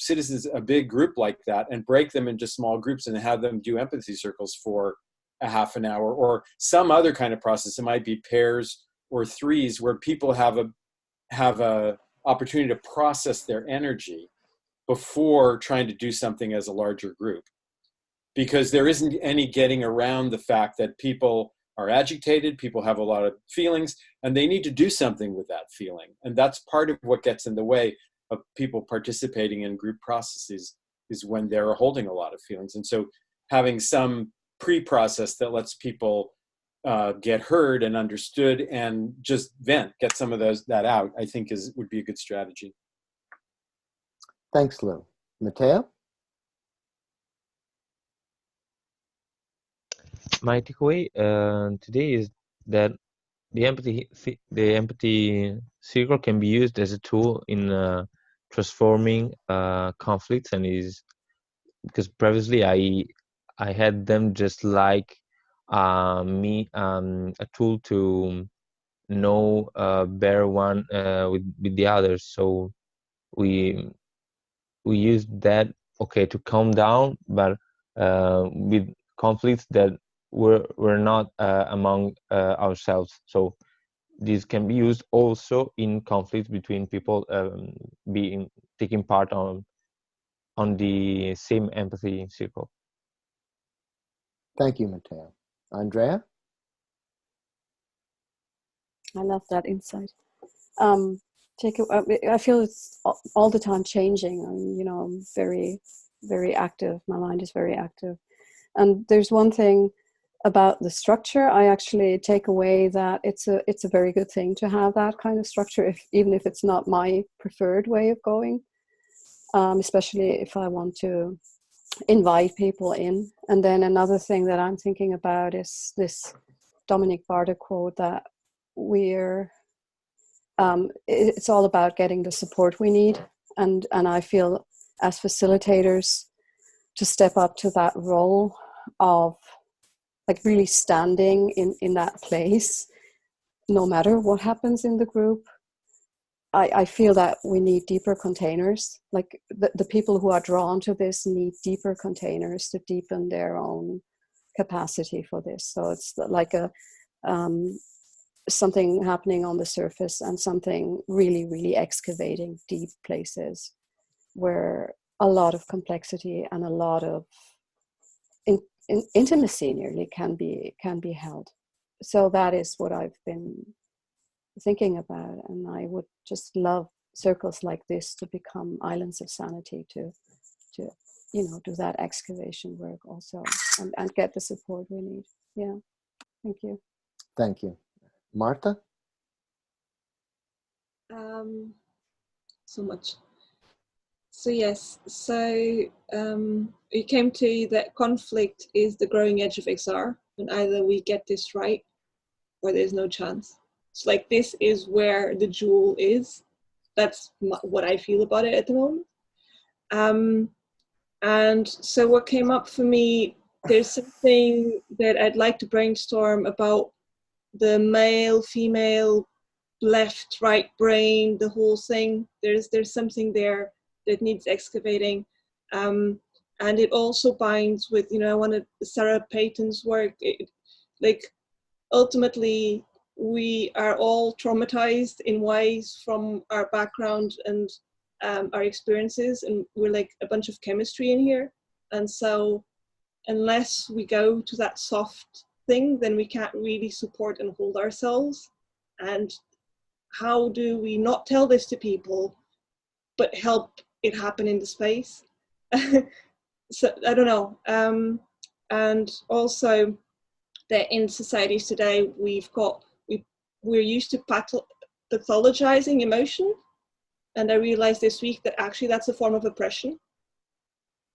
[SPEAKER 13] big group like that and break them into small groups and have them do empathy circles for a half an hour, or some other kind of process. It might be pairs or threes where people have a opportunity to process their energy before trying to do something as a larger group. Because there isn't any getting around the fact that people are agitated, people have a lot of feelings, and they need to do something with that feeling. And that's part of what gets in the way of people participating in group processes, is when they're holding a lot of feelings. And so having some pre-process that lets people get heard and understood and just vent, get some of that out, I think would be a good strategy.
[SPEAKER 2] Thanks, Lou. Matteo?
[SPEAKER 8] My takeaway today is that the empathy circle can be used as a tool in transforming conflicts, and is because previously I had them just like a tool to know better one with the others. So we used that to calm down, but with conflicts that were not among ourselves. So this can be used also in conflicts between people taking part on the same empathy circle.
[SPEAKER 2] Thank you, Matteo. Andrea?
[SPEAKER 11] I love that insight. I feel it's all the time changing. I'm very, very active. My mind is very active. And there's one thing about the structure, I actually take away that it's a very good thing to have that kind of structure, even if it's not my preferred way of going, especially if I want to invite people in. And then another thing that I'm thinking about is this Dominic Barter quote that it's all about getting the support we need. And I feel as facilitators to step up to that role of like really standing in that place, no matter what happens in the group. I feel that we need deeper containers. Like the people who are drawn to this need deeper containers to deepen their own capacity for this. So it's like something happening on the surface and something really, really excavating deep places where a lot of complexity and a lot of intimacy nearly can be held. So that is what I've been thinking about, and I would just love circles like this to become islands of sanity to do that excavation work also and get the support we need. Yeah, thank you.
[SPEAKER 2] Thank you. Marta?
[SPEAKER 12] So much. So yes, so we came to that conflict is the growing edge of XR, and either we get this right or there's no chance. It's like this is where the jewel is. That's what I feel about it at the moment. And so what came up for me, there's something that I'd like to brainstorm about the male, female, left, right brain, the whole thing. There's something there that needs excavating. And it also binds with, I wanted Sarah Payton's work. Ultimately, we are all traumatized in ways from our background and our experiences, and we're like a bunch of chemistry in here. And so unless we go to that soft thing, then we can't really support and hold ourselves. And how do we not tell this to people, but help it happen in the space? So I don't know. And also that in societies today, we're used to pathologizing emotion. And I realized this week that actually that's a form of oppression.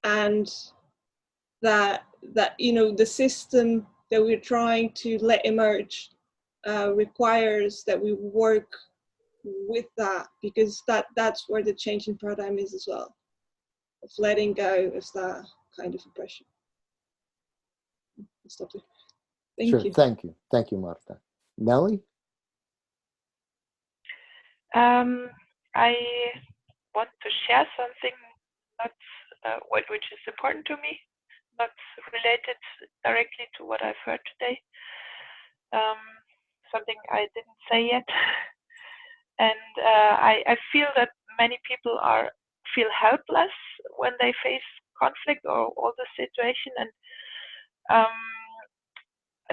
[SPEAKER 12] And that the system that we're trying to let emerge requires that we work with that, because that's where the change in paradigm is as well, of letting go of that kind of oppression. I'll stop there. Thank you.
[SPEAKER 2] Thank you, Marta. Nelly?
[SPEAKER 18] I want to share something which is important to me, not related directly to what I've heard today. Something I didn't say yet. And I feel that many people feel helpless when they face conflict or all the situation, and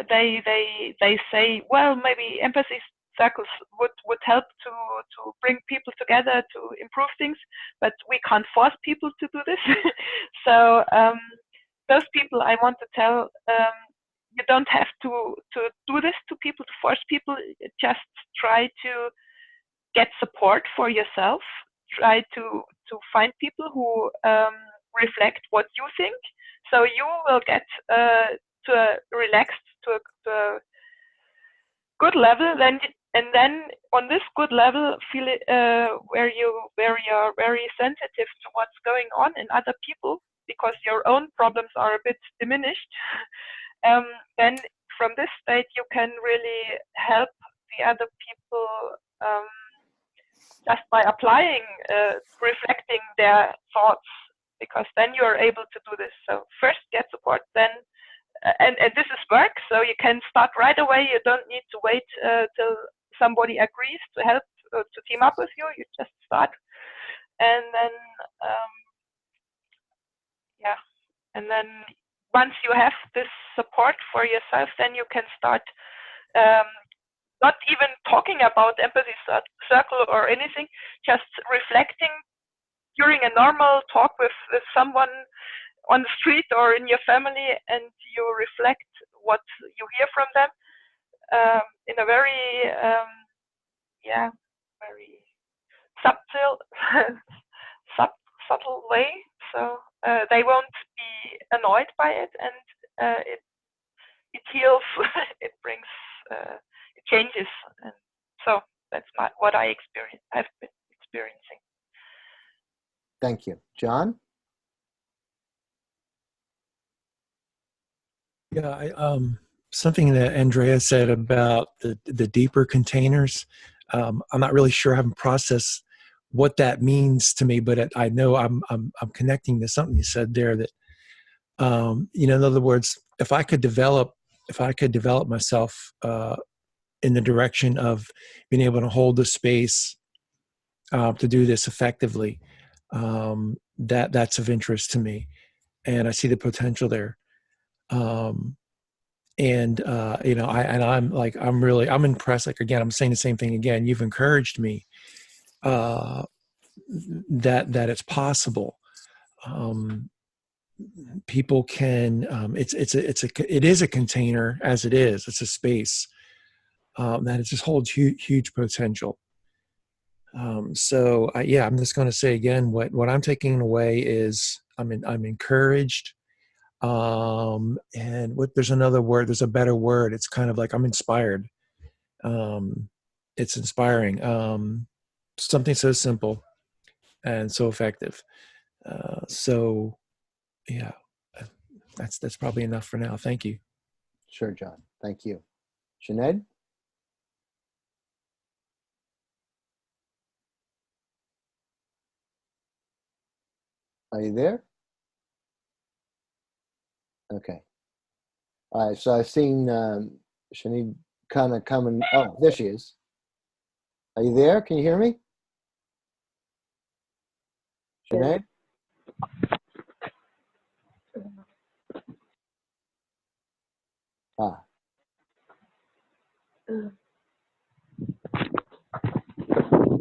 [SPEAKER 18] they say, well, maybe empathy circles would help to bring people together to improve things, but we can't force people to do this. So those people I want to tell, you don't have to do this to people, to force people. Just try to get support for yourself. Try to find people who reflect what you think, so you will get to a relaxed, to a good level. And then on this good level, feel it where you're very sensitive to what's going on in other people, because your own problems are a bit diminished. Then from this state, you can really help the other people just by applying, reflecting their thoughts, because then you are able to do this. So first get support, then, and this is work, so you can start right away. You don't need to wait till somebody agrees to help, to team up with you. You just start, and then and then once you have this support for yourself, then you can start not even talking about empathy circle or anything, just reflecting during a normal talk with someone on the street or in your family, and you reflect what you hear from them in a very very subtle subtle way. So they won't be annoyed by it, and it heals. It brings it changes, and so that's what I've been experiencing.
[SPEAKER 2] Thank you. John?
[SPEAKER 3] Yeah, something that Andrea said about the deeper containers. I'm not really sure. I haven't processed what that means to me, but I know I'm connecting to something you said there that, in other words, if I could develop myself in the direction of being able to hold the space to do this effectively, that's of interest to me, and I see the potential there. I'm impressed. Like, again, I'm saying the same thing again. You've encouraged me that it's possible. People can. It is a container as it is. It's a space that it just holds huge potential. I'm just going to say again, what I'm taking away is I'm encouraged. And there's another word, there's a better word. It's kind of like I'm inspired. It's inspiring. Something so simple and so effective. That's probably enough for now. Thank you.
[SPEAKER 2] Sure, John. Thank you. Sinead? Are you there? Okay. All right. So I've seen Sinead kind of coming. Oh, there she is. Are you there? Can you hear me? Sinead? Ah.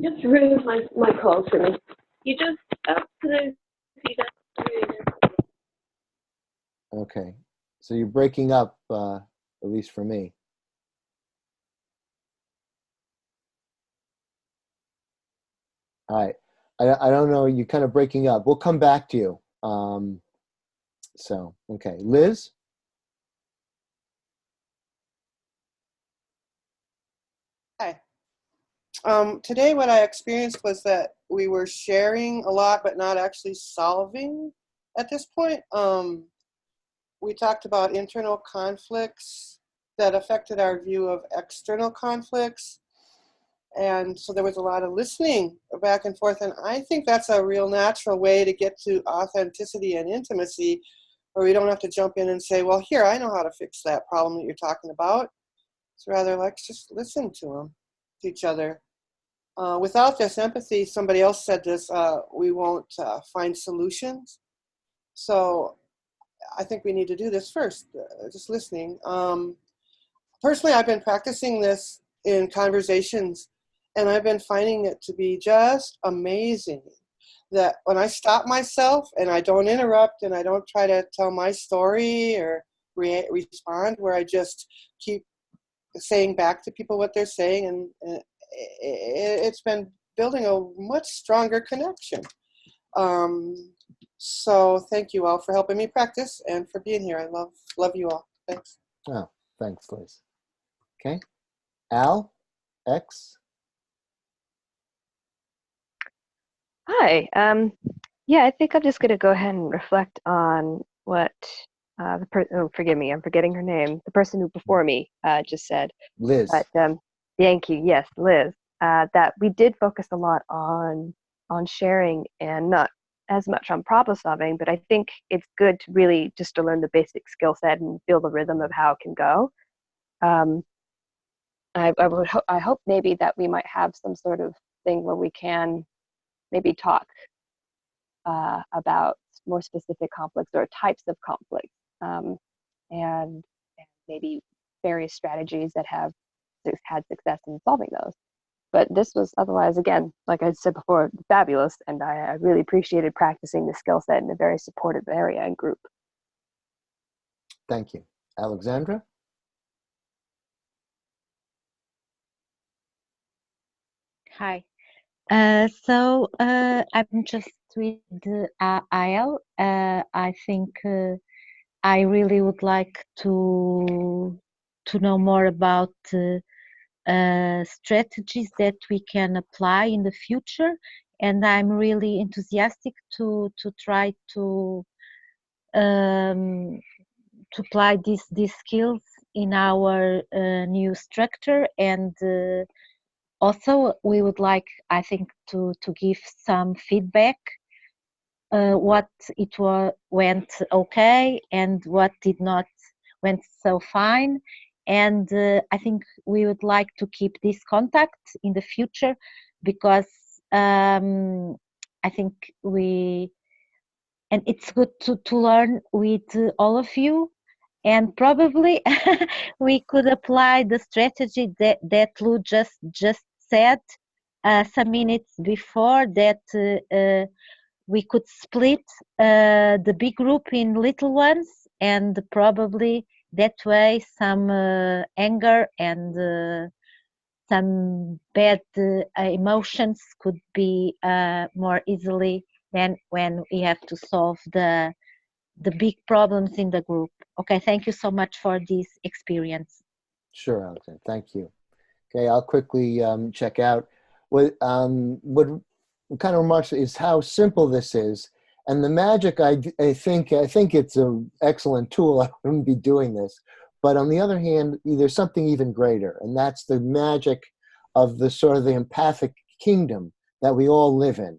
[SPEAKER 16] Just remove my call for me. You just up to the feet up.
[SPEAKER 2] Okay. So you're breaking up, at least for me. All right. I don't know. You're kind of breaking up. We'll come back to you. Okay. Liz?
[SPEAKER 6] Hi. Today what I experienced was that we were sharing a lot, but not actually solving at this point. We talked about internal conflicts that affected our view of external conflicts. And so there was a lot of listening back and forth. And I think that's a real natural way to get to authenticity and intimacy, where we don't have to jump in and say, well, here, I know how to fix that problem that you're talking about. It's rather like just listen to each other. Without this empathy, somebody else said this, we won't find solutions. So I think we need to do this first, just listening. Personally, I've been practicing this in conversations, and I've been finding it to be just amazing that when I stop myself and I don't interrupt and I don't try to tell my story or respond, where I just keep saying back to people what they're saying, and it's been building a much stronger connection. So thank you all for helping me practice and for being here. I love you all. Thanks.
[SPEAKER 2] Oh, thanks, Liz. Okay. Al, X.
[SPEAKER 19] Hi. I think I'm just going to go ahead and reflect on what the person, oh, forgive me, I'm forgetting her name, the person who before me just said.
[SPEAKER 2] Liz.
[SPEAKER 19] But thank you. Yes, Liz. That we did focus a lot on sharing and not as much on problem solving, but I think it's good to really just to learn the basic skill set and feel the rhythm of how it can go. I hope maybe that we might have some sort of thing where we can maybe talk about more specific conflicts or types of conflicts, and maybe various strategies that have had success in solving those. But this was otherwise, again, like I said before, fabulous, and I really appreciated practicing the skill set in a very supportive area and group.
[SPEAKER 2] Thank you. Alexandra?
[SPEAKER 10] Hi. I'm just with IL. I think I really would like to know more about strategies that we can apply in the future, and I'm really enthusiastic to try to apply these skills in our new structure. And also we would like, I think, to give some feedback, what went okay and what did not went so fine. And I think we would like to keep this contact in the future, because I think and it's good to learn with all of you. And probably we could apply the strategy that Lou just said some minutes before, that we could split the big group in little ones, and probably that way some anger and some bad emotions could be more easily than when we have to solve the big problems in the group. Okay, thank you so much for this experience.
[SPEAKER 2] Sure, Alexandra, thank you. Okay, I'll quickly check out. What kind of remarks is how simple this is, and the magic. I think it's an excellent tool. I wouldn't be doing this, but on the other hand, there's something even greater, and that's the magic of the sort of the empathic kingdom that we all live in.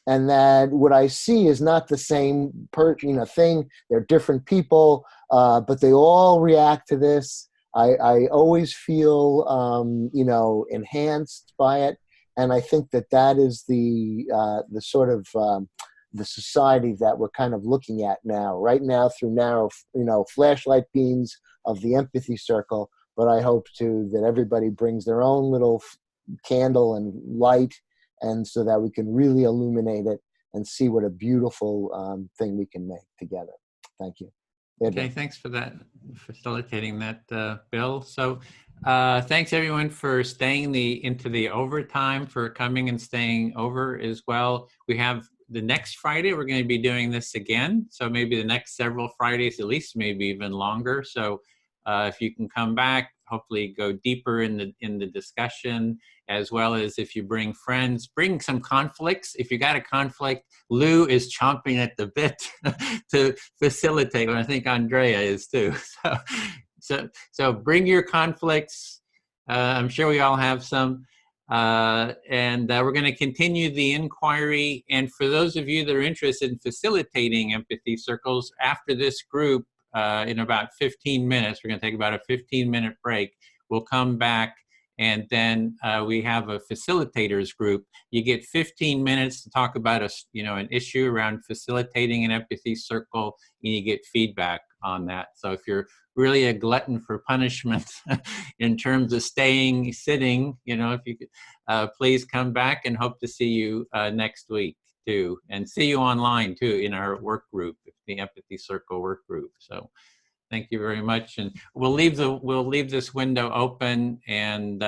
[SPEAKER 2] And that what I see is not the same thing. They're different people, but they all react to this. I always feel enhanced by it, and I think that is the sort of the society that we're kind of looking at now, right now, through narrow flashlight beams of the empathy circle. But I hope too that everybody brings their own little candle and light, and so that we can really illuminate it and see what a beautiful thing we can make together. Thank you. Edwin.
[SPEAKER 1] Okay, thanks for that, facilitating that, Bill. So thanks everyone for staying into the overtime, for coming and staying over as well. We have the next Friday, we're going to be doing this again. So maybe the next several Fridays, at least maybe even longer. So if you can come back, hopefully go deeper in the discussion, as well as if you bring friends, bring some conflicts. If you got a conflict, Lou is chomping at the bit to facilitate, and I think Andrea is too. So bring your conflicts. I'm sure we all have some. And we're going to continue the inquiry. And for those of you that are interested in facilitating empathy circles, after this group, in about 15 minutes, we're going to take about a 15-minute break. We'll come back, and then we have a facilitators group. You get 15 minutes to talk about an issue around facilitating an empathy circle, and you get feedback on that. So if you're really a glutton for punishment in terms of sitting, if you could, please come back, and hope to see you next week too, and see you online too in our work group, the Empathy Circle work group. So thank you very much, and we'll leave this window open, and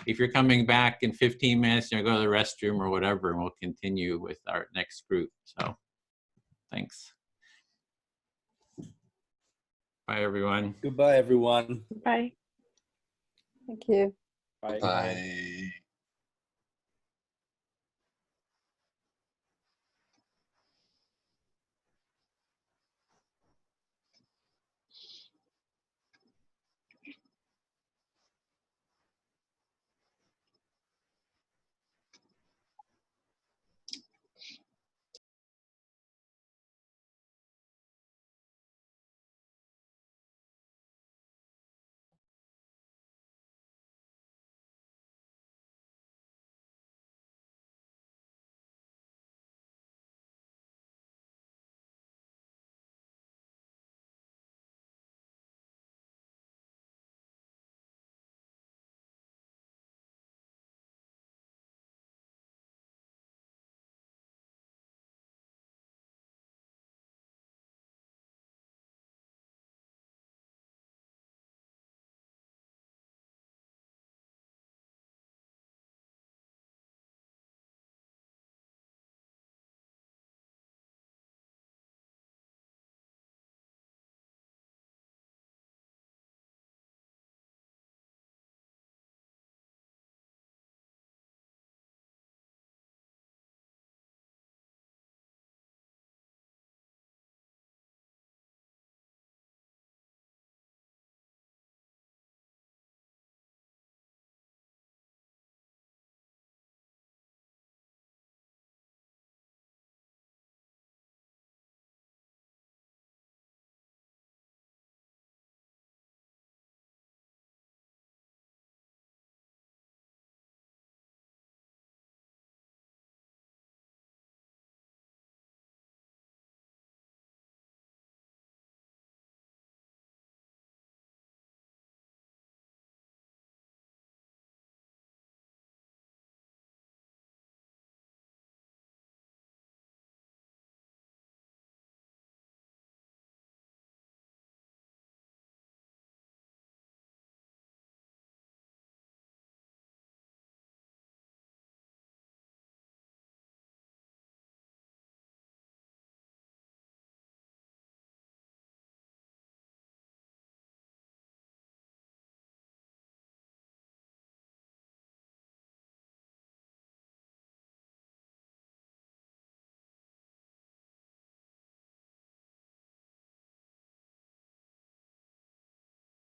[SPEAKER 1] if you're coming back in 15 minutes, go to the restroom or whatever, and we'll continue with our next group. So thanks. Bye, everyone.
[SPEAKER 7] Goodbye, everyone.
[SPEAKER 18] Bye.
[SPEAKER 11] Thank you.
[SPEAKER 9] Bye.